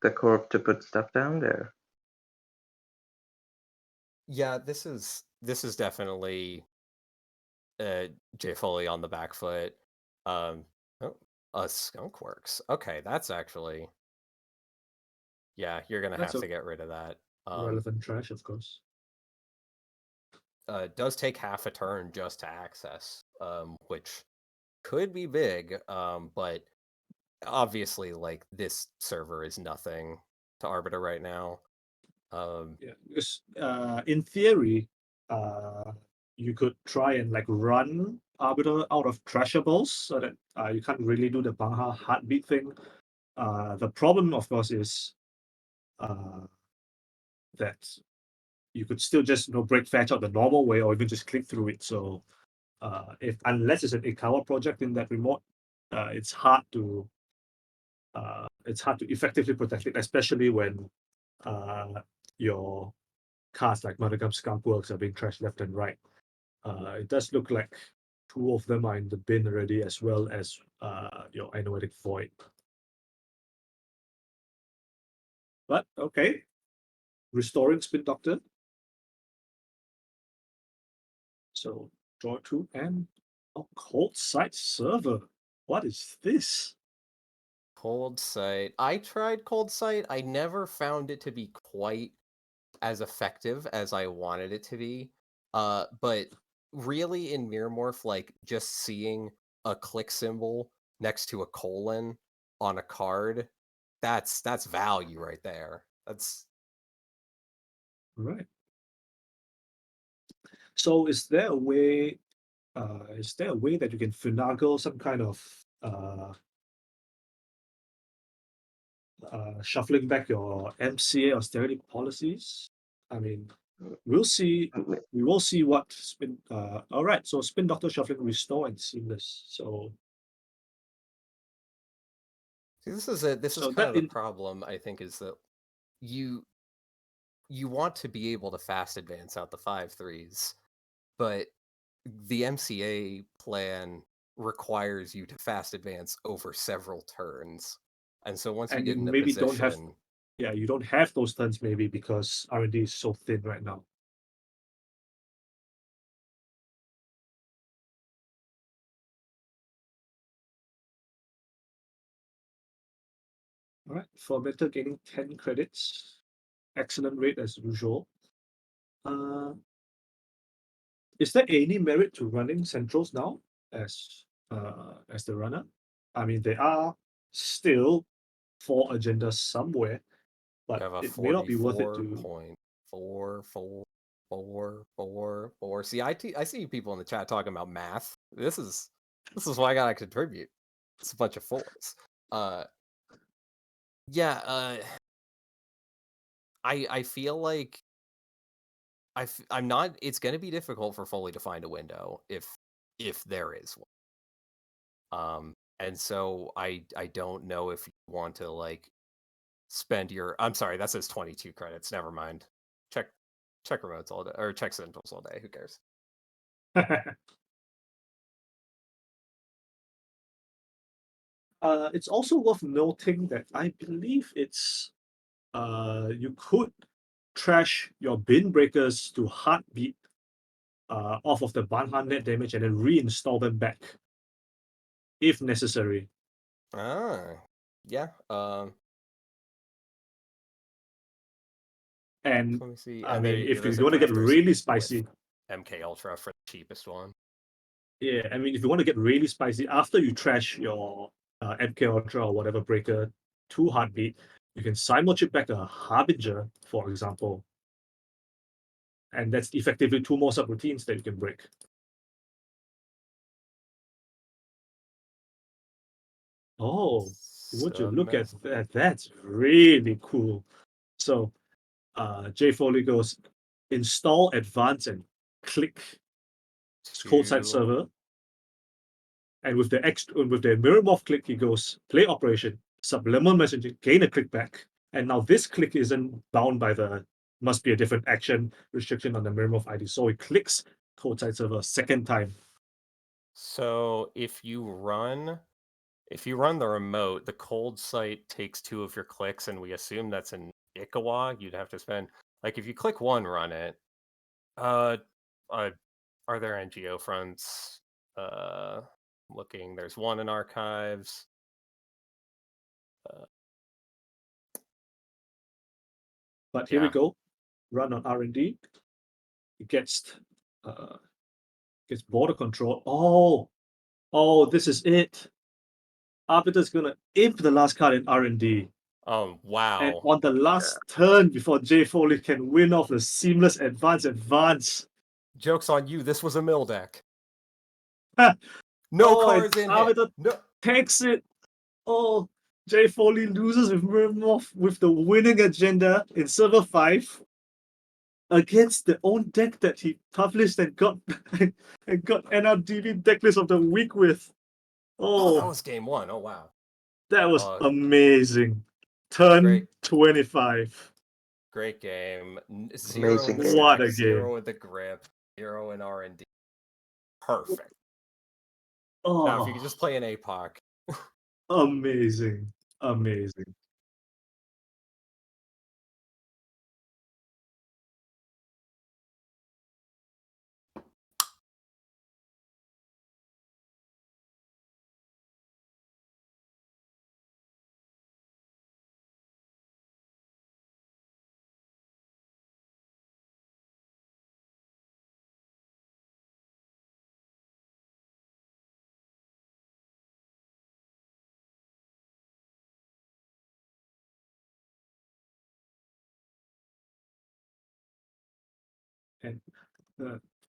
the corp to put stuff down there. Yeah, this is definitely Jay Foley on the back foot. Skunk Works. Okay, that's actually, yeah, you're gonna have to get rid of that. Relevant trash, of course. It does take half a turn just to access, which could be big, but obviously, like, this server is nothing to Arbiter right now. Because in theory, you could try and like run Arbiter out of trashables so that you can't really do the Bangha heartbeat thing. The problem, of course, is that you could still just break fetch out the normal way or even just click through it. So if unless it's an Ikawa project in that remote, it's hard to effectively protect it, especially when your cards like Madagam Skunkworks are being trashed left and right. It does look like two of them are in the bin already, as well as your Anoetic Void. But okay, restoring Spin Doctor. So draw two and Cold Site Server. What is this? Cold Sight. I tried Cold Sight. I never found it to be quite as effective as I wanted it to be. But really in Mirror Morph, like just seeing a click symbol next to a colon on a card, that's value right there. That's Right. So is there a way that you can finagle some kind of shuffling back your MCA austerity policies? I mean, we'll see. We will see what spin. All right. So Spin Doctor shuffling, restore, and seamless. So see, this is kind that of the problem, I think, is that you want to be able to fast advance out the 5/3s, but the MCA plan requires you to fast advance over several turns. And so once you and get you in a maybe don't have. position, Yeah, you don't have those turns maybe because R&D is so thin right now. All right, Fermenter gaining 10 credits. Excellent rate as usual. Is there any merit to running Centrals now as the runner? I mean, there are still 4 agendas somewhere, you but have a it may not be worth it to. 44.44444. See, I see people in the chat talking about math. This is why I gotta contribute. It's a bunch of fours. Yeah. I feel like I'm not. It's going to be difficult for Foley to find a window if there is one. And so I don't know if you want to like spend your. I'm sorry, that says 22 credits. Never mind. Check remotes all day or check centrals all day. Who cares? It's also worth noting that I believe it's you could trash your bin breakers to heartbeat off of the Banhan net damage and then reinstall them back if necessary. Yeah. And Let me see. I And mean, if you there's a want to get Drafter's really with spicy, MK Ultra for the cheapest one. yeah, I mean, if you want to get really spicy, after you trash your MK Ultra or whatever breaker to heartbeat, you can simul-chip back a Harbinger, for example. And that's effectively 2 more subroutines that you can break. Oh, would you look at that? That's really cool. So Jay Foley goes install, advance, and click Cold Site Server. And with the Mirror Morph click, he goes play operation, subliminal messaging, gain a click back. And now this click isn't bound by the must be a different action restriction on the Mirror Morph ID. So he clicks Cold Site Server a second time. So if you run the remote, the Cold Site takes 2 of your clicks, and we assume that's an Ikawa. You'd have to spend like if you click 1, run it. Are there NGO fronts? Looking, there's 1 in archives. But here we go. Run on R&D. It gets border control. Oh, this is it. Arbiter's gonna imp the last card in R&D. Oh wow! And on the last turn before Jay Foley can win off the seamless advance. Joke's on you. This was a mill deck. No cards in Arbiter it. No. takes it. Oh, Jay Foley loses with Mirror Morph with the winning agenda in server 5. against the own deck that he published and got and got NRDV decklist of the week with. Oh, that Oh, was game one. Oh wow. that was Oh, amazing. Turn Great. 25. Great game. Zero Amazing in the game. What stack, a game. zero in the grip, zero in R&D. Perfect. Oh, Now, if you could just play an APOC. amazing. Amazing. And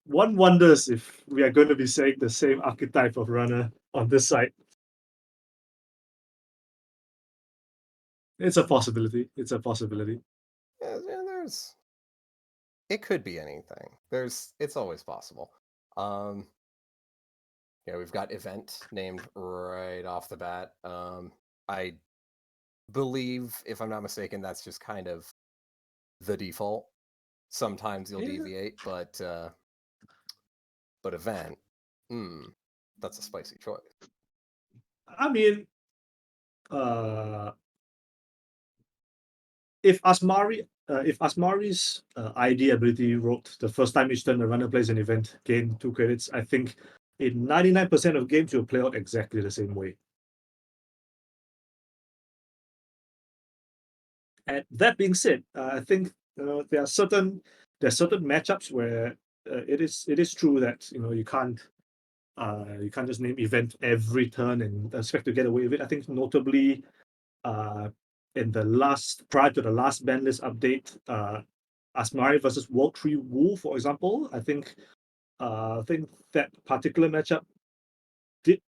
one wonders if we are going to be saying the same archetype of runner on this side. It's a possibility. It's a possibility. Yeah, there's. It could be anything. It's always possible. Yeah, we've got event named right off the bat. I believe, if I'm not mistaken, that's just kind of the default. Sometimes you'll Yeah. deviate, but event, that's a spicy choice. I mean, if Asmari's ID ability wrote the first time each turn the runner plays an event, gain 2 credits, I think in 99% of games you'll play out exactly the same way. And that being said, I think there are certain matchups where it is true that you can't just name event every turn and expect to get away with it. I think notably in the prior to the last ban list update, Asmari versus World Tree Wu, for example, I think that particular matchup did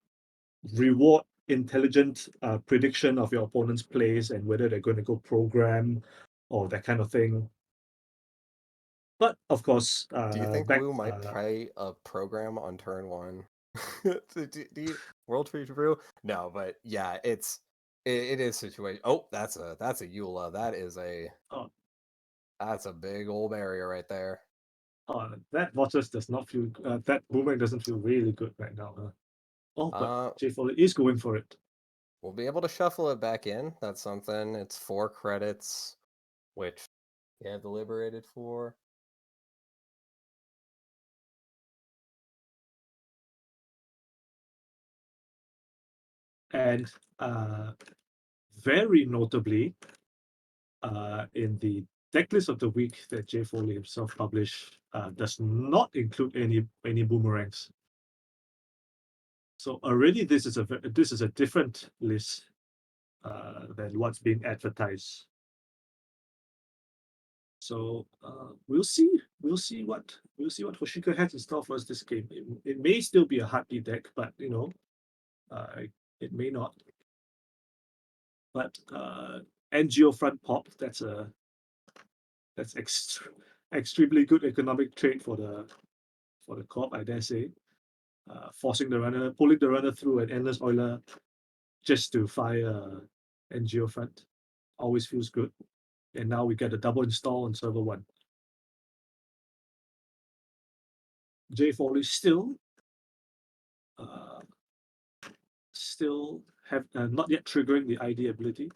reward intelligent prediction of your opponent's plays and whether they're going to go program or that kind of thing. But of course, Do you think Wu might play a program on turn one? do you, World Tree Brew? No, but yeah, it is situation. Oh, that's a Eula. That is that's a big old barrier right there. That Vortex does not feel that Boomerang doesn't feel really good right now. But Jay Foley is going for it. We'll be able to shuffle it back in. That's something. It's 4 credits, which you have deliberated for. And very notably, in the decklist of the week that Jay Foley himself published, does not include any boomerangs. So already this is a different list than what's being advertised. So we'll see what Hoshika has in store for us this game. It may still be a heartbeat deck, but it may not. But NGO front pop, that's extremely good economic trade for the corp, I dare say. Pulling the runner through an endless oiler just to fire NGO front always feels good. And now we get a double install on server 1. Jay Foley still have not yet triggering the ID ability.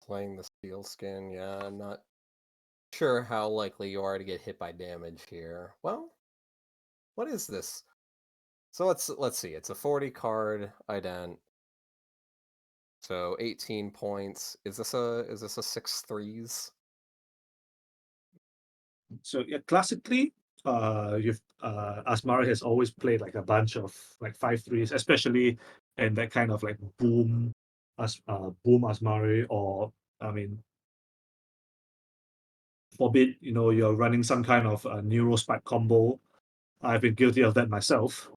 Playing the steel skin, yeah, I'm not sure how likely you are to get hit by damage here. Well, what is this? So let's see. It's a 40 card ident. So 18 points. Is this a 6/3s? So yeah, classically, Asmari has always played like a bunch of like 5/3s, especially in that kind of like boom Asmari, or I mean, forbid you're running some kind of neuro spike combo. I've been guilty of that myself.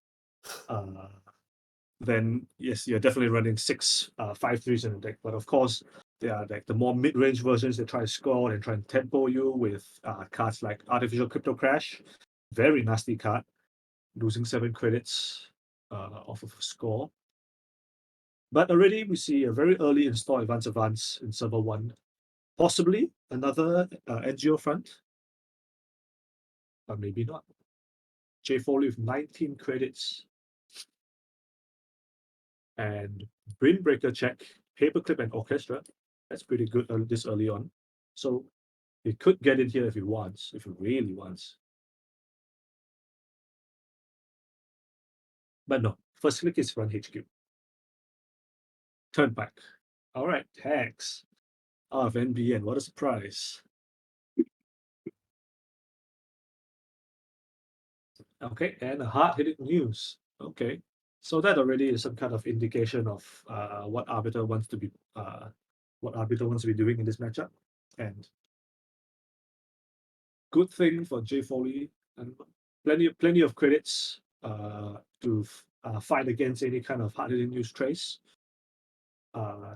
then yes, you're definitely running 6 5-3s in the deck. But of course, there are like the more mid-range versions that try to score and try and tempo you with cards like Artificial Crypto Crash. Very nasty card, losing 7 credits off of a score. But already we see a very early install advance in server 1. Possibly another NGO front, but maybe not. J Foley with 19 credits. And Windbreaker check, Paperclip and Orchestra. That's pretty good this early on. So he could get in here if he wants, if he really wants. But no, first click is run HQ. Turn back. All right, tags. Of NBN, what a surprise. Okay, and a hard-hitting news. Okay, so that already is some kind of indication of what Arbiter wants to be doing in this matchup. And good thing for Jay Foley, and plenty of credits to fight against any kind of hard-hitting news trace.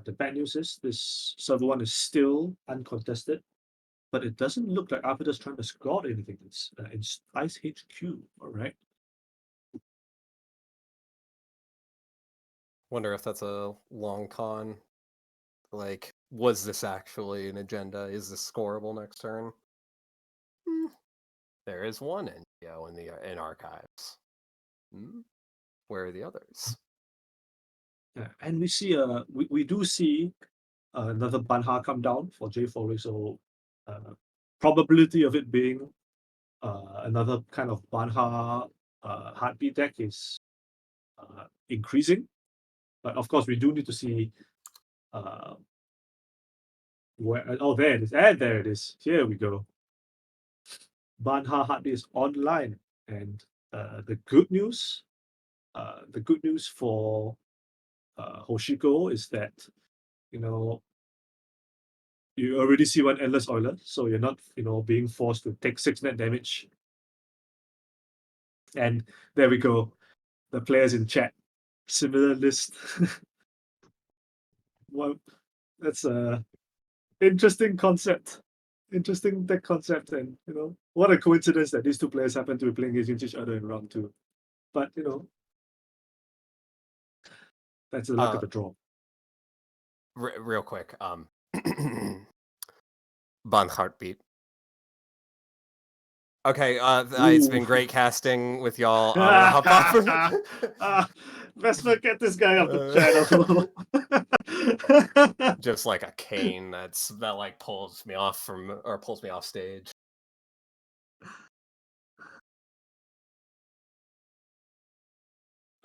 The bad news is this server 1 is still uncontested, but it doesn't look like Arbiter's trying to score anything. It's in Ice HQ, all right. Wonder if that's a long con. Like, was this actually an agenda? Is this scoreable next turn? There is one NGO in archives. Where are the others? Yeah, and we see we do see another Banha come down for J Foley, so probability of it being another kind of Banha heartbeat deck is increasing. But of course, we do need to see where. Oh, there it is, and there it is. Here we go. Banha heartbeat is online, and the good news for Hoshiko is that you already see one Endless Oiler, so you're not being forced to take 6 net damage. And there we go, the players in chat, similar list. Well, that's a interesting concept, interesting deck concept, and what a coincidence that these two players happen to be playing against each other in round 2. But that's the luck of the draw. Real quick, Ban Heartbeat. Okay, it's been great casting with y'all. I'm gonna hop off. Let's get this guy off the channel. Just like a cane that like pulls me off stage.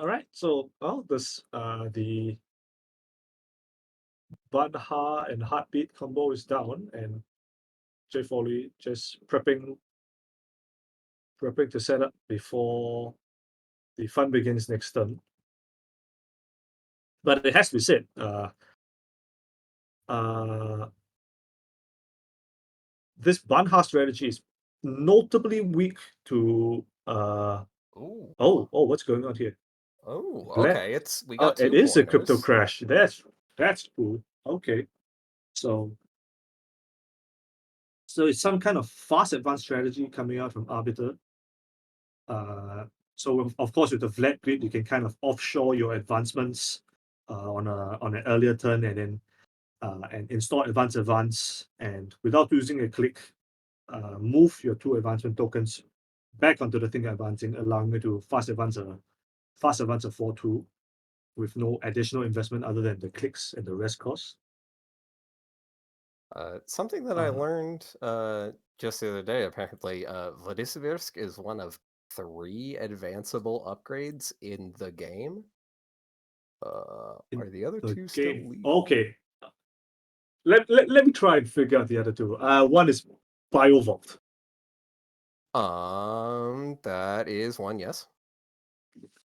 All right, so this the Banha and Heartbeat combo is down, and Jay Foley just prepping to set up before the fun begins next turn. But it has to be said, this Banha strategy is notably weak to what's going on here? Oh, okay. We got it is a crypto crash. That's cool. Okay. So it's some kind of fast advanced strategy coming out from Arbiter. So of course with the Vlad grid, you can kind of offshore your advancements on an earlier turn, and then and install advance, and without using a click, move your 2 advancement tokens back onto the thing advancing, allowing you to fast advance a 4-2 with no additional investment other than the clicks and the rest costs. Something that I learned just the other day, apparently, Vladislavsk is one of 3 advanceable upgrades in the game. Are the other 2 still legal? Okay. Let me try and figure out the other 2. One is Biovault. That is one, yes.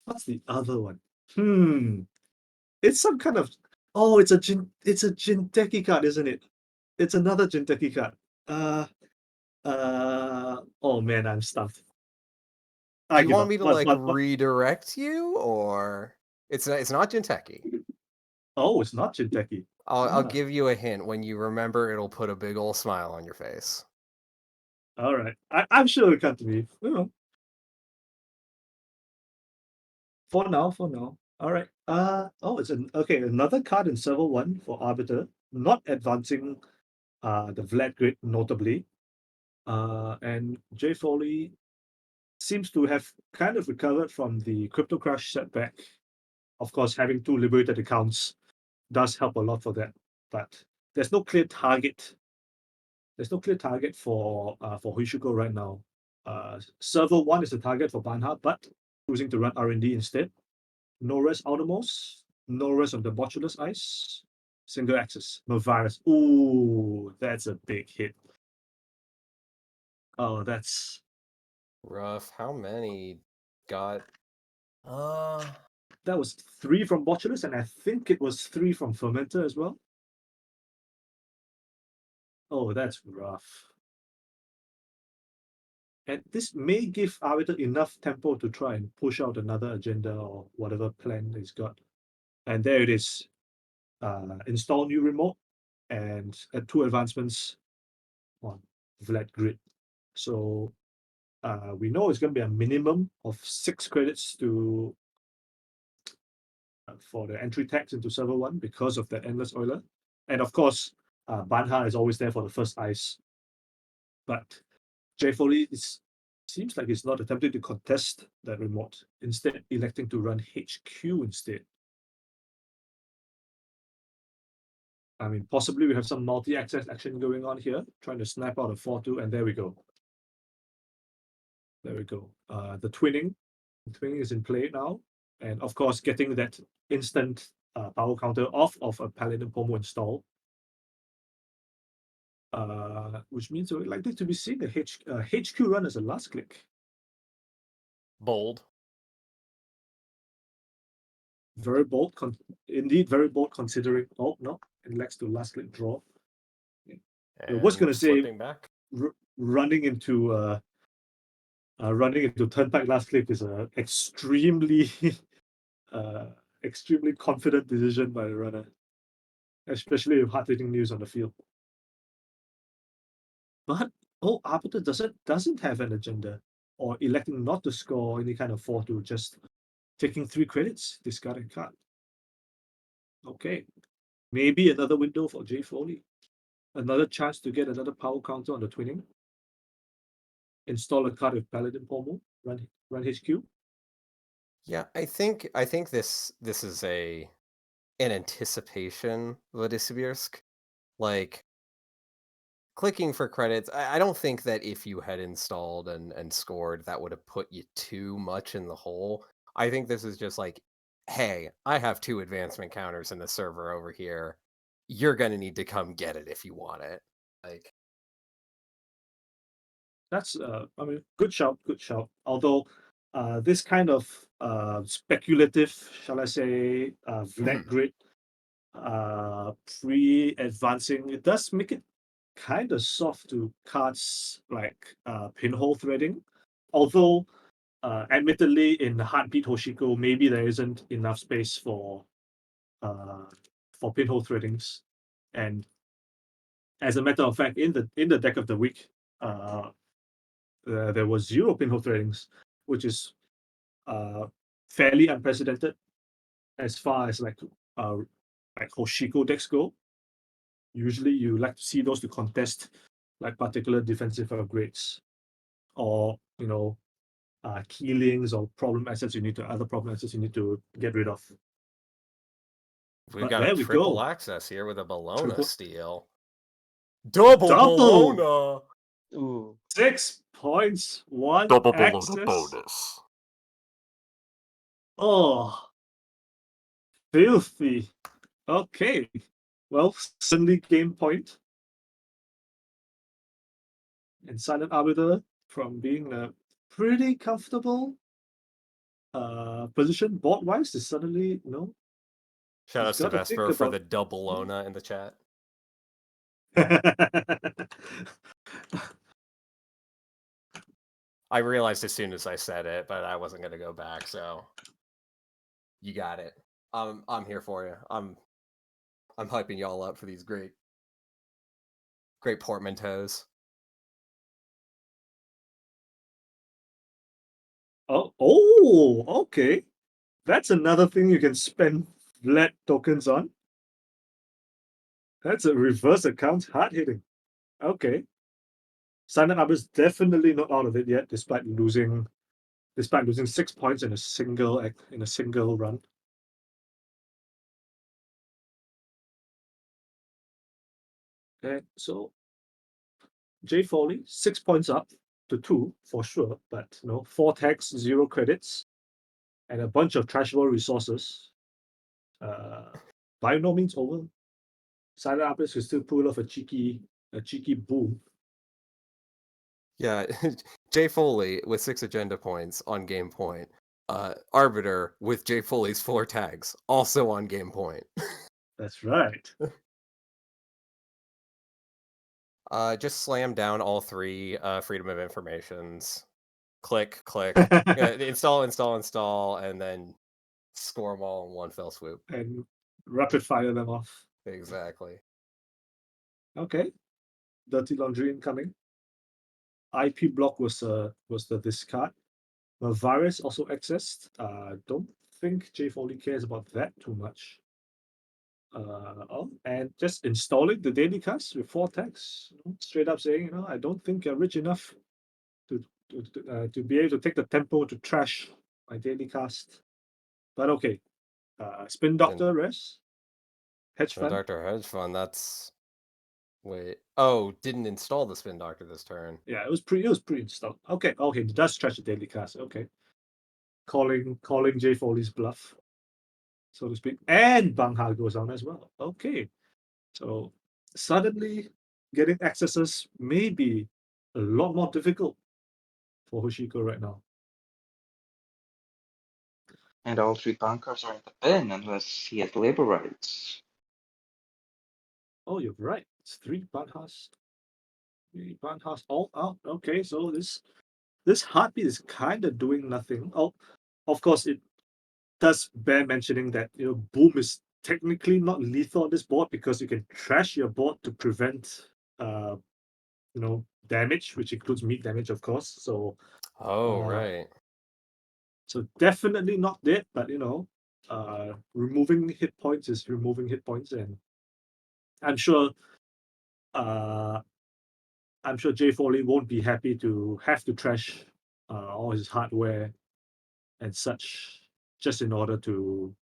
What's the other one? It's some kind of it's a Jinteki card, isn't it? It's another Jinteki card. Oh man, I'm stuffed. You want me to redirect you, or It's not Jinteki. Oh, it's not Jinteki. I'll Ah. give you a hint. When you remember, it'll put a big old smile on your face. All right. I'm sure it'll come to me. For now, for now. All right. Oh, okay. Another card in server one for Arbiter, not advancing the Vlad grid notably. And Jay Foley seems to have kind of recovered from the Crypto Crash setback. Of course, having two liberated accounts does help a lot for that. But there's no clear target. There's no clear target for Huishuko right now. Server one is the target for Banha, but choosing to run R&D instead. No rest Outermost, no rest on the Botulus Ice, single access, Mavirus. Ooh, that's a big hit. Oh, that's Rough. How many got? that was 3 from Botulus, and I think it was 3 from Fermenter as well. Oh, that's rough. And this may give Arbiter enough tempo to try and push out another agenda or whatever plan he's got. And there it is. Install new remote and add 2 advancements on Vlad Grid. So we know it's going to be a minimum of 6 credits to for the entry tax into server 1 because of that endless oiler. And of course, Banha is always there for the first ice. But Jay Foley seems like he's not attempting to contest that remote, instead electing to run HQ instead. I mean, possibly we have some multi-access action going on here, trying to snap out a 4-2, and there we go. There we go. The twinning is in play now, and of course, getting that instant power counter off of a Paladin Pomo install, which means we're likely to be seeing a HQ run as a last click. Bold. Very bold, indeed, very bold considering. Oh no, it elects to last click draw. I was And gonna say slipping back. running into turnpike last click is a extremely extremely confident decision by the runner, especially with hard hitting news on the field. But Arbiter doesn't have an agenda, or electing not to score any kind of 4-2, just taking 3 credits, discarding card. Okay, maybe another window for Jay Foley. Another chance to get another power counter on the twinning. Install a card with Paladin Pomo, run HQ. Yeah, I think this is an anticipation of Vladisibirsk. Like clicking for credits, I don't think that if you had installed and scored, that would have put you too much in the hole. I think this is just like, hey, I have 2 advancement counters in the server over here. You're gonna need to come get it if you want it. Like, That's I mean, good shout, good shout. Although this kind of speculative, shall I say, Vlad grid pre-advancing, it does make it kind of soft to cards like pinhole threading. Although admittedly in Heartbeat Hoshiko, maybe there isn't enough space for pinhole threadings. And as a matter of fact, in the deck of the week, there was 0 pinhole threadings, which is fairly unprecedented as far as like Hoshiko decks go. Usually, you like to see those to contest like particular defensive upgrades, or keylinks or other problem assets you need to get rid of. we've But got a there we triple go. access here with a Bologna Triple- steal. Double Double! Bologna! Ooh. 6 points, 1 Double access. Bologna bonus. Oh, filthy. Okay. Well, certainly game point. And Silent Arbiter, from being a pretty comfortable position board wise, is suddenly Shout he's out to gotta think Vesper for about- the double Bologna in the chat. I realized as soon as I said it, but I wasn't going to go back, so You got it. I'm here for you. I'm hyping y'all up for these great portmanteaus. Oh, okay. That's another thing you can spend Vlad tokens on. That's a reverse account, hard hitting. Okay. Silent Arbor is definitely not out of it yet, despite losing 6 points in a single run. Okay, so Jay Foley, 6 points up to 2 for sure, but 4 tags, 0 credits, and a bunch of trashable resources. By no means over. Silent Arbor could still pull off a cheeky boom. Yeah, Jay Foley with 6 agenda points on game point. Arbiter with Jay Foley's 4 tags, also on game point. That's right. Just slam down all 3 Freedom of Informations. Click, install, and then score them all in one fell swoop. And rapid fire them off. Exactly. Okay. Dirty Laundry incoming. IP block was the discard. Virus also accessed. Don't think Jay Foley cares about that too much. And just installing the daily cast with 4 tags, straight up saying, I don't think you're rich enough to be able to take the tempo to trash my daily cast. But okay. Spin Doctor Res. Hedge Spin Fund. Doctor Hedge Fund, that's wait. Oh, didn't install the Spin Doctor this turn. Yeah, it was pre-installed. Okay, it does trash the daily cast. Okay. Calling Jay Foley's bluff, so to speak. And Bangha goes on as well. Okay. So suddenly getting accesses may be a lot more difficult for Hoshiko right now. And all 3 bunkers are in the bin unless he has labor rights. Oh, you're right. It's 3 Banhas. 3 Banhas all out. Okay, so this heartbeat is kind of doing nothing. Oh, of course, it does bear mentioning that Boom is technically not lethal on this board because you can trash your board to prevent damage, which includes meat damage, of course. So Right. So definitely not dead, but removing hit points is removing hit points, and I'm sure Jay Foley won't be happy to have to trash all his hardware and such just in order to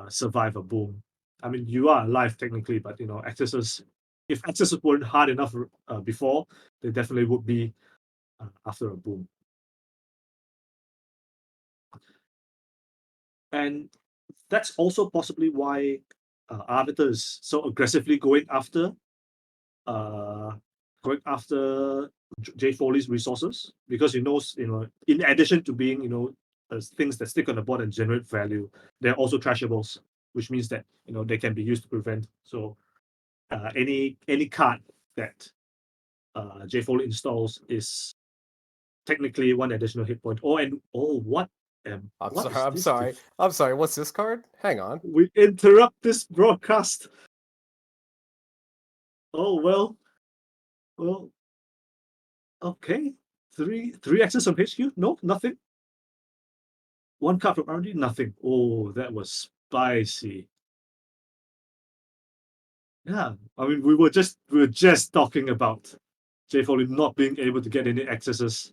survive a boom. I mean, you are alive technically, but if accesses weren't hard enough before, they definitely would be after a boom. And that's also possibly why Arbiter is so aggressively going after Jay Foley's resources, because he knows, in addition to being, things that stick on the board and generate value, they're also trashables, which means that they can be used to prevent. So any card that Jay Foley installs is technically 1 additional hit point. What? I'm sorry. What's this card? Hang on. We interrupt this broadcast. Oh well. Okay. Three access from HQ? No, nothing. 1 card from R&D? Nothing. Oh, that was spicy. Yeah, I mean, we were just talking about Jay Foley not being able to get any accesses,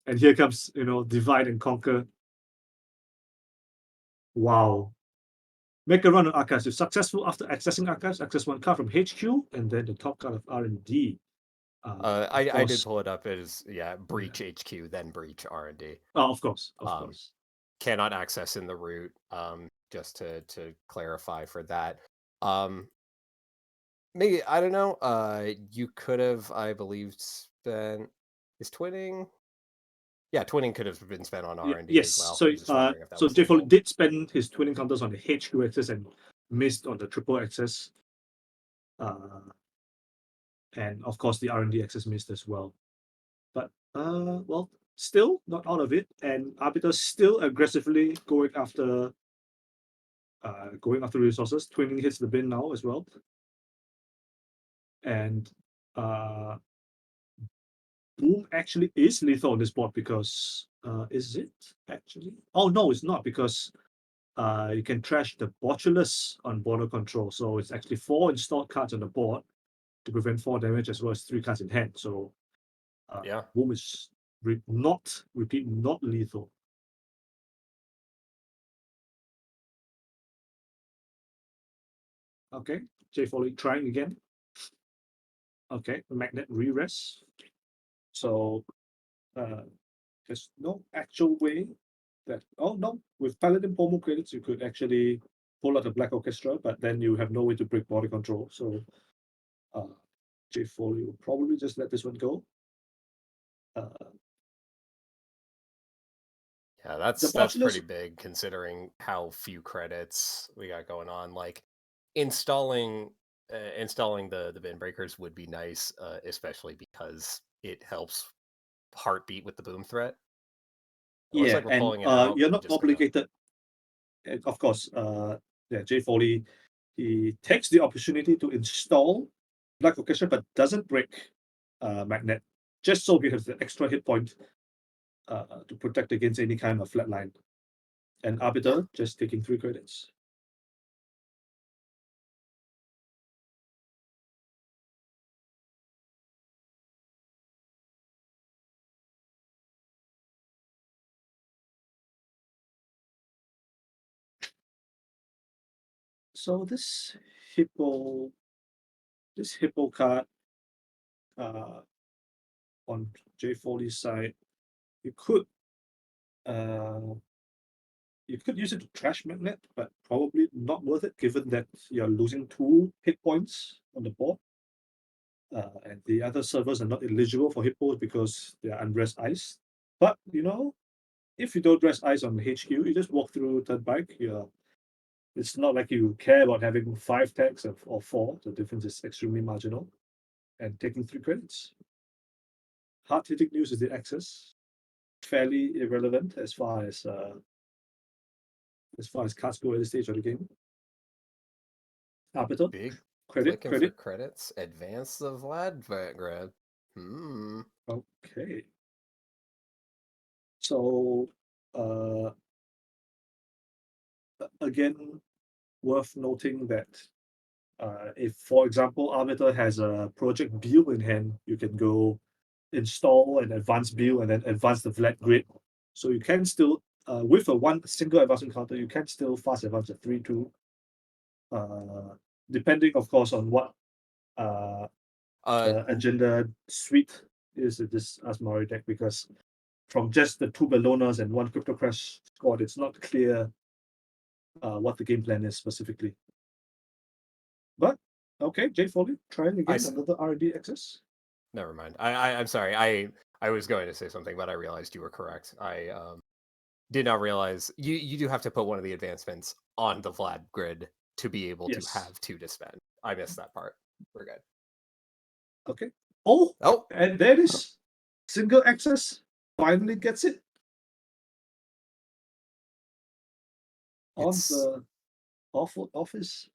and here comes divide and conquer. Wow. Make a run on archives. If successful after accessing archives, access 1 card from HQ and then the top card of R&D. I did pull it up as breach HQ, then breach R&D. Oh, of course. Cannot access in the root. Just to clarify for that. Maybe, I don't know. You could have, I believe, spent is twinning. Yeah, twinning could have been spent on R&D as well. So Jay Foley did spend his twinning counters on the HQ access and missed on the triple access. And of course the R&D access missed as well. But still not out of it, and Arbiter still aggressively going after going after resources. Twinning hits the bin now as well. And Boom actually is lethal on this board because is it actually? Oh no, it's not because you can trash the Botulus on border control. So it's actually 4 installed cards on the board to prevent 4 damage as well as 3 cards in hand. So Yeah. Boom is not lethal. Okay, J Foley trying again. Okay, Magnet re-res. So there's no actual way that, oh no, with Paladin Pommel credits you could actually pull out a Black Orchestra, but then you have no way to break border control. So J Foley will probably just let this one go. Yeah, that's pretty big considering how few credits we got going on. Like installing the bin breakers would be nice, especially because it helps Heartbeat with the boom threat. It looks Yeah, like we're and pulling it out. you're not Just gonna- obligated. Of course, yeah, J Foley, he takes the opportunity to install Black Orchestra, but doesn't break Magnet, just so he has the extra hit point to protect against any kind of flatline. And Arbiter just taking 3 credits. So this hippo card on J Foley's side, you could use it to trash Magnet, but probably not worth it given that you're losing 2 hit points on the board. And the other servers are not eligible for hippos because they are unrest ice. But if you don't rest ice on HQ, you just walk through Turnpike. It's not like you care about having 5 tags or 4. The difference is extremely marginal. And taking 3 credits. Hard hitting news is the access. Fairly irrelevant as far as cards go at this stage of the game. Arbiter, big credit. for credits. Advance the Vlad grab. Okay. So again, worth noting that if, for example, Arbiter has a Project Build in hand, you can go install an advanced build and then advance the Vlad grid. So you can still, with a single advancement counter, you can still fast advance a 3-2. Depending, of course, on what agenda suite is this Asmari deck, because from just the 2 Bellonas and 1 Crypto Crash squad, it's not clear what the game plan is specifically. But okay, J Foley trying again, another R&D access. Never mind. I'm sorry. I was going to say something, but I realized you were correct. I did not realize you do have to put one of the advancements on the Vlad grid to be able to have 2 to spend. I missed that part. We're good. Okay. Oh, and there it is. Single access finally gets it on the office.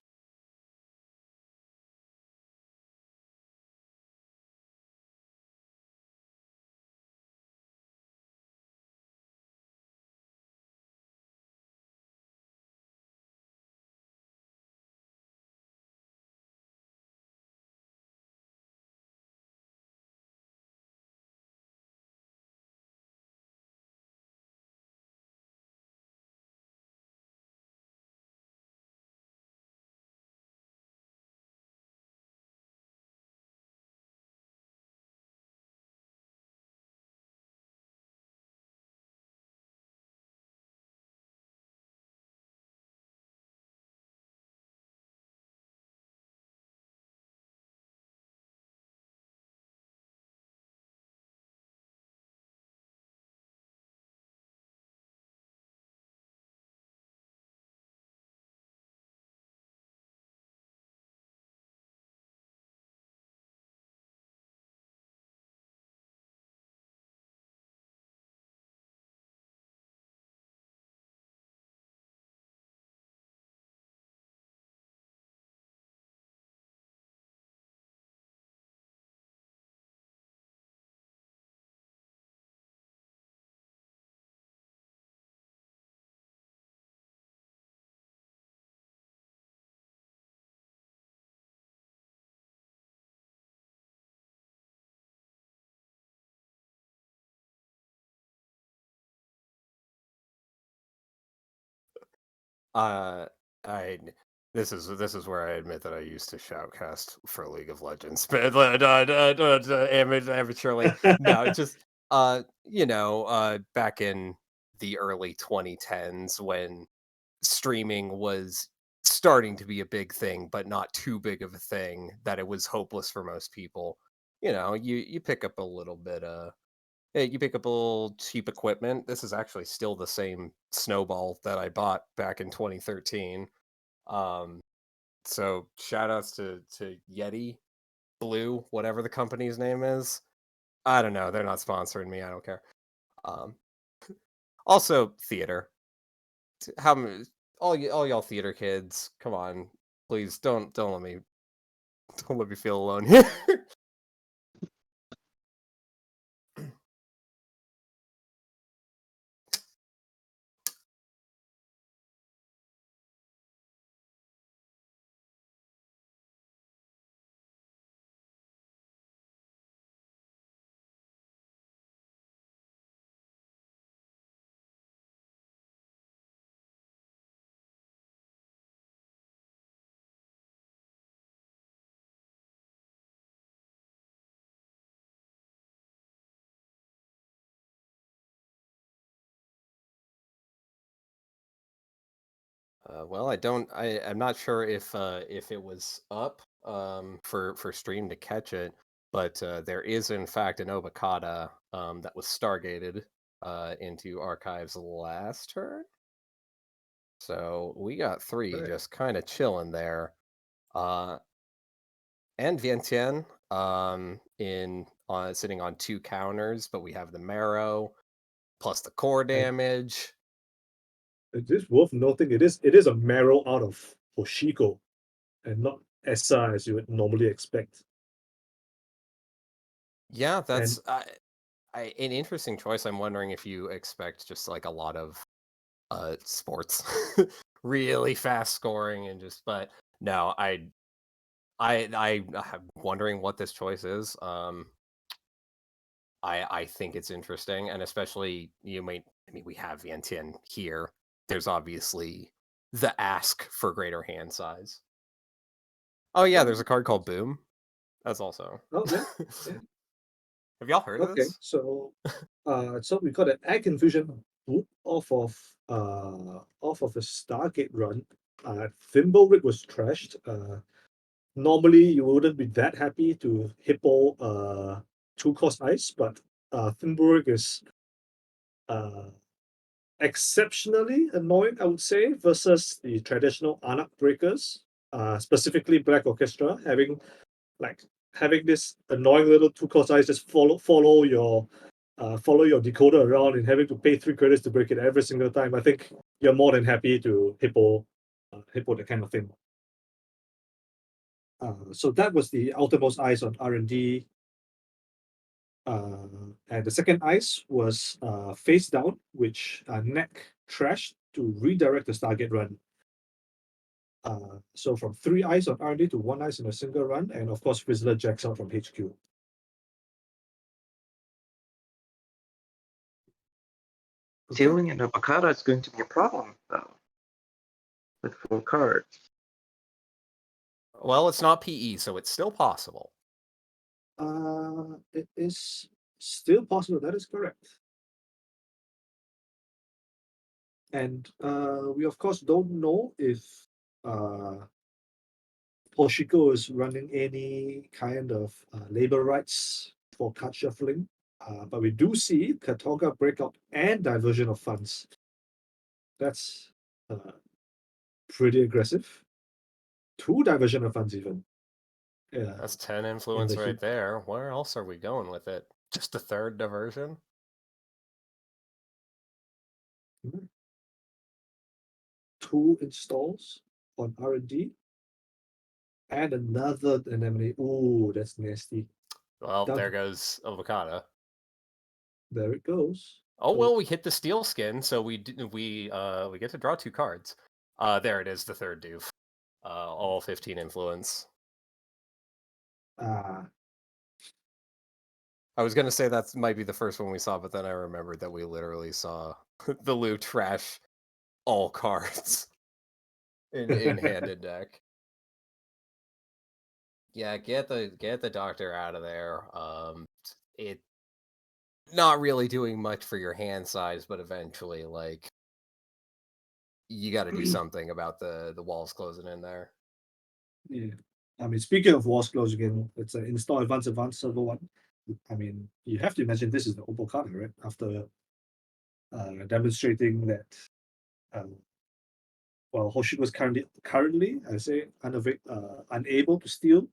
Uh, I this is where I admit that I used to shoutcast for League of Legends, but amateurly. No, just back in the early 2010s when streaming was starting to be a big thing, but not too big of a thing that it was hopeless for most people. You pick up a little bit you pick up a little cheap equipment. This is actually still the same snowball that I bought back in 2013. Um, so shout outs to Yeti Blue, whatever the company's name is. I don't know. They're not sponsoring me. I don't care. Um, also theater. How many all y'all theater kids, come on. Please don't let me don't let me feel alone here. Well, I'm not sure if it was up for stream to catch it, but there is in fact an Obokata that was stargated into archives last turn. So we got three Right. just kind of chilling there. And Vientiane in sitting on 2 counters, but we have the marrow plus the core And damage. it is worth noting it is a marrow out of Hoshiko and not Essa as you would normally expect. Yeah, And that's an interesting choice. I'm wondering if you expect just like a lot of sports, really fast scoring, and just but no, I'm wondering what this choice is. I think it's interesting, and especially we have Vientiane here. There's obviously the ask for greater hand size. Oh yeah, there's a card called Boom. That's also. oh yeah, yeah. Have y'all heard of Okay, this? so we got an egg infusion boot off of a Stargate run. Thimbleweed was trashed. Normally you wouldn't be that happy to hippo 2 cost ice, but Thimbleweed is uh exceptionally annoying, I would say, versus the traditional Anak breakers, specifically Black Orchestra, like having this annoying little 2 cost ice just follow your decoder around and having to pay 3 credits to break it every single time. I think you're more than happy to hippo that kind of thing. So that was the outermost ice on R&D. And the second ice was face down, which neck trash to redirect the Stargate run. So from 3 ice on R&D to 1 ice in a single run, and of course Whistler jacks out from HQ. Okay. Stealing an avocado is going to be a problem, though, with 4 cards. Well, it's not PE, so it's still possible. It is still possible. That is correct. And we of course don't know if Hoshiko is running any kind of labor rights for card shuffling. But we do see Katoga breakout and diversion of funds. That's pretty aggressive. 2 diversion of funds even. Yeah. That's 10 in influence the right heat. there. Where else are we going with it? Just the third diversion? Mhm. 2 installs on R&D and another anemone. Ooh, that's nasty. Well, Down there to, goes Avocado. there it goes. Oh So well, we hit the steel skin, so we get to draw 2 cards. There it is, the third doof. All 15 influence. uh I was gonna say that might be the first one we saw, but then I remembered that we literally saw the Lou trash all cards. in handed deck. Yeah, get the doctor out of there. It not really doing much for your hand size, but eventually, like, you got to do something about the walls closing in there. Yeah. I mean, speaking of walls close again, it's an install advanced server one. I mean, you have to imagine this is the Opal right? After demonstrating that, um, well, Hoshiko was currently, I say, unable to steal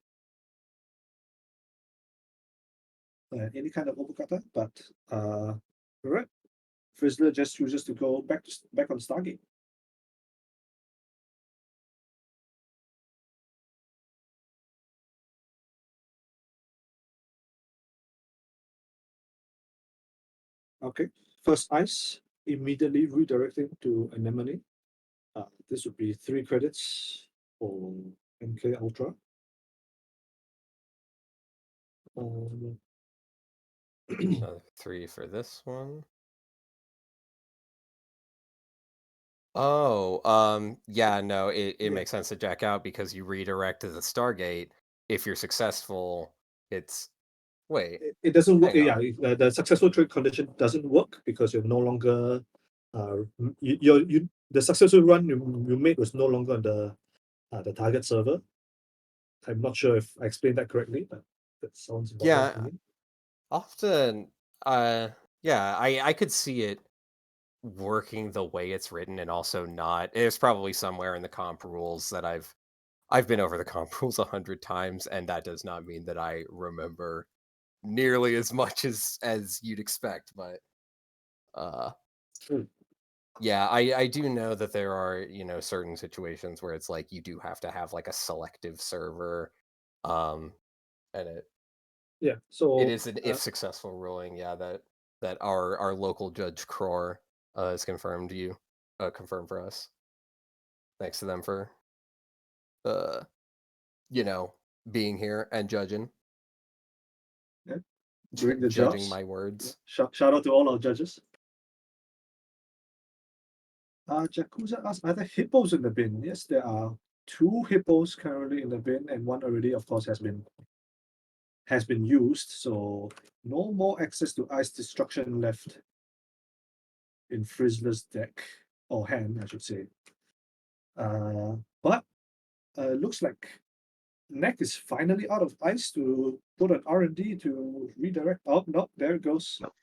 any kind of Opal but correct. Frizzler just chooses to go back on Stargate. Okay, first ice, immediately redirecting to Anemone. This would be 3 credits for MK Ultra. Um, Another 3 for this one. Oh, yeah, no, it Yeah. makes sense to jack out because you redirect to the Stargate. If you're successful, it's wait, it doesn't work. hang Yeah, on. the successful trade condition doesn't work because you're no longer you the successful run you made was no longer on the target server. I'm not sure if I explained that correctly, but that sounds about right to Yeah, me. often, uh, yeah, I could see it working the way it's written and also not. It's probably somewhere in the comp rules that I've been over the comp rules 100 times, and that does not mean that I remember nearly as much as you'd expect. But uh, Hmm. yeah, I do know that there are certain situations where it's like you do have to have like a selective server, um, and Yeah. it So is an if successful ruling. Yeah, that our local judge Cror has confirmed for us. Thanks to them for uh you know being here and judging doing the judging jobs. my words. Shout out to all our judges. Jakuza asked, are there hippos in the bin? Yes, there are 2 hippos currently in the bin, and one already, of course, has been used. So no more access to ice destruction left in Frizzler's deck or hand, I should say. But looks like Neck is finally out of ice to put an R&D to redirect. Oh no, there it goes. Nope.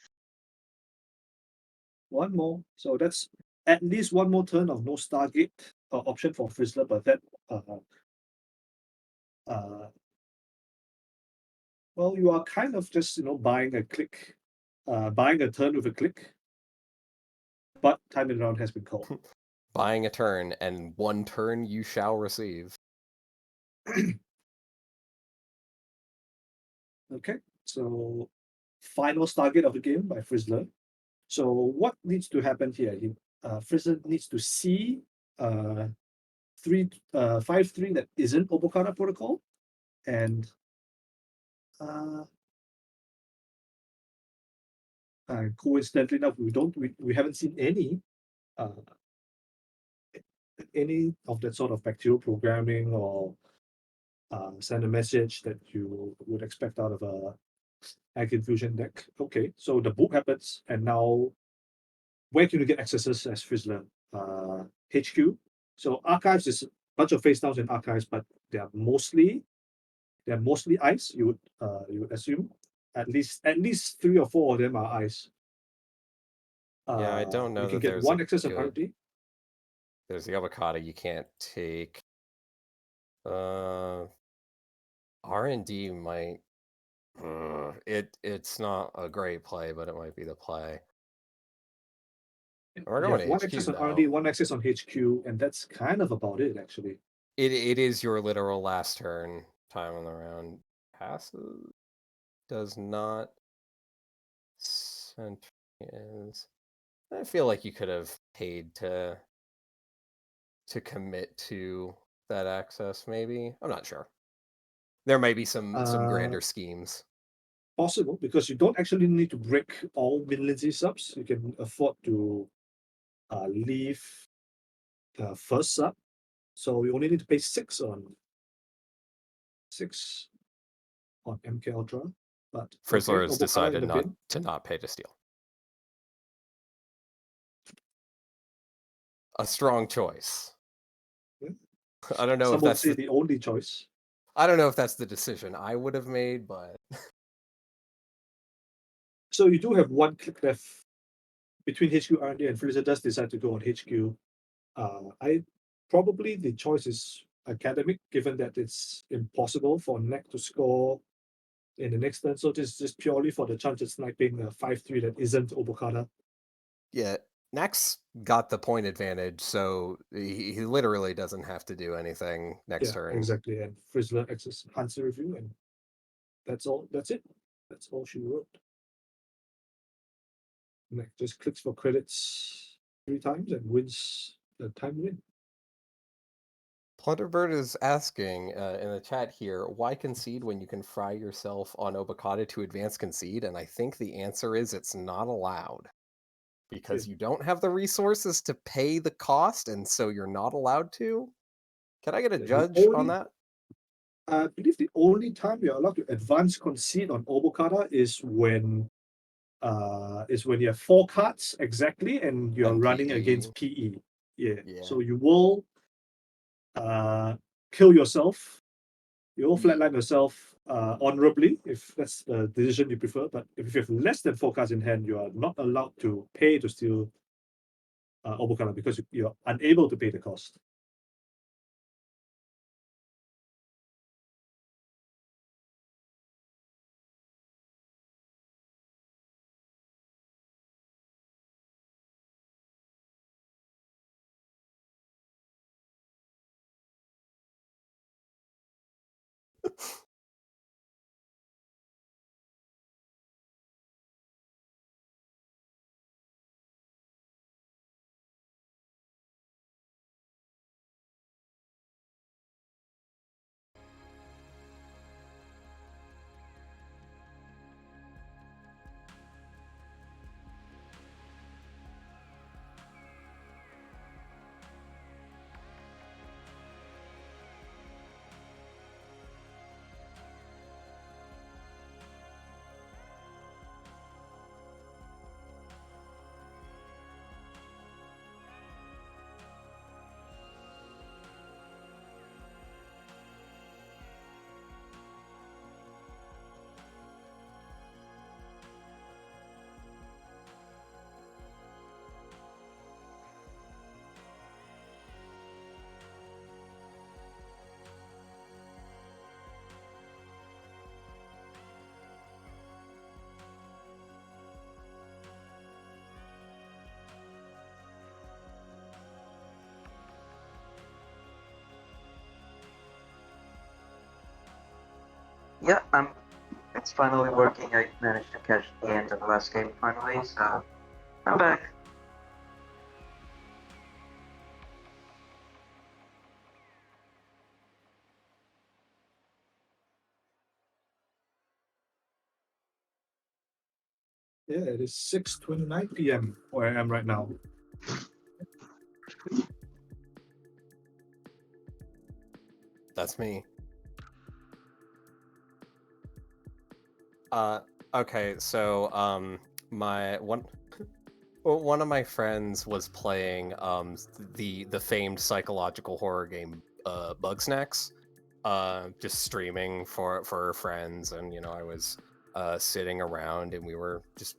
One more. So that's at least one more turn of no Stargate option for Frizzler, but that uh, well, you are kind of just buying a click, buying a turn with a click. But time and round has been called. Buying a turn, and 1 turn you shall receive. Okay, so final Stargate of the game by Frizzler. So what needs to happen here? Frizzler needs to see 5-3 that isn't Obokata Protocol, and coincidentally enough, we haven't seen uh, any of that sort of bacterial programming or send a message that you would expect out of a Egg Infusion deck. Okay, so the book happens, and now where can you get accesses as Frizzler? HQ. So archives is a bunch of face downs in archives, but they're mostly ice. You would assume at least 3 or 4 of them are ice. Yeah, I don't know You can that get there's a 1 access on good. RD. There's the avocado you can't take. R&D might. It's not a great play, but it might be the play. We're You going have to 1 HQ access on though. RD, 1 access on HQ, and that's kind of about it, actually. It is your literal last turn. Time on the round passes. Does not. Is. I feel like you could have paid to commit to that access. Maybe I'm not sure. There may be some grander schemes. Possible, because you don't actually need to break all Mid-Lindsay subs. You can afford to leave the first sub So we only need to pay 6 on MK Ultra. But Frizzler okay, has Obokata in decided the bin. to not pay to steal. A strong choice. Yeah. I don't know Some if would that's say the only choice. I don't know if that's the decision I would have made, but So you do have one click left between HQ R&D, and Frieza does decide to go on HQ. I probably the choice is academic, given that it's impossible for Neck to score in the next turn. So this is just purely for the chance of sniping a 5-3 that isn't Obokata. yeah, Nax got the point advantage, so he literally doesn't have to do anything next Yeah, turn. exactly. And Frizzler access Hansa review, and that's all. That's it. That's all she wrote. Neck just clicks for credits 3 times and wins the time win. Plunderbird is asking in the chat here, why concede when you can fry yourself on Obokata to advance concede? And I think the answer is it's not allowed. Because you don't have the resources to pay the cost, and so you're not allowed to? Can I get a The judge on only- that? I believe the only time you're allowed to advance concede on Obokata is when you have 4 cards exactly and you're And running PE. against PE. Yeah. Yeah. So you will kill yourself. You will flatline yourself honorably if that's the decision you prefer. But if you have less than 4 cards in hand, you are not allowed to pay to steal Obokata because you're unable to pay the cost. Yeah, it's finally working. I managed to catch the end of the last game finally, so I'm back. Yeah, it is 6:29 p.m. where I am right now. That's me. Okay, so my one of my friends was playing the famed psychological horror game Bugsnax, just streaming for her friends, and I was sitting around and we were just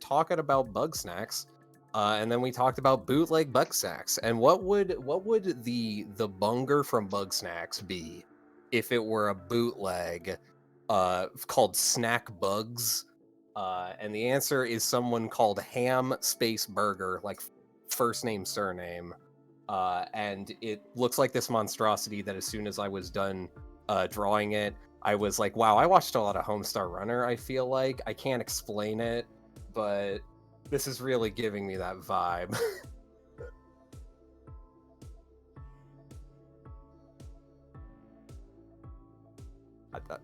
talking about Bugsnax. And then we talked about bootleg Bugsnax, and what would the bunger from Bugsnax be if it were a bootleg called Snack Bugs? And the answer is someone called Ham Space Burger, like first name surname. And it looks like this monstrosity that as soon as I was done drawing it, I was like, wow, I watched a lot of Homestar Runner, I feel like. I can't explain it, but this is really giving me that vibe. I thought...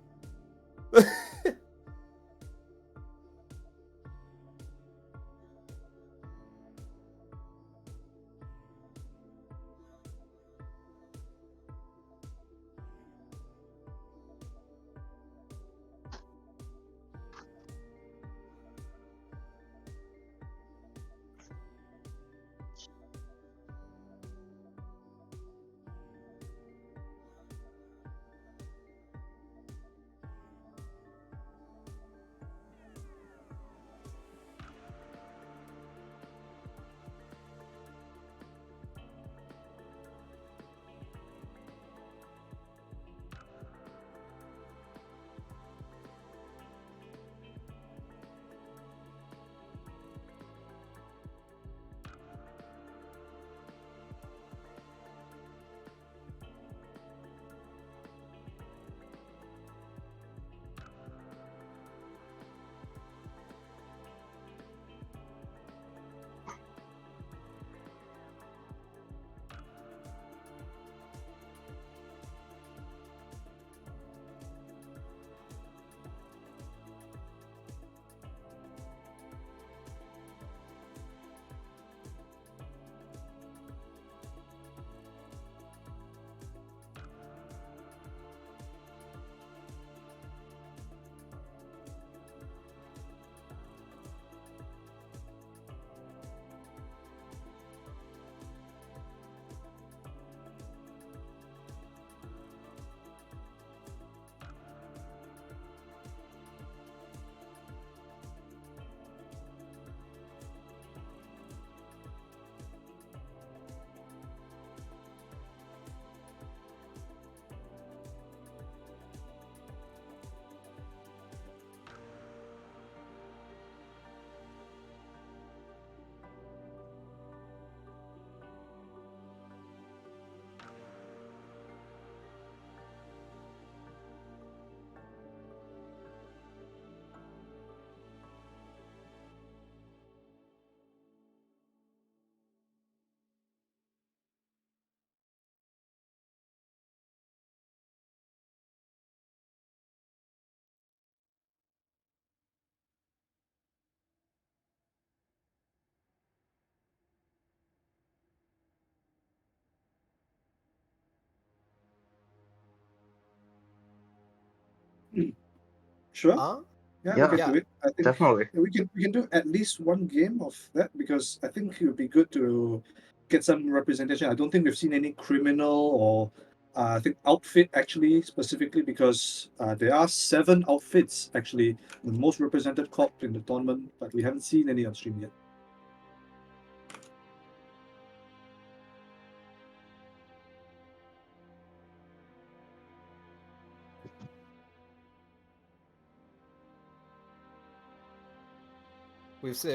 Sure. Yeah, We can yeah. do it. I think definitely. we can do at least one game of that because I think it would be good to get some representation. I don't think we've seen any criminal or I think outfit actually specifically because there are 7 outfits actually the most represented corp in the tournament, but we haven't seen any on stream yet.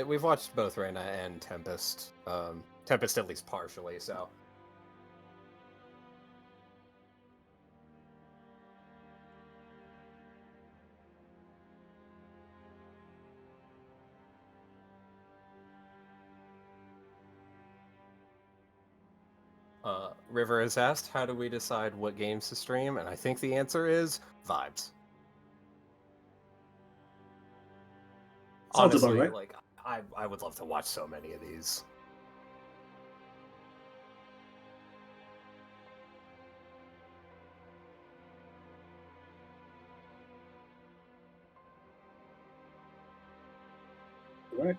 We've watched both Reyna and Tempest. Tempest at least partially. So River has asked, "How do we decide what games to stream?" And I think the answer is vibes. Sounds about Honestly, right. like I would love to watch so many of these. Right.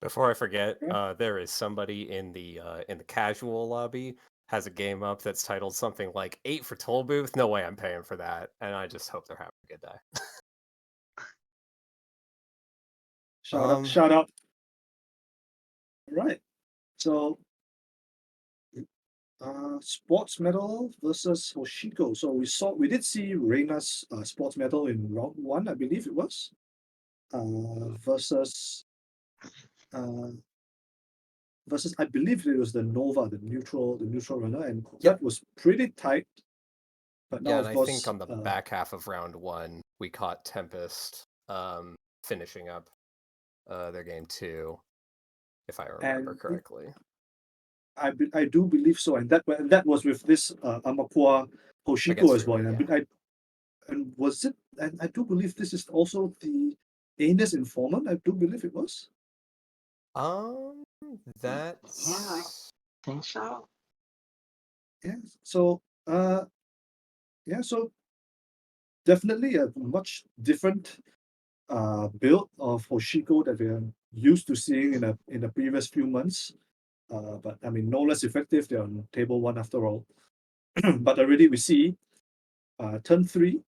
Before I forget, Yeah. there is somebody in the casual lobby has a game up that's titled something like 8 for Toll Booth. No way I'm paying for that, and I just hope they're having a good day. Shout out. Right. So sports medal versus Hoshiko. So we did see Reina's sports medal in round 1, I believe it was. Versus uh, versus I believe it was the Nova, the neutral runner, and Yep. that was pretty tight. But now Yeah, of and I think course on the back half of round 1, we caught Tempest finishing up their game 2, if I remember and correctly. I do believe so, and that was with this Amakua Hoshiko Against as well. River, And yeah. and was it? And I do believe this is also the Anus informant. I do believe it was. That's Yeah, I think so. Yeah. So yeah. So definitely a much different build of Hoshiko that we're used to seeing in the previous few months. But I mean, no less effective. They're on table 1 after all. But already we see turn 3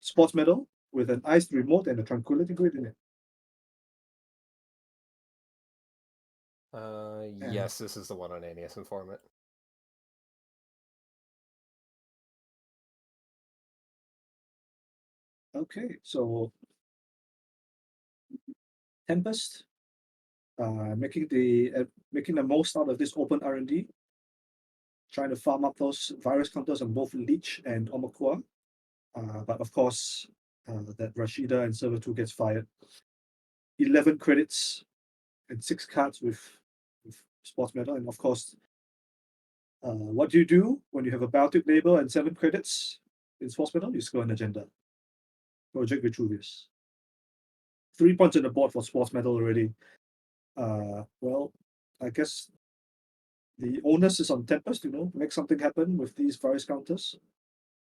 sports medal with an iced remote and a tranquility grid in it. And yes, this is the one on Aeneas Informant. okay, so Tempest making the most out of this open R&D, trying to farm up those virus counters on both Leech and Omakua. But of course, that Rashida and Server 2 gets fired. 11 credits and 6 cards with sports medal. And of course, what do you do when you have a Baltic label and 7 credits in sports medal? You score an agenda. Project Vitruvius. 3 points on the board for sports medal already. Well, I guess the onus is on Tempest, make something happen with these virus counters.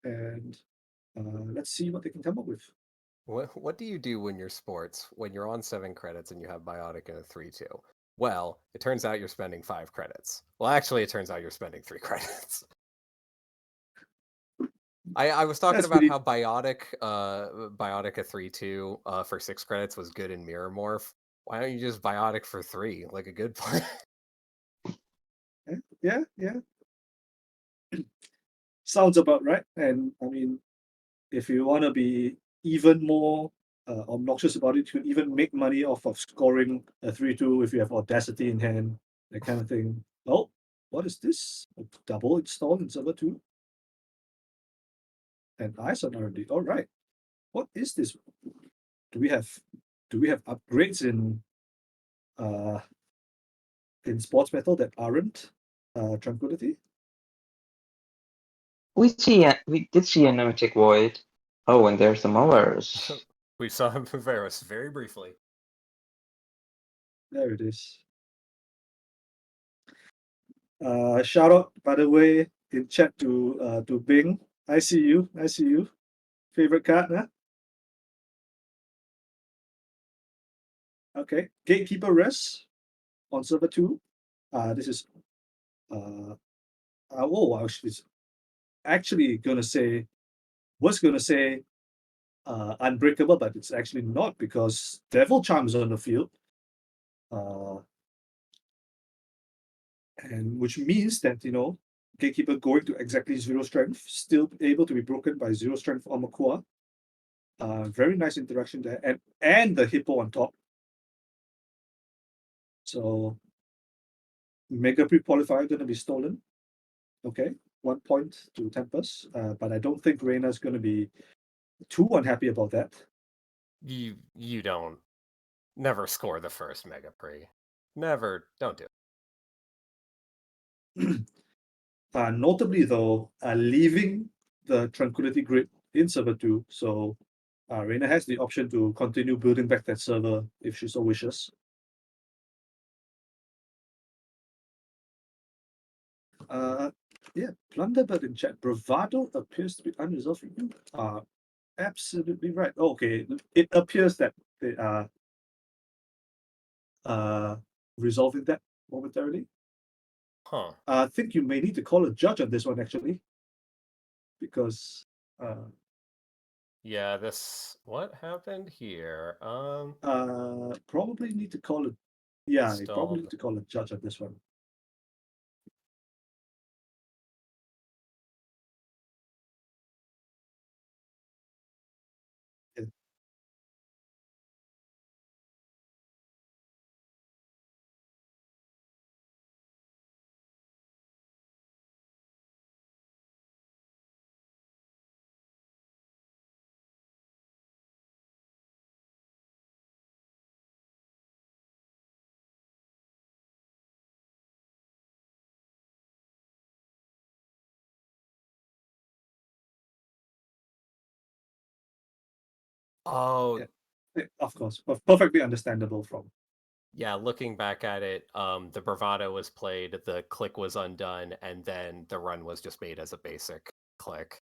And let's see what they can come up with. What do you do when you're sports, when you're on 7 credits and you have Biotic and a 3-2? Well, it turns out you're spending 5 credits. Well, actually, it turns out you're spending 3 credits. I was talking That's about pretty. how Biotic a 3-2 for 6 credits was good in Mirror Morph. Why don't you just Biotic for 3, like a good play? Yeah. Sounds about right. And I mean, if you want to be even more obnoxious about it. You can even make money off of scoring a 3-2 if you have Audacity in hand, that kind of thing. Oh, what is this? A double install in server 2? And eyes on R&D. All right. What is this? Do we have upgrades in sports metal that aren't Tranquility? We did see a Nemetic Void. Oh, and there's the Mullers. We saw Varus very briefly. There it is. Shout out, by the way, in chat to Bing. I see you. Favorite card, huh? Okay. Gatekeeper Res on server 2. This is I was actually gonna say Unbreakable, but it's actually not because Devil Charm is on the field. And which means that, Gatekeeper going to exactly 0 strength, still able to be broken by 0 strength Armor Core. Very nice interaction there, and the Hippo on top. So Mega Pre-Qualifier gonna be stolen. Okay, 1 point to Tempest, but I don't think Reina's gonna be too unhappy about that. You don't never score the first Mega Pre. Never, don't do it. Notably though, leaving the Tranquility Grid in server 2, so Reina has the option to continue building back that server if she so wishes. Yeah, Plunderbird in chat. Bravado appears to be unresolved for you. Absolutely right. Okay, it appears that they are resolving that momentarily. Huh. I think you may need to call a judge on this one actually, because Yeah, what happened here? probably need to call it. Yeah, you probably Installed. need to call a judge on this one. Yeah. Oh, Yeah, of course, perfectly understandable from. yeah, looking back at it, the Bravado was played, the click was undone, and then the run was just made as a basic click.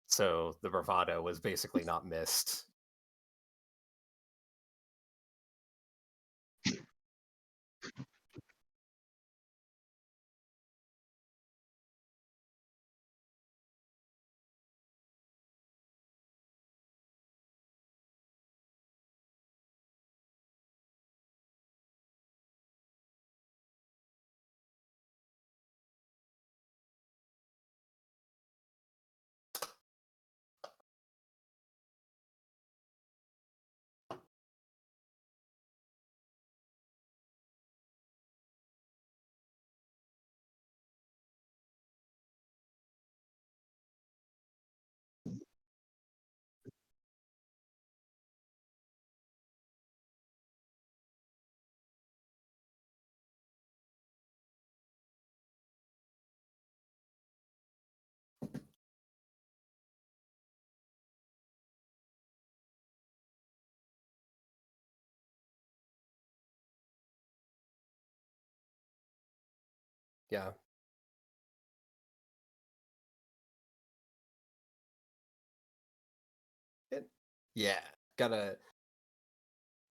So the Bravado was basically not missed. Yeah. Yeah, gotta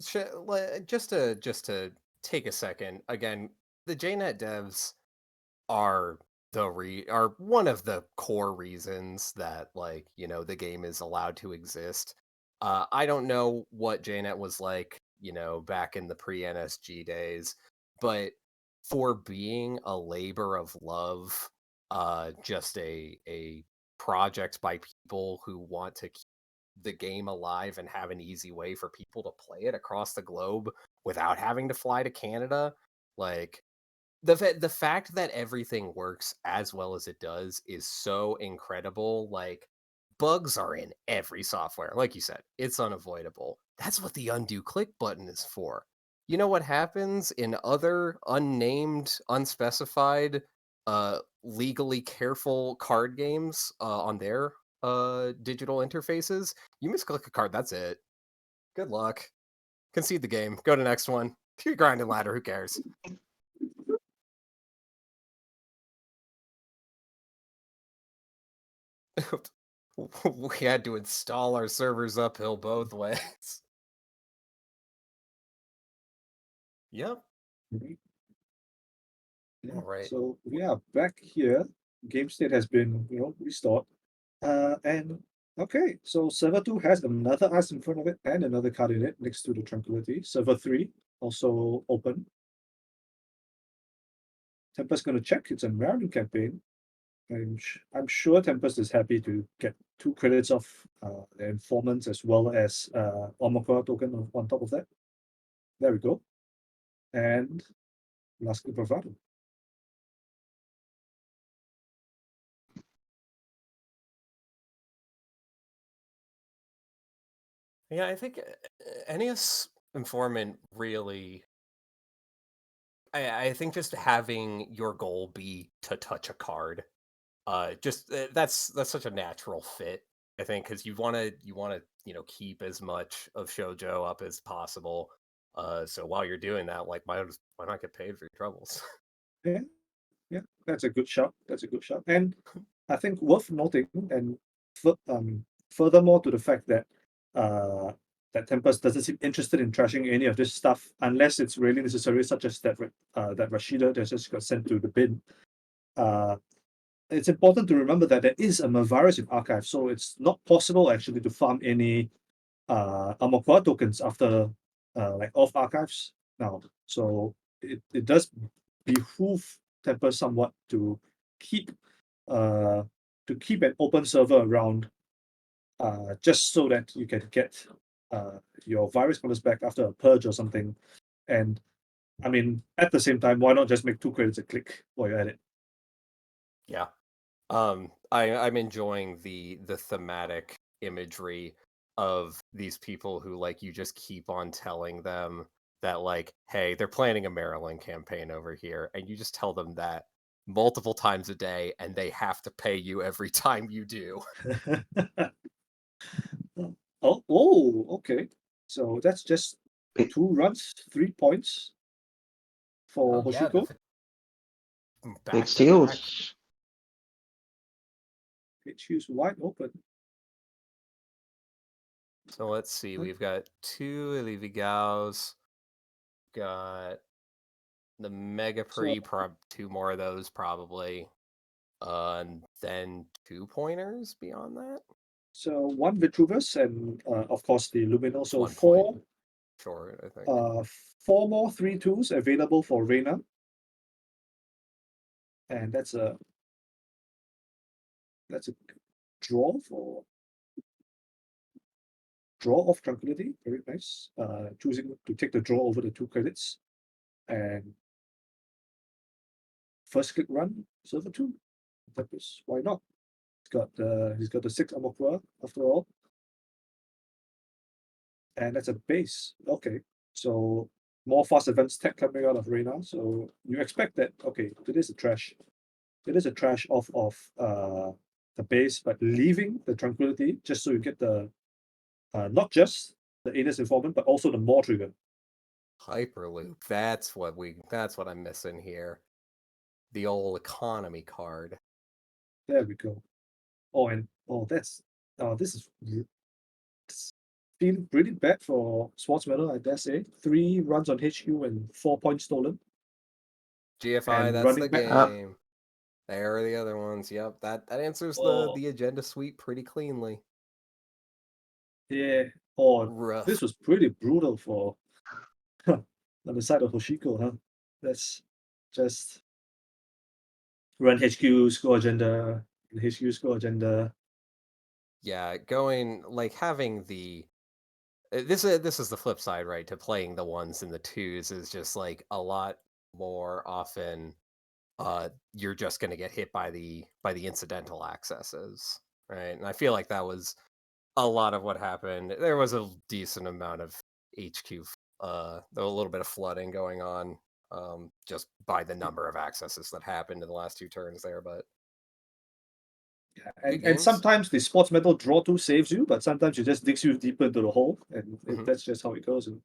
just to take a second again. The JNet devs are are one of the core reasons that the game is allowed to exist. I don't know what JNet was like, back in the pre-NSG days, but for being a labor of love, just a project by people who want to keep the game alive and have an easy way for people to play it across the globe without having to fly to Canada. Like the fact that everything works as well as it does is so incredible. Like bugs are in every software. Like you said, it's unavoidable. That's what the undo click button is for. You know what happens in other unnamed, unspecified, legally careful card games on their digital interfaces? You misclick a card, that's it. Good luck. Concede the game. Go to the next one. You're grinding ladder, who cares? We had to install our servers uphill both ways. Yep. Mhm. Yeah. Alright. So we are back here. Game state has been, restored. And okay, so server 2 has another ice in front of it and another card in it next to the Tranquility. Server 3 also open. Tempest going to check. It's a Maryland campaign. I'm sure Tempest is happy to get 2 credits off the informants as well as Omokura token on top of that. There we go. And lastly, Bravado. Yeah, I think Ennius Informant really. I think just having your goal be to touch a card, that's such a natural fit. I think because you want to keep as much of shojo up as possible. So while you're doing that, like why not get paid for your troubles? Yeah, yeah, that's a good shot. That's a good shot. And I think worth noting, and furthermore to the fact that that Tempest doesn't seem interested in trashing any of this stuff unless it's really necessary, such as that that Rashida that just got sent to the bin. Uh, it's important to remember that there is a virus in archive, so it's not possible actually to farm any Amakua tokens after like off archives now. So it does behoove Tempest somewhat keep uh keep an open server around just so that you can get your virus counters back after a purge or something. And I mean, at the same time, why not just make 2 credits a click while you're at it? Yeah. I'm enjoying the thematic imagery of these people who like you just keep on telling them that like, hey, they're planning a Maryland campaign over here, and you just tell them that multiple times a day, and they have to pay you every time you do. Okay. So that's just Big, 2 runs, 3 points for Oh yeah, Hoshiko. big back to back. steals. HQ's wide open. So let's see, we've got 2 Elivigaos, got the Mega So Pre, 2 more of those probably. And then 2 pointers beyond that? so 1 Vitruvius and of course the Luminal. So 1 point 4 short, I think. 4 more 3/2s available for Reina. And that's a draw for draw of Tranquility. Very nice. Choosing to take the draw over the 2 credits. And first click run, server 2. That is why not? He's got the 6 Amakura after all. And that's a base. Okay. So more fast advanced tech coming out of Reina. So you expect that, okay, it is a trash. It is a trash of the base, but leaving the Tranquility just so you get the not just the Anus Informant, but also the Maw trigger. Hyperloop. That's what I'm missing here. The old economy card. There we go. Oh, and this is feeling pretty bad for Swords Medal, I dare say. 3 runs on HQ and 4 points stolen. GFI, And that's running the back game. There are the other ones. Yep, that answers Oh. the agenda suite pretty cleanly. Yeah. Oh, Rough. this was pretty brutal for on the side of Hoshiko, huh? That's just run HQ, score agenda, HQ score agenda. yeah, going like having the this is the flip side, right? To playing the ones and the twos is just like a lot more often you're just going to get hit by the incidental accesses, right? And I feel like that was a lot of what happened. There was a decent amount of HQ, there was a little bit of flooding going on, just by the number of accesses that happened in the last two turns there. But Yeah, good and games. sometimes the sports metal draw two saves you, but sometimes it just digs you deeper into the hole, and Mhm. that's just how it goes. And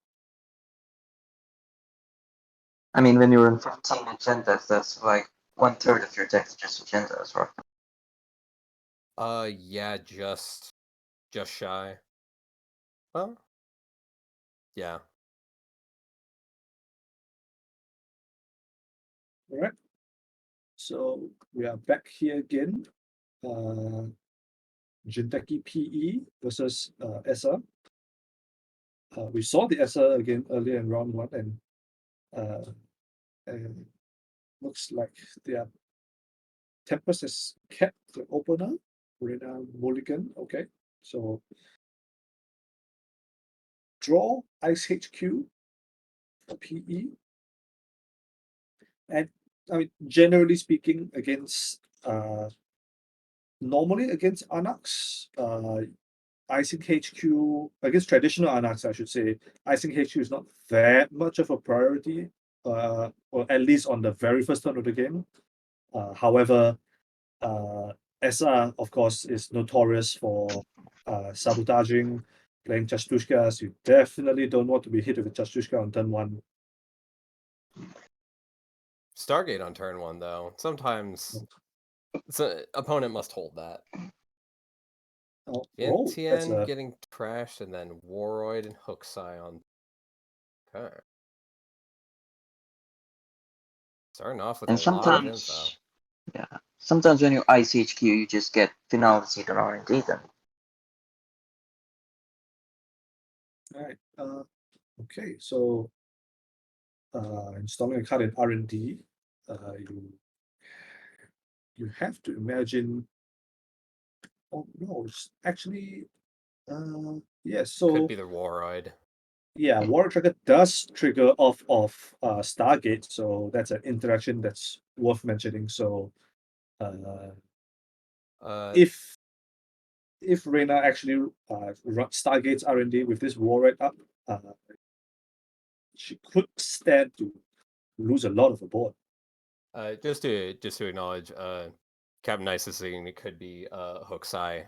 I mean, when you're in 15 agendas, that's like 1/3 of your deck is just agendas, right? Yeah, just shy. Well, yeah. all right, so we are back here again. Jinteki PE versus ESSA. We saw the ESSA again earlier in round one, and looks like their Tempest has kept the opener. Rena Mulligan, okay. So draw Ice HQ for PE. And I mean, generally speaking, against normally against Anax, icing HQ against traditional Anax, I should say, icing HQ is not that much of a priority, or at least on the very first turn of the game. However, SR, of course, is notorious for sabotaging, playing Chastushkas. You definitely don't want to be hit with a Chastushka on turn one. Stargate on turn one, though. Sometimes opponent must hold that. Oh, that's Vientiane a getting trashed, and then Waroid and Hooksai on. Okay. Starting off with a And lot of info. sometimes, yeah, sometimes when you ice HQ, you just get Finality or R&D then. all right. Okay, so installing a card in R&D, you have to imagine. Oh no, it's actually yes. Could So be the Waroid. yeah, War Tracker does trigger off of Stargate, so that's an interaction that's worth mentioning. So uh, Uh, if Reyna actually Stargate's R&D with this Warhead up, she could stand to lose a lot of the board. just to acknowledge, Captain Isis saying it could be Hooksai.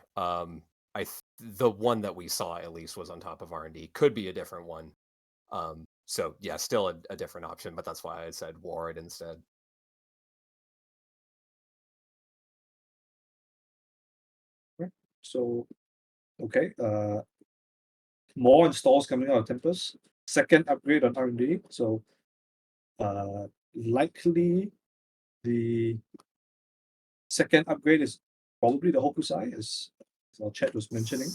The one that we saw at least was on top of R&D. Could be a different one. So yeah, still a different option, but that's why I said Waroid instead. So okay, more installs coming out of Tempest. Second upgrade on R&D, so likely the second upgrade is probably the Hokusai, as our chat was mentioning.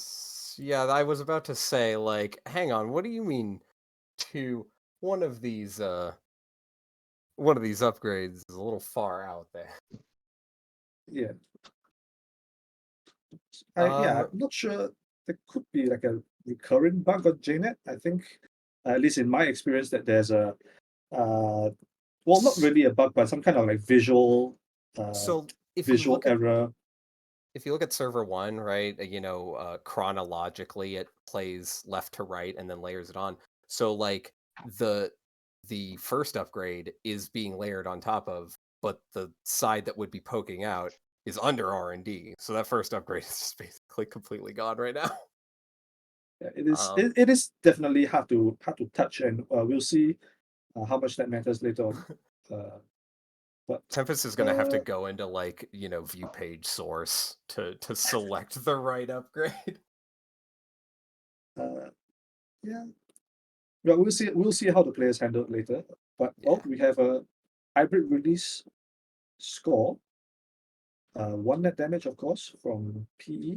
Yeah, I was about to say, like, hang on, what do you mean to one of these upgrades is a little far out there? Yeah, Um, I'm not sure. There could be like a recurring bug on JNet. I think, at least in my experience, that there's a well, not really a bug, but some kind of like so visual error. if you look at server one, right, chronologically it plays left to right and then layers it on. So like the first upgrade is being layered on top of, but the side that would be poking out is under R&D. So that first upgrade is just basically completely gone right now. Yeah, it is. Um, It is definitely hard to touch, and we'll see how much that matters later on. But Tempest is going to have to go into like, view page source to select the right upgrade. yeah, well, we'll see. We'll see how the players handle it later. But Yeah. we have a hybrid release score. One net damage, of course, from PE,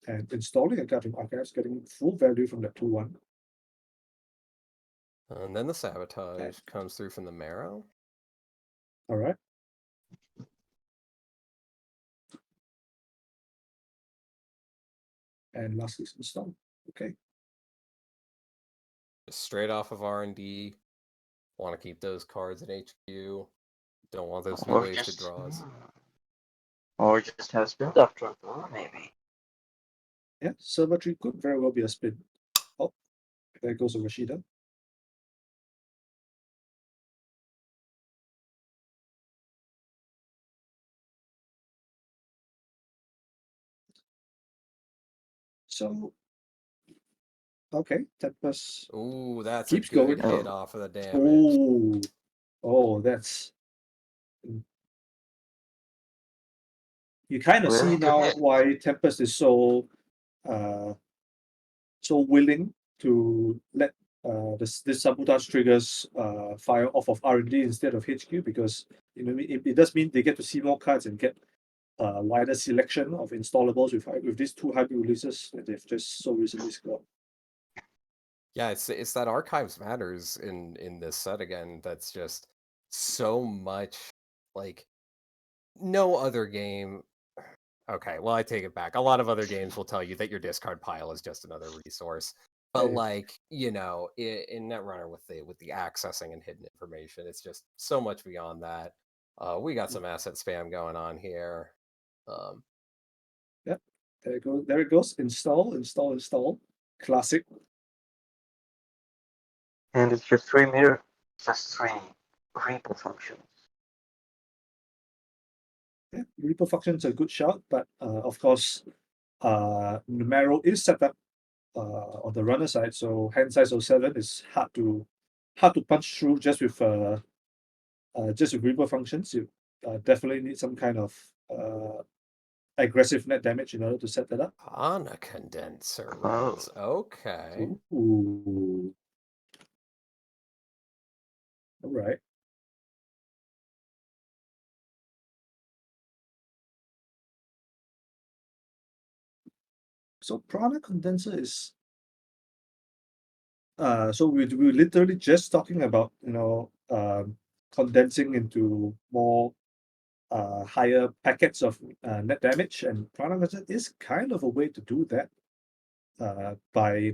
and installing a card from Archives, getting full value from that 2/1. And then the sabotage And, comes through from the marrow. all right. And lastly, it's install. Okay. Just straight off of R&D. Want to keep those cards in HQ. Don't want those to be Or wasted just draws. or just have spin doctor, maybe. Yeah, server tree could very well be a spin. Oh, there goes a Rashida. So, okay, Tempest Ooh, that's keeps a good going. hit Oh. off of the damage. Oh, that's. You kind of Really see good now hit. why Tempest is so willing to let this sabotage triggers fire off of R&D instead of HQ, because it does mean they get to see more cards and get a wider selection of installables with these two hybrid releases that they've just so recently scored. Yeah, it's that archives matters in this set again. That's just so much like no other game. Okay, well I take it back. A lot of other games will tell you that your discard pile is just another resource. But Yeah. like, in Netrunner with the accessing and hidden information, it's just so much beyond that. We got some asset spam going on here. Yep. There it goes. There it goes. Install. Classic. And it's just 3 meter, just 3 Reaper functions. Yeah, Reaper function's a good shout, but of course, Numero is set up on the runner side, so hand size 07 is hard to punch through just with Reaper functions. You definitely need some kind of aggressive net damage in order to set that up. On a condenser Oh. lens. Okay. Ooh. All right. So Prana condenser is so we're literally just talking about condensing into more higher packets of net damage, and Prana condenser is kind of a way to do that by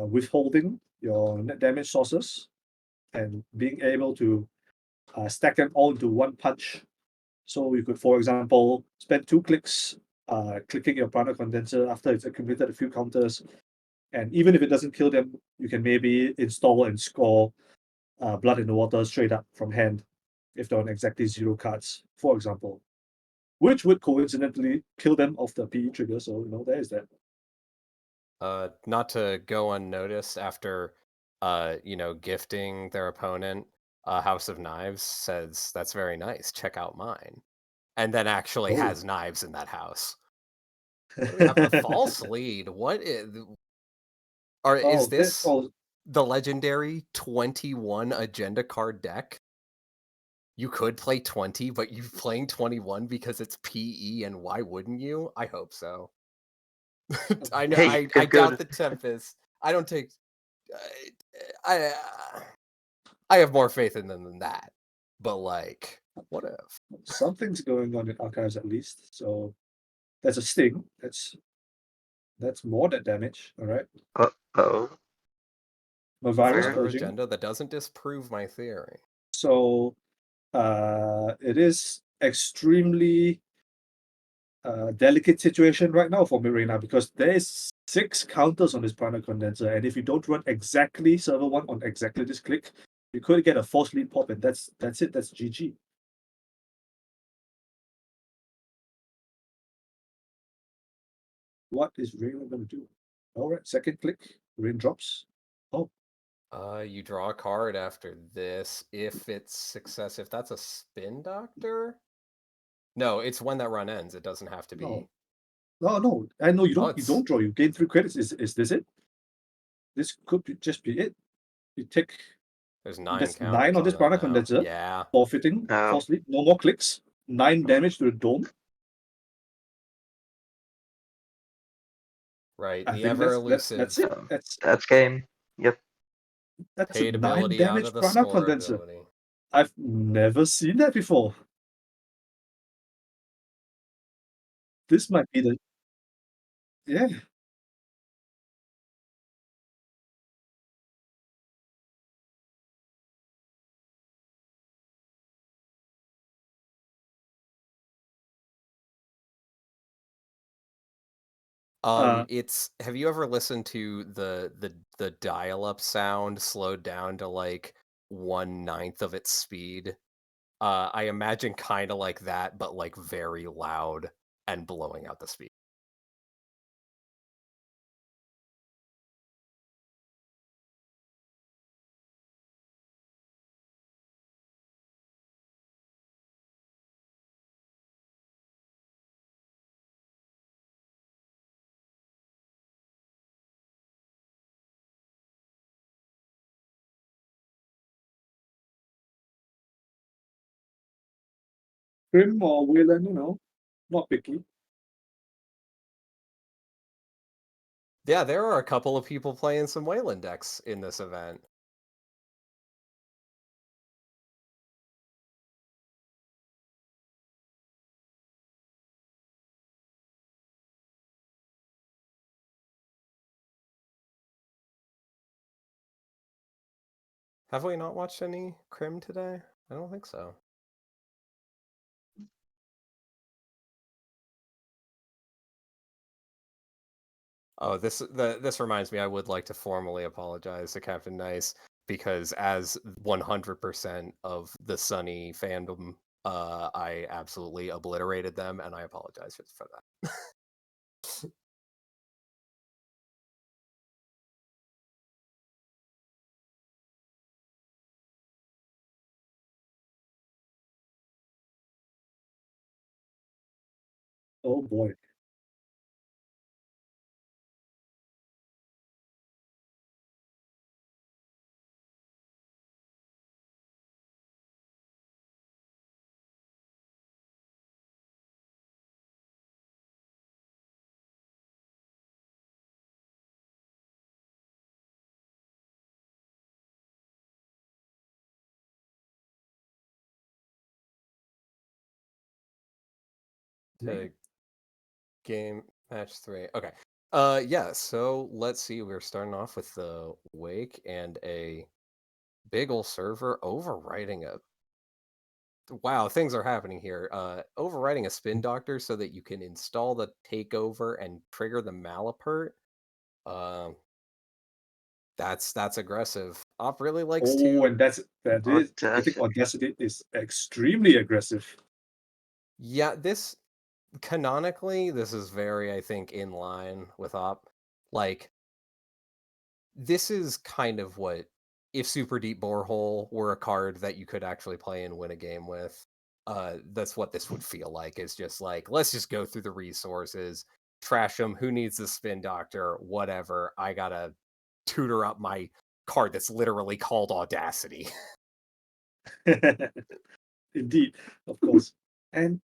withholding your net damage sources and being able to stack them all into one punch. So you could, for example, spend 2 clicks clicking your Prana condenser after it's accumulated a few counters, and even if it doesn't kill them, you can maybe install and score Blood in the Water straight up from hand if they're on exactly 0 cards, for example, which would coincidentally kill them off the PE trigger. So there is that. Not to go unnoticed after gifting their opponent a House of Knives says that's very nice. Check out mine. And then actually Oh. has knives in that house. What do we have? A false lead. What is is this the legendary 21 agenda card deck? You could play 20, but you're playing 21 because it's PE, and why wouldn't you? I hope so. I know. Hey, I good. doubt the Tempest. I don't take. I have more faith in them than that. But like, what if? Something's going on in archives at least. So that's a sting. That's more than damage. All right. Uh-oh. Mavirus Another purging. agenda that doesn't disprove my theory. So it is extremely delicate situation right now for Mirena, because there is 6 counters on this Prana condenser, and if you don't run exactly server 1 on exactly this click, you could get a false lead pop, and that's it. That's GG. What is Rain going to do? All right, second click, Rain drops. Oh, You draw a card after this if it's success. If that's a spin doctor. No, it's when that run ends. It doesn't have to be. No. I know you don't. You it's- don't draw. You gain 3 credits. Is this it? This could just be it. You take. There's 9 There's counters 9 on this that Prana now. condenser. Yeah. Forfeiting. Oh. False lead. No more clicks. 9 damage to the dome. Right. I The think ever that's elusive it. That's game. Yep. That's a paid 9 ability out damage of the Prana score condenser. ability. I've never seen that before. This might be the Yeah. It's have you ever listened to the dial-up sound slowed down to like 1/9 of its speed? I imagine kind of like that, but like very loud and blowing out the speed. Grim or Wayland, not picky. Yeah, there are a couple of people playing some Wayland decks in this event. Have we not watched any Crim today? I don't think so. Oh, this reminds me. I would like to formally apologize to Captain Nice because, as 100% of the Sunny fandom, I absolutely obliterated them, and I apologize for that. Oh boy. To game match 3. Okay. Yeah, so let's see. We're starting off with the Wake and a big ol' server overwriting a wow, things are happening here. Overwriting a spin doctor so that you can install the takeover and trigger the Malapert. Um, that's aggressive. Op really likes Oh, and to I think Audacity is extremely aggressive. yeah, this canonically, this is very, I think, in line with Op. Like, this is kind of what if Super Deep Borehole were a card that you could actually play and win a game with. That's what this would feel like. Is just like, let's just go through the resources, trash them. Who needs the spin doctor? Whatever. I gotta tutor up my card that's literally called Audacity. Indeed, of course. And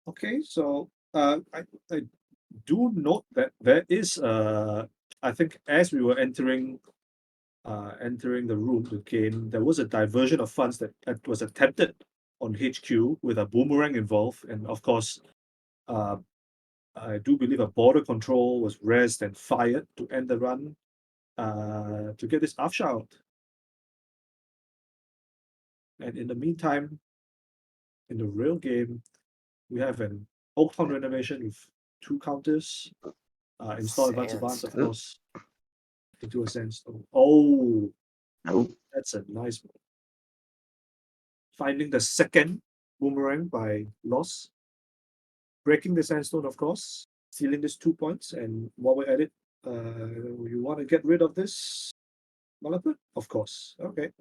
okay, so I do note that there is I think as we were entering the room to game, there was a diversion of funds that was attempted on HQ with a boomerang involved, and of course, uh, I do believe a border control was raised and fired to end the run to get this Afsha out. And in the meantime, in the real game, we have an Oaktown renovation with 2 counters, install advance, of Sandstone. course, into a sandstone. Oh, Nope. that's a nice one. Finding the second boomerang by loss, breaking the sandstone, of course, stealing these 2 points, and while we're at it, you want to get rid of this Malapert? Of course. Okay.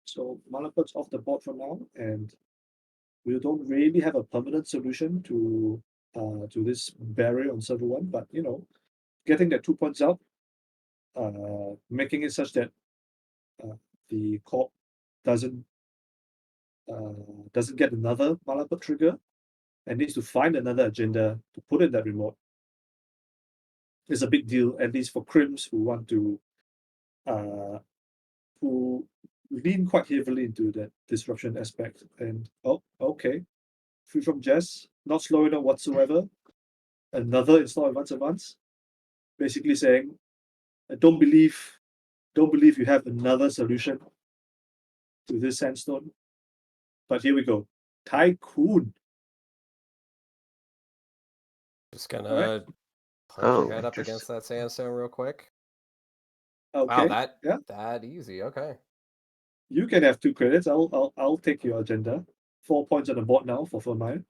So Malapert's off the board for now, and we don't really have a permanent solution to this barrier on server 1, but getting the 2 points out, making it such that the corp doesn't doesn't get another Malapert trigger and needs to find another agenda to put in that remote is a big deal, at least for Crims who want to uh, who lean quite heavily into that disruption aspect. And oh, okay, free from Jess, not slowing down whatsoever. another install advance, basically saying, don't believe you have another solution to this sandstone. But here we go. Tycoon. Just gonna Alright. punch your Oh, head up interesting. against that sandstone real quick. Okay. Wow, yeah. that easy. Okay. You can have 2 credits. I'll take your agenda. 4 points on the board now for mine.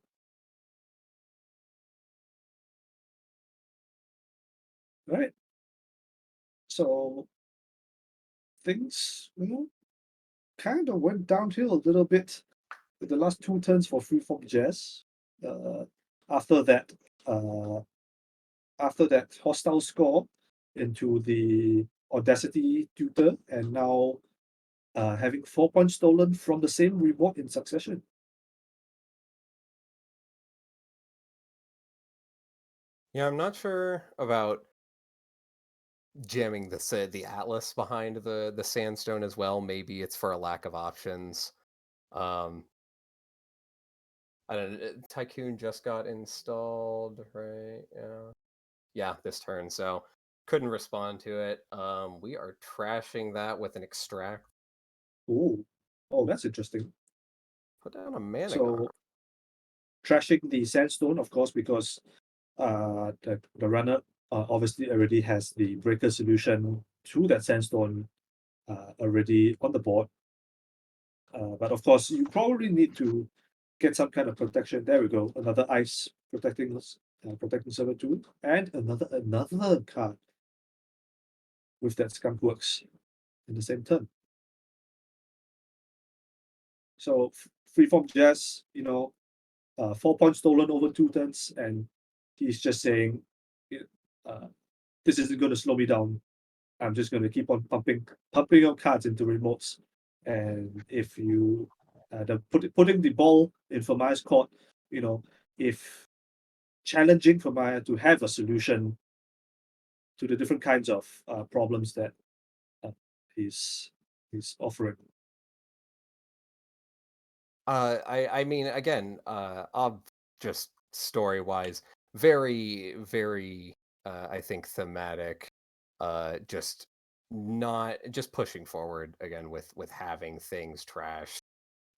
Right. So things, kind of went downhill a little bit with the last 2 turns for Freeform Jazz. Uh, after that, hostile score into the Audacity tutor, and now having 4 points stolen from the same reward in succession. Yeah, I'm not sure about jamming the Atlas behind the sandstone as well. Maybe it's for a lack of options. I don't know. Tycoon just got installed, right? Yeah, this turn. So couldn't respond to it. We are trashing that with an extract. Oh, that's interesting. Put down a mana So trashing the sandstone, of course, because the runner obviously already has the breaker solution to that sandstone already on the board. But of course, you probably need to get some kind of protection. There we go. Another ice protecting server 2, and another card with that skunk works in the same turn. So Freeform Jazz, 4 points stolen over 2 turns, and he's just saying, uh, "This isn't going to slow me down. I'm just going to keep on pumping your cards into remotes, and if you putting the ball in Famaya's court, if challenging Famaya to have a solution to the different kinds of problems that he's offering." I mean, again, just story wise, very, very, I think thematic. Just not just pushing forward again with having things trash.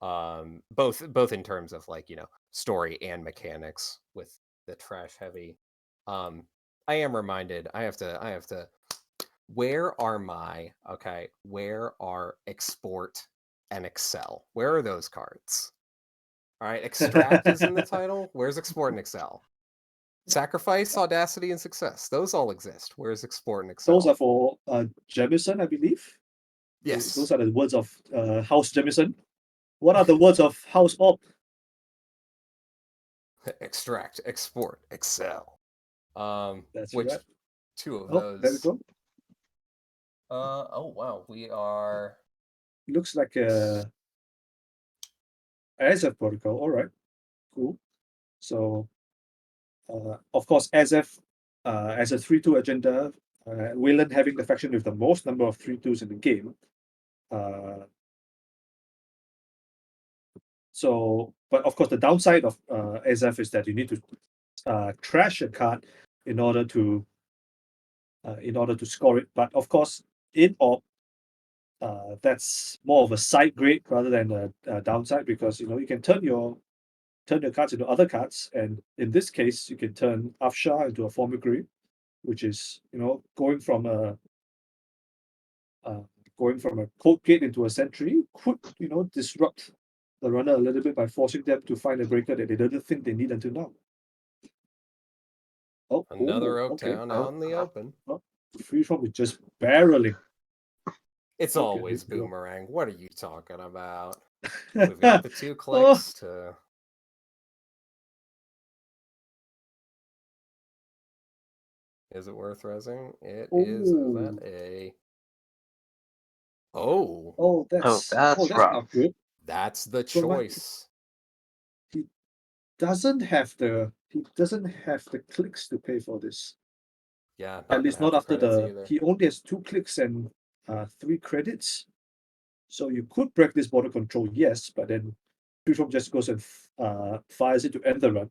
Both in terms of like story and mechanics with the trash heavy. I am reminded. I have to. Where are export and excel? Where are those cards? All right, extract is in the title. Where's export and excel? Sacrifice, audacity, and success. Those all exist. Where's export and excel? Those are for Jemison, I believe. Yes. Those are the words of House Jemison. What are the words of House Orb? Extract, export, excel. That's Which right. 2 of Oh, there we those? go. Oh wow, we are. Looks like a ASF protocol. All right, cool. So, of course, ASF as a 3-2 agenda, Wayland having the faction with the most number of 3-2s in the game. But of course, the downside of ASF is that you need to trash a card in order to score it. But of course, in Orb, that's more of a side grade rather than a downside, because you can turn your cards into other cards, and in this case, you can turn Afshar into a Formigry, which is going from a code gate into a sentry, could disrupt the runner a little bit by forcing them to find a breaker that they didn't think they need until now. Another Okay. Oaktown out in the open. Freeform is just barreling. It's Okay, always here we go. Boomerang. What are you talking about? We've got the 2 clicks to. Is it worth resing? It is. Is that a? Oh, that's that's rough. not good. that's the So choice. he doesn't have the clicks to pay for this. Yeah, At least not after either. he only has 2 clicks and 3 credits. So you could break this border control, yes, but then Freeform just goes and fires it to end the run,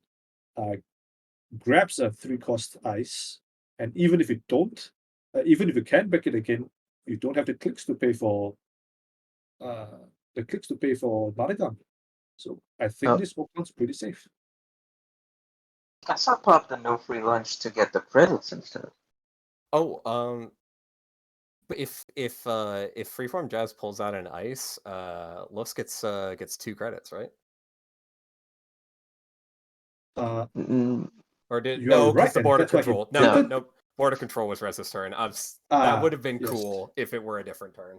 grabs a 3-cost ice, and even if you don't, even if you can back it again, you don't have the clicks to pay for mana gun. So I think Oh, this Pokemon pretty safe. I saw pop the no free lunch to get the credits instead. Oh, but if Freeform Jazz pulls out an ice, Lus gets 2 credits, right? Uh, Mm, Or did you are no? Because right, the and border that's why he control. No, no. no, didn't. no. Border control was Rez's turn. That would have been Yes, cool if it were a different turn.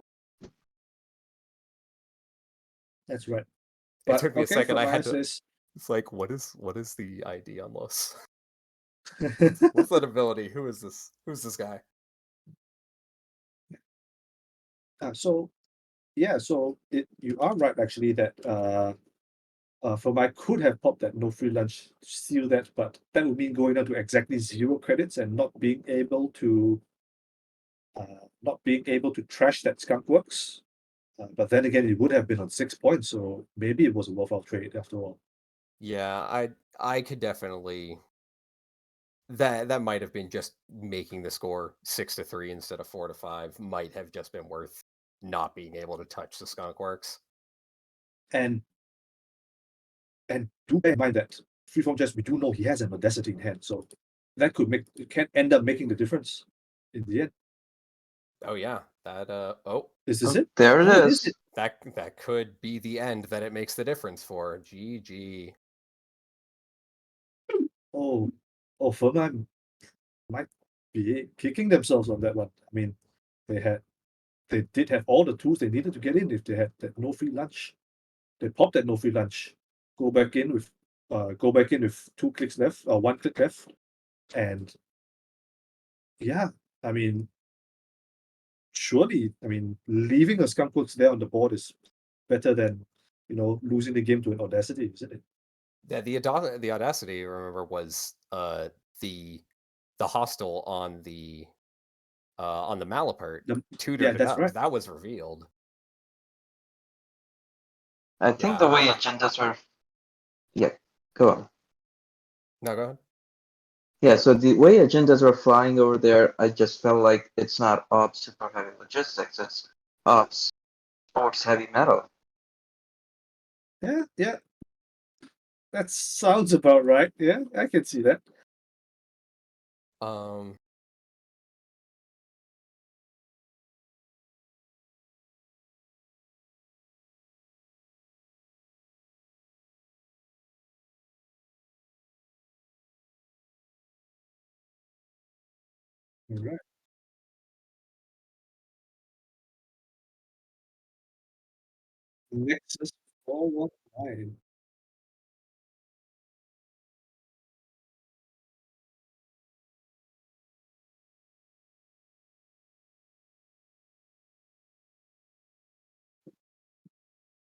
that's right. It But took me a okay, second. for I my had to. says, It's like, what is the ID on Lus? What's that ability? Who is this? Who's this guy? so yeah, so you are right actually that for my could have popped that no free lunch to steal that, but that would mean going down to exactly 0 credits and not being able to trash that Skunk Works. But then again, it would have been on 6 points, so maybe it was a worthwhile trade after all. Yeah, I could definitely. That might have been just making the score 6-3 instead of 4-5. Might have just been worth not being able to touch the Skunk Works. And do bear in mind that Freeform Jazz, we do know he has an Audacity in hand, so that can end up making the difference in the end. Oh yeah, that oh, Is this Oh, it? there it Oh, it is. is it. that could be the end that it makes the difference for. GG. Oh, Firma might be kicking themselves on that one. I mean, they did have all the tools they needed to get in if they had that no free lunch. They popped that no free lunch. Go back in with 2 clicks left, 1 click left. And yeah, I mean, surely, I mean, leaving a Skunk Works there on the board is better than, losing the game to an Audacity, isn't it? Yeah, the Audacity, remember, was the hostile on the Malapert Yeah, tutored it that's up. right. That was revealed. I think the Yeah. way agendas are. Yeah, go on. No, go ahead. Yeah, so the way agendas are flying over there, I just felt like it's not ops super heavy logistics, it's ops sports heavy metal. Yeah. That sounds about right. Yeah, I can see that. Um, All right. Nexus 419.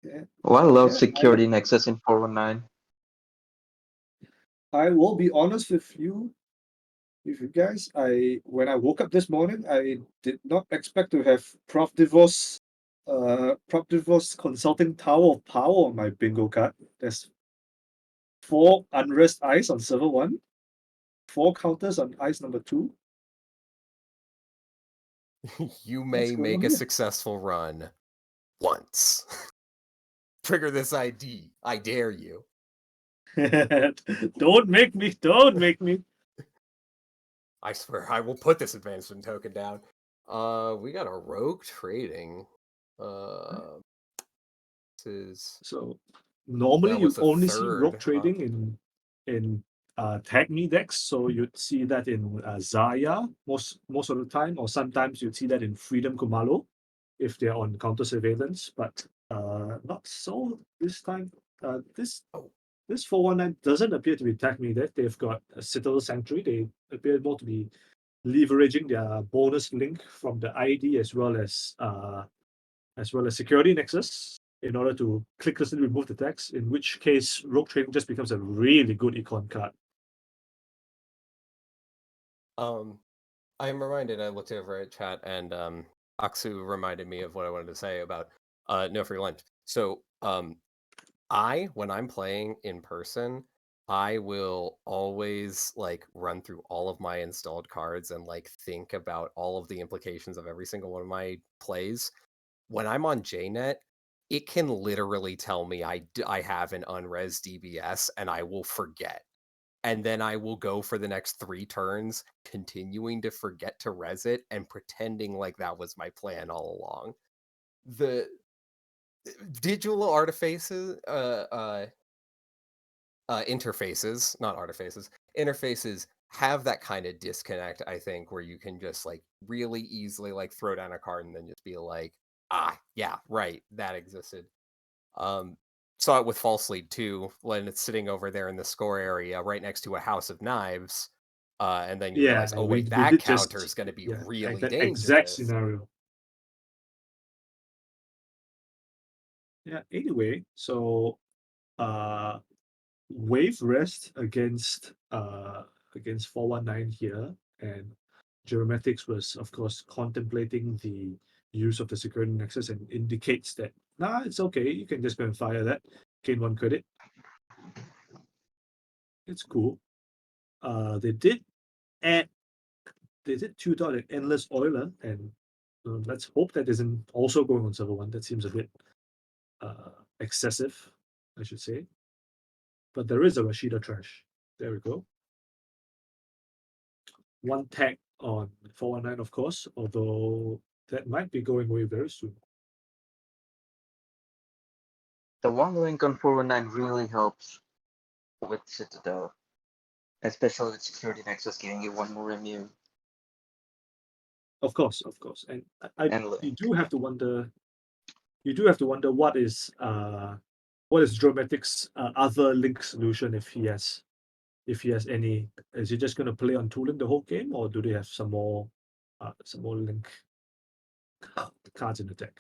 Yeah, Oh, I love yeah. security nexus in 419. I will be honest with you guys. When I woke up this morning, I did not expect to have Prof. DeVos Consulting Tower of Power on my bingo card. There's 4 unrest ice on server 1, 4 counters on ice number 2. you What's may going make on a here? successful run once. Trigger this ID. I dare you. Don't make me. Don't make me. I swear I will put this advancement token down. We got a rogue trading. This is So normally that was you the only see rogue third. trading in tag me decks, so you'd see that in Zaya most of the time, or sometimes you'd see that in Freedom Kumalo if they're on counter surveillance, but not so this time. This Oh, this 419 doesn't appear to be tag me deck. They've got a Citadel Sanctuary. They appear more to be leveraging their bonus link from the ID as well as security nexus in order to clicklessly remove the text, in which case rogue trading just becomes a really good econ card. I'm reminded. I looked over at chat, and Aksu reminded me of what I wanted to say about no free lunch. So when I'm playing in person, I will always like run through all of my installed cards and like think about all of the implications of every single one of my plays. When I'm on JNet, it can literally tell me I have an unres DBS and I will forget. And then I will go for the next 3 turns, continuing to forget to res it and pretending like that was my plan all along. The digital artifaces, interfaces, not artifaces, interfaces have that kind of disconnect, I think, where you can just like really easily like throw down a card and then just be like, ah, yeah, right, that existed. Um, Saw it with False Lead too, when it's sitting over there in the score area right next to a House of Knives. And then you Yeah, realize, oh wait, we that did counter just is going to be yeah really that exact dangerous. scenario. Yeah. Anyway, so wave rest against 419 here, and Geomatics was of course contemplating the use of the security nexus and indicates that nah, it's okay, you can just go and fire that, gain 1 credit. It's cool. They did add they did tune out an endless oiler, and let's hope that isn't also going on server 1. That seems a bit excessive, I should say. But there is a Rashida trash. There we go. 1 tag on 419, of course, although that might be going away very soon. The one link on 419 really helps with Citadel, especially with Security Nexus giving you one more immune Of course, of course. And and you link. do have to wonder what is Dramatic's other link solution if he has any. Is he just gonna play on 2 link the whole game, or do they have some more link cards in the deck?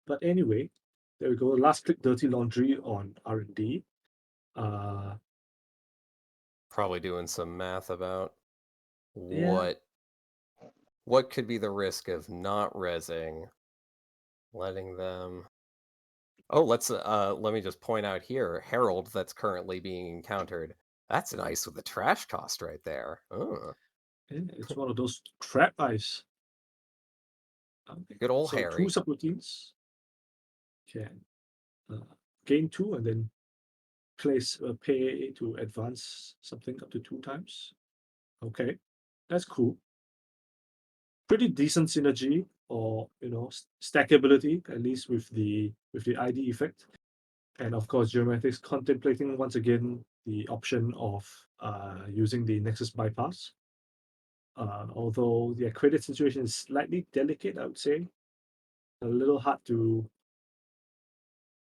But anyway, there we go. Last click dirty laundry on R&D. Probably doing some math about Yeah, what could be the risk of not resing, letting them. Oh, let me just point out here, Herald that's currently being encountered. That's nice with the trash cost right there. Oh, it's one of those trap eyes. Okay, good old so 2 Harry. subroutines can gain 2 and then pay to advance something up to 2 times. Okay, that's cool. Pretty decent synergy, or stackability, at least with the ID effect. And of course, Geomatics contemplating once again the option of using the Nexus bypass. Although the credit situation is slightly delicate, I would say. A little hard to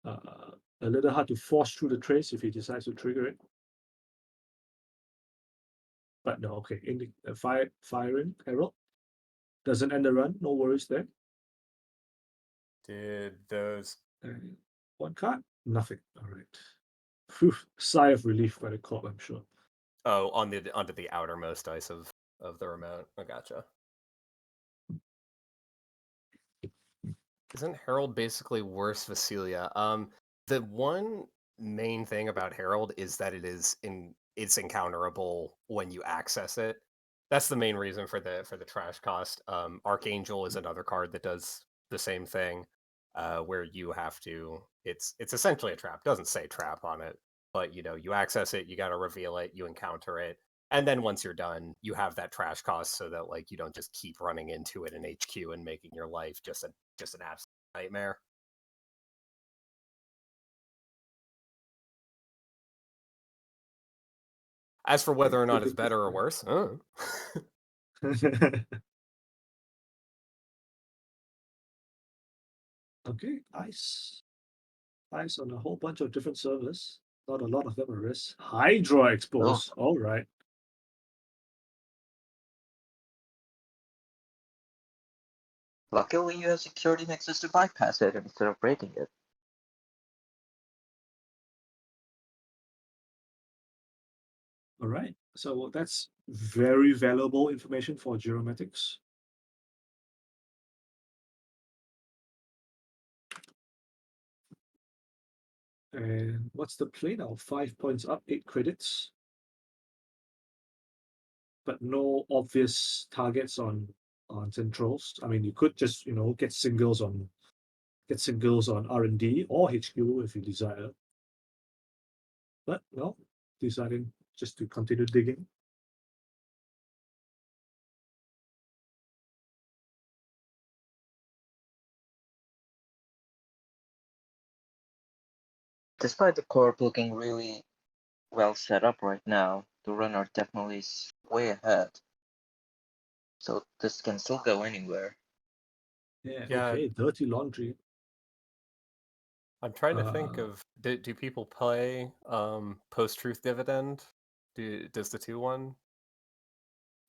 uh, force through the trace if he decides to trigger it. But no, okay. In the firing Herald doesn't end the run. No worries there. Did those 1 card, nothing. All right. Phew, sigh of relief by the corp, I'm sure. onto the outermost dice of the remote? I gotcha. Isn't Herald basically worse Vasilia? The one main thing about Herald is that it's encounterable when you access it. That's the main reason for the trash cost. Archangel is another card that does the same thing, where you have to. It's essentially a trap. Doesn't say trap on it, but you access it, you got to reveal it, you encounter it, and then once you're done, you have that trash cost so that like you don't just keep running into it in HQ and making your life just an absolute nightmare. As for whether or not it's better or worse, Okay, ice. Ice on a whole bunch of different servers. Not a lot of them are risk. Hydra exposed. All right. Luckily, you have Security Nexus to bypass it instead of breaking it. All right. So that's very valuable information for Geomatics. And what's the play now? 5 points up, 8 credits. But no obvious targets on centrals. I mean, you could just get singles on R&D or HQ if you desire. But no, deciding just to continue digging. Despite the corp looking really well set up right now, the runner definitely is way ahead. So this can still go anywhere. Yeah, Yeah. okay, dirty laundry. I'm trying to think Uh, of do people play post truth dividend? Does the 2-1?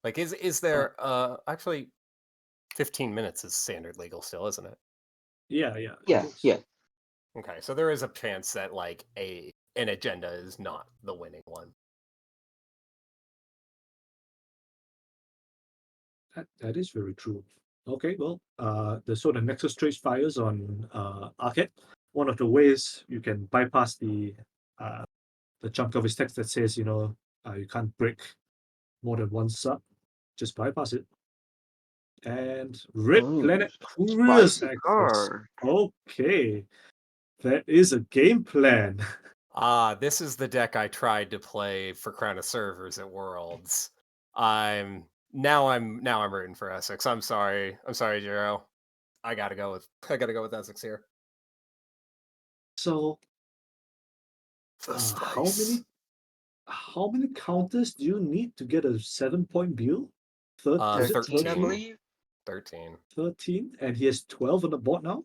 Like is there actually 15 minutes is standard legal still, isn't it? yeah, it Yeah, is. yeah. Okay, so there is a chance that like an agenda is not the winning one. That is very true. Okay, well, the Nexus Trace fires on Arcade. One of the ways you can bypass the chunk of his text that says, you can't break more than one sub, just bypass it. And Red Ooh, Planet Couriers spicy access. card. Okay, that is a game plan. This is the deck I tried to play for Crown of Servers at Worlds. I'm rooting for Essex. I'm sorry, Jiro. I gotta go with Essex here. So, The how spice. many counters do you need to get a 7-point build? Is it 13, I 13. believe. 13. 13? And he has 12 on the board now?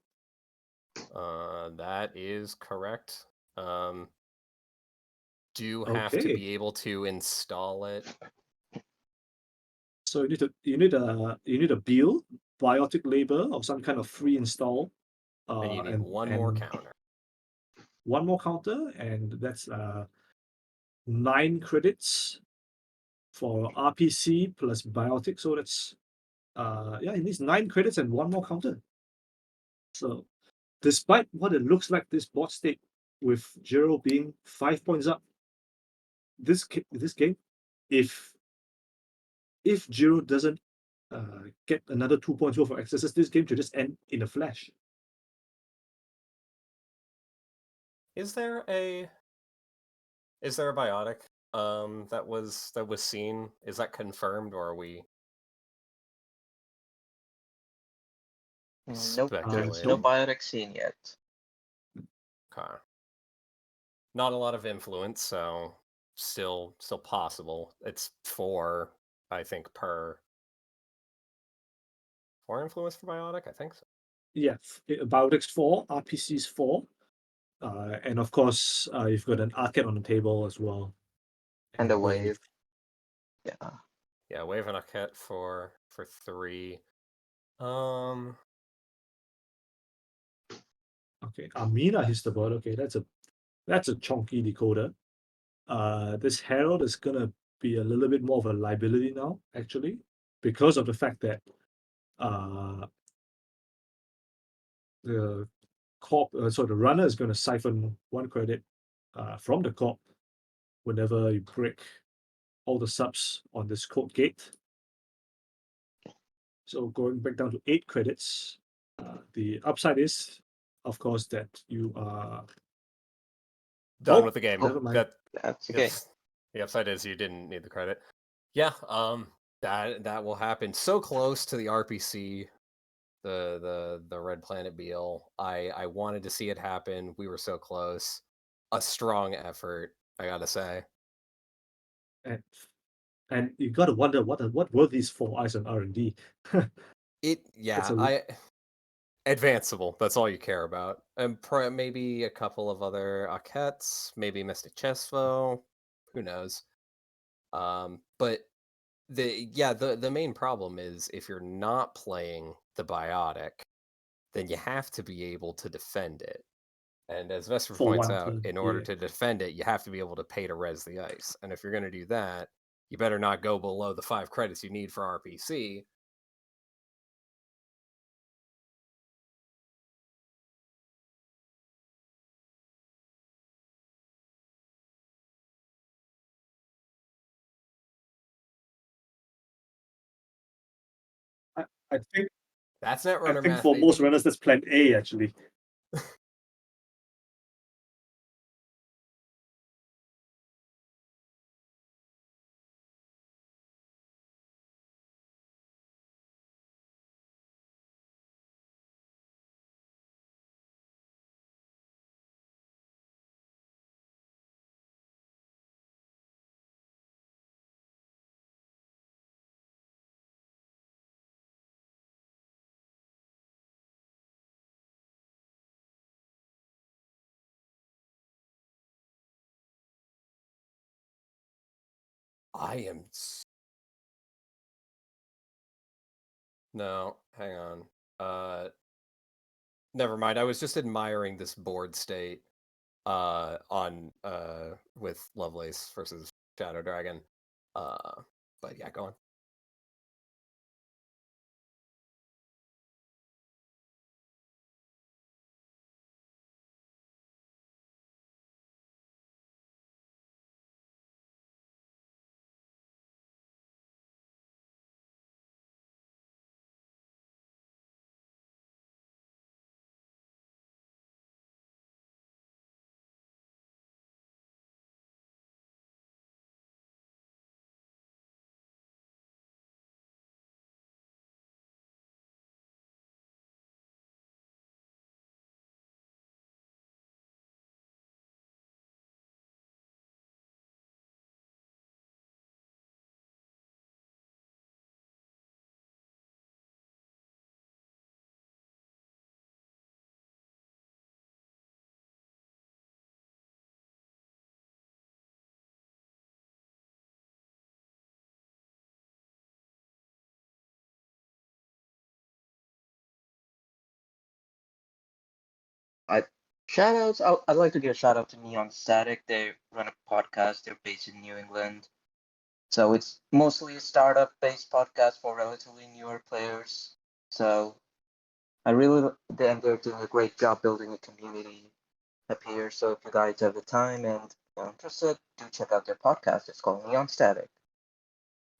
That is correct. Do have to Okay. be able to install it. So you need a build, biotic labor, or some kind of free install. And you need one more counter. One more counter, and that's 9 credits for RPC plus biotic. So that's it needs 9 credits and one more counter. So despite what it looks like this board state with Jiro being 5 points up, this game, if Jiro doesn't get another 2 points worth of excesses, this game should just end in a flash. Is there a biotic that was seen? Is that confirmed, or are we Nope, there's speculating? no biotic scene yet. Okay. Not a lot of influence, so still possible. It's 4, I think, per 4 influence for biotic. I think so. Yeah, biotic's 4, RPC's 4, and of course you've got an arcade on the table as well. And a wave. Yeah. Yeah, wave and arcade for 3. Okay, Amina hits the board. Okay, that's a chunky decoder. This Herald is gonna be a little bit more of a liability now, actually, because of the fact that the the runner is gonna siphon 1 credit from the corp whenever you break all the subs on this code gate. So going back down to 8 credits. The upside is, of course, that you are Done Oh, with the game. never mind. That's okay. The upside is you didn't need the credit. Yeah, that will happen. So close to the RPC, the Red Planet Beal. I wanted to see it happen. We were so close. A strong effort, I gotta say. And you gotta wonder what were these 4 eyes on R&D? It's a Advanceable. That's all you care about. And maybe a couple of other Akets, maybe Mystic Chesvo. Who knows? But the main problem is if you're not playing the biotic, then you have to be able to defend it. And as Vesper for points one out, turn, in order yeah. to defend it, you have to be able to pay to res the ice. And if you're going to do that, you better not go below the 5 credits you need for RPC. I think That's I Netrunner think math, for most baby. runners that's plan A actually. I am. No, hang on. Never mind. I was just admiring this board state on with Lovelace versus Shadow Dragon. But yeah, go on. I shoutouts. I'd like to give a shout out to Neon Static. They run a podcast. They're based in New England, so it's mostly a startup-based podcast for relatively newer players. So I really and they're doing a great job building a community up here. So if you guys have the time and are interested, do check out their podcast. It's called Neon Static.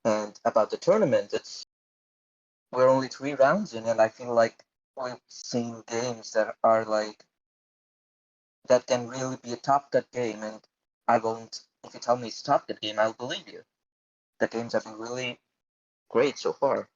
And about the tournament, we're only 3 rounds in, and I feel like we've seen games that are like that can really be a top cut game, and I won't. If you tell me it's a top cut game, I'll believe you. The games have been really great so far.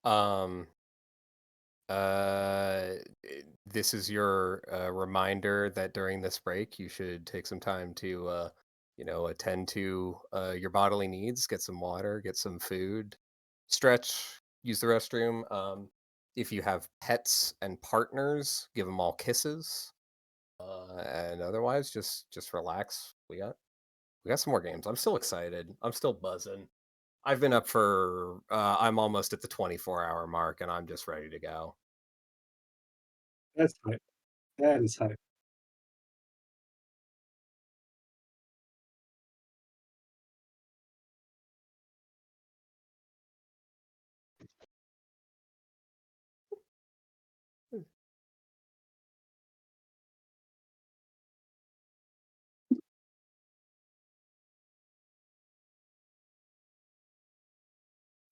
Um, this is your reminder that during this break you should take some time to attend to your bodily needs, get some water, get some food, stretch, use the restroom. If you have pets and partners, give them all kisses. And otherwise, just relax. We got some more games. I'm still excited. I'm still buzzing. I've been up for I'm almost at the 24-hour mark, and I'm just ready to go. That's high. That is high.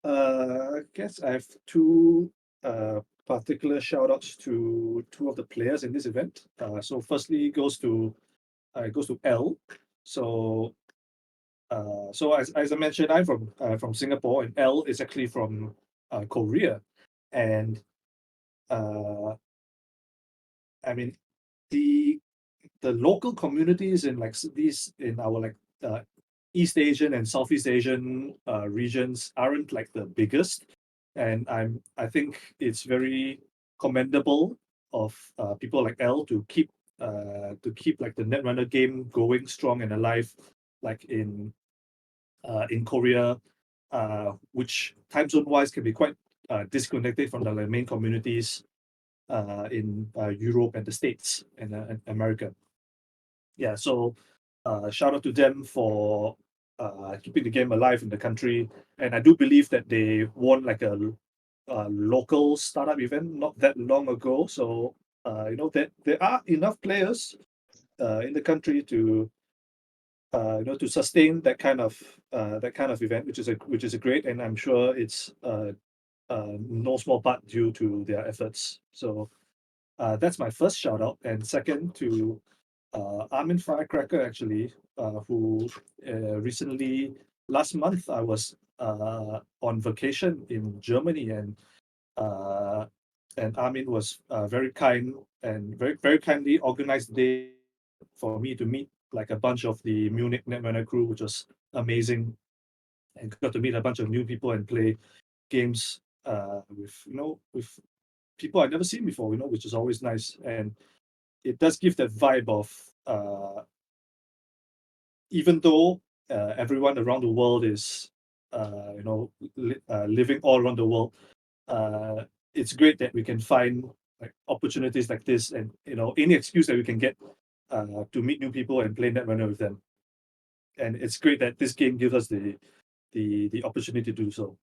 I guess I have two particular shout outs to two of the players in this event. So firstly goes to L. So as I mentioned, I'm from Singapore, and L is actually from Korea, and uh, I mean the the local communities in like these in our like East Asian and Southeast Asian regions aren't like the biggest, and I think it's very commendable of people like L to keep like the Netrunner game going strong and alive, like in Korea, which time zone wise can be quite disconnected from the like, main communities in Europe and the States and America. yeah, so shout out to them for keeping the game alive in the country. And I do believe that they won like a local startup event not that long ago. So that there are enough players in the country to to sustain that kind of event, which is a great, and I'm sure it's no small part due to their efforts. So that's my first shout out, and second to Armin Firecracker actually, who recently last month I was on vacation in Germany, uh, and Armin was very kind and very kindly organized day for me to meet like a bunch of the Munich Netrunner crew, which was amazing, and got to meet a bunch of new people and play games with people I'd never seen before, which is always nice. And it does give that vibe of even though everyone around the world is living all around the world, uh, it's great that we can find like opportunities like this, and any excuse that we can get to meet new people and play Netrunner with them. And it's great that this game gives us the opportunity to do so.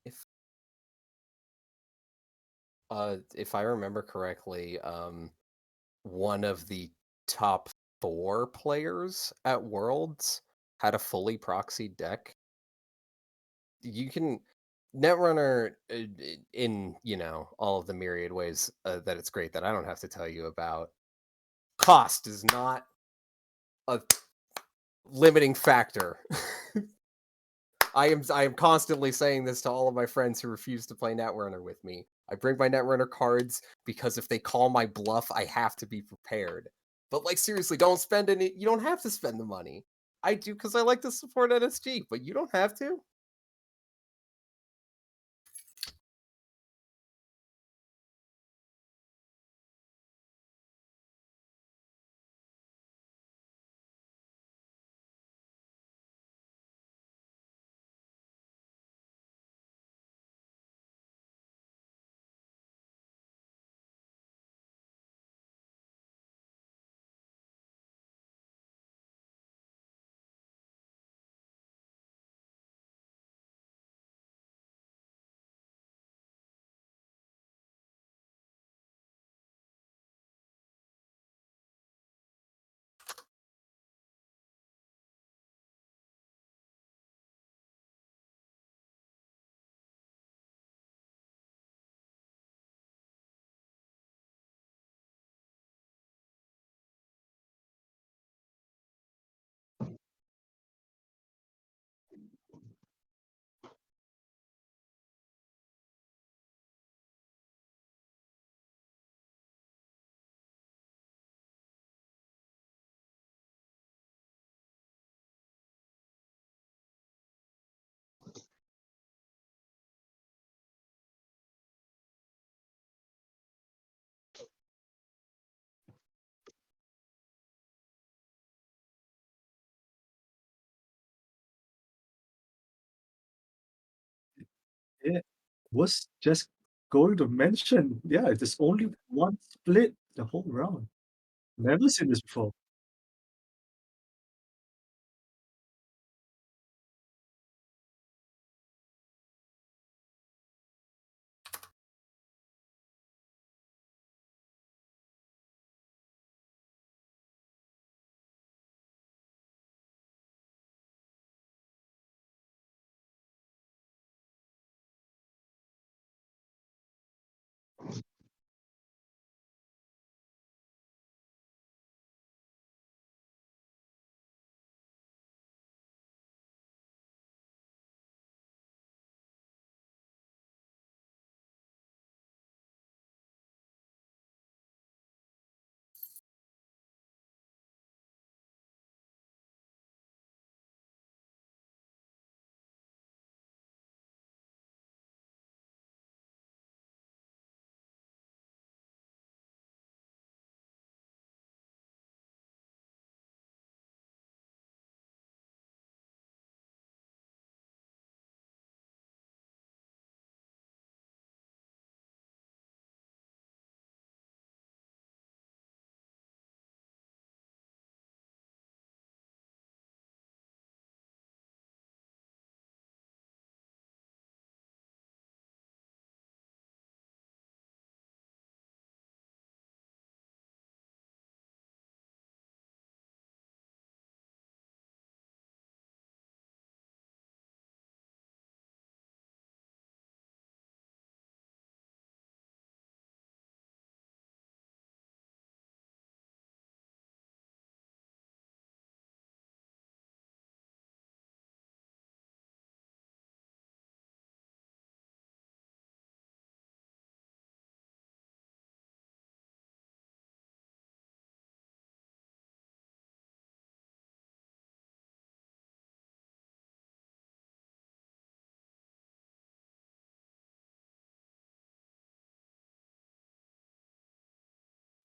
If if I remember correctly, one of the top 4 players at Worlds had a fully proxied deck. You can Netrunner in all of the myriad ways that it's great that I don't have to tell you about. Cost is not a limiting factor. I am constantly saying this to all of my friends who refuse to play Netrunner with me. I bring my Netrunner cards because if they call my bluff, I have to be prepared. But like seriously, don't spend any. You don't have to spend the money. I do because I like to support NSG, but you don't have to. Yeah, was just going to mention, yeah, there's only one split the whole round. Never seen this before.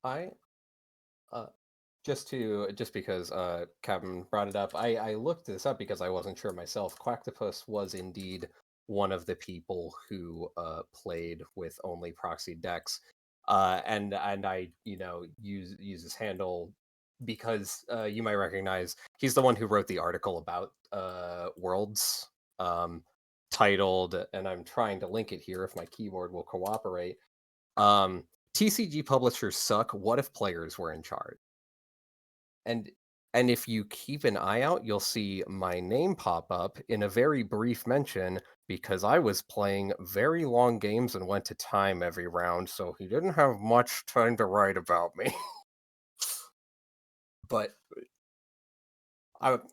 I just because Kevin brought it up, I looked this up because I wasn't sure myself. Quacktopus was indeed one of the people who played with only proxy decks, and I use his handle because you might recognize he's the one who wrote the article about Worlds, titled, and I'm trying to link it here if my keyboard will cooperate. TCG publishers suck. What if players were in charge? And if you keep an eye out, you'll see my name pop up in a very brief mention because I was playing very long games and went to time every round, so he didn't have much time to write about me. But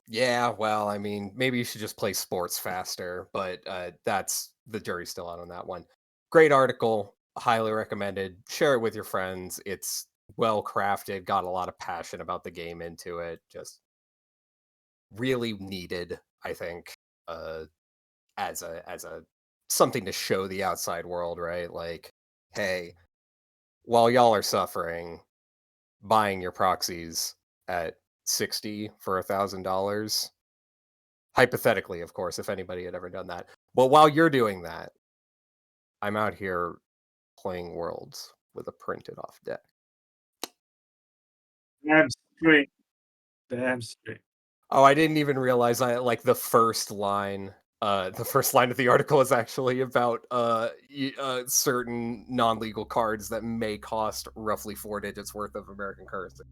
yeah, well, I mean, maybe you should just play sports faster, but that's the jury's still out on that one. Great article, highly recommended. Share it with your friends. It's well crafted, got a lot of passion about the game into it. Just really needed, I think, as a something to show the outside world, right? Like, hey, while y'all are suffering, buying your proxies at 60 for $1,000. Hypothetically, of course, if anybody had ever done that. But while you're doing that, I'm out here playing Worlds with a printed off deck. Damn straight. Damn straight. Oh, I didn't even realize the first line. The first line of the article is actually about certain non-legal cards that may cost roughly 4 digits worth of American currency.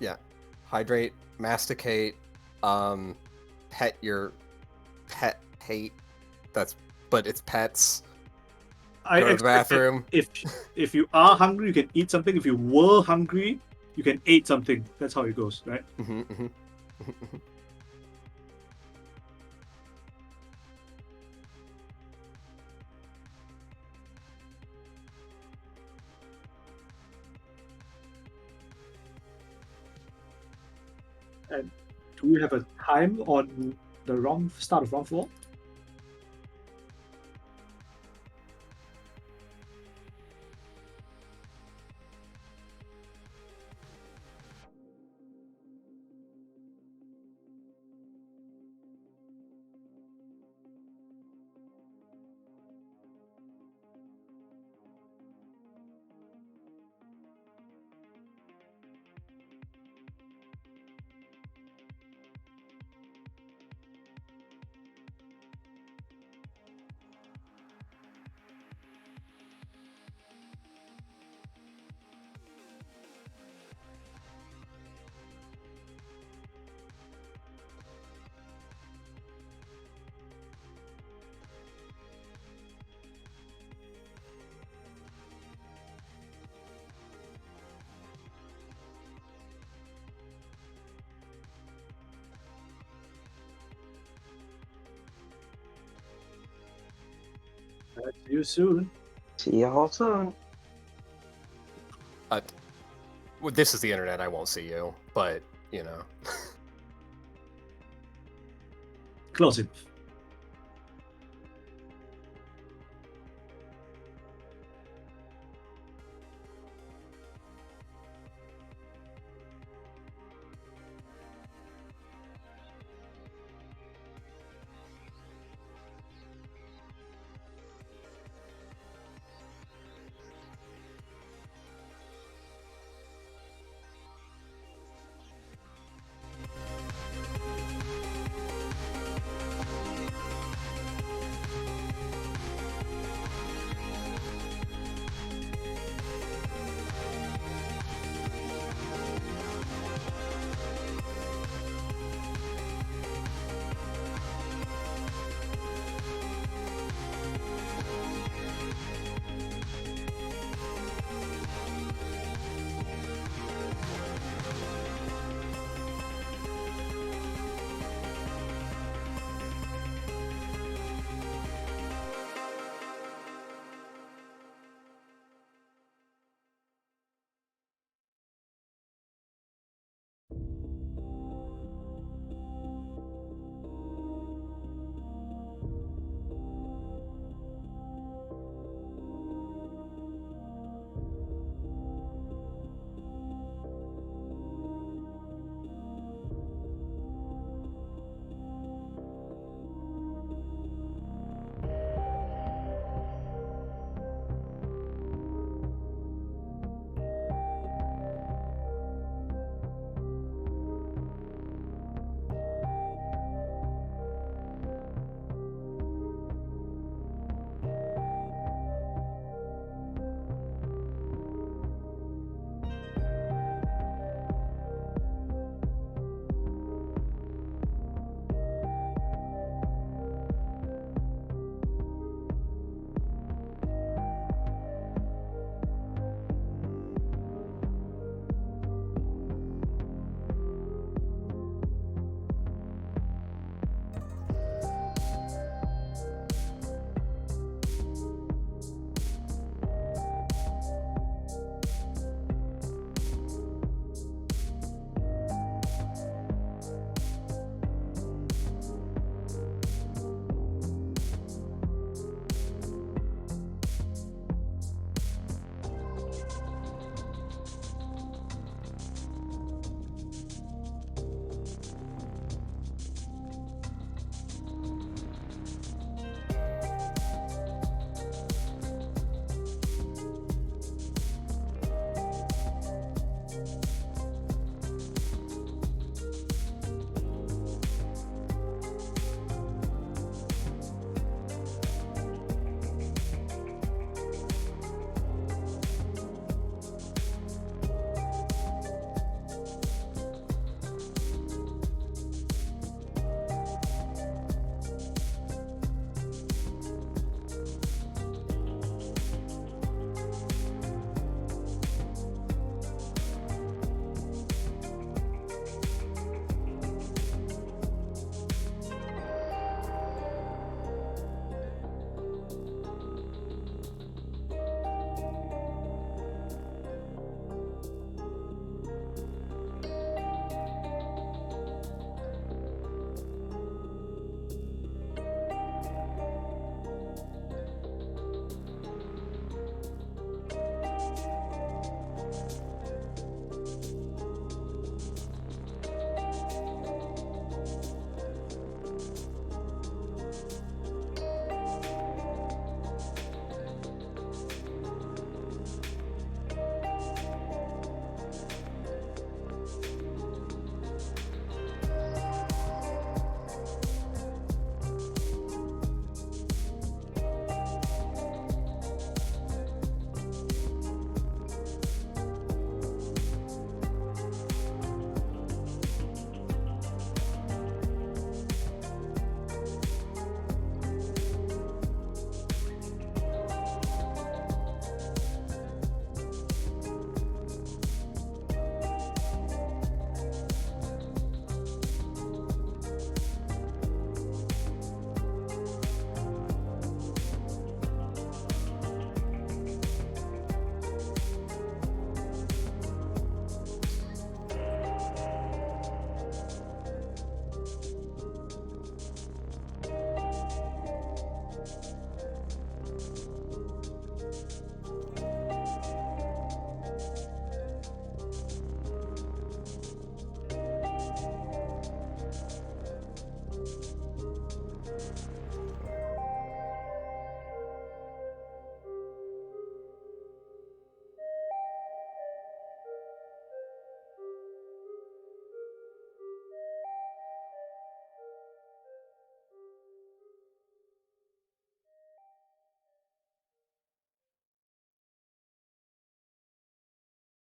Yeah. Hydrate, masticate, pet your pet hate. But it's pets. Go to the expect that bathroom. If you are hungry, you can eat something. If you were hungry, you can eat something. That's how it goes, right? And do we have a time on the start of round 4? See you soon. See y'all soon. Well, this is the internet. I won't see you, but you know. Close enough.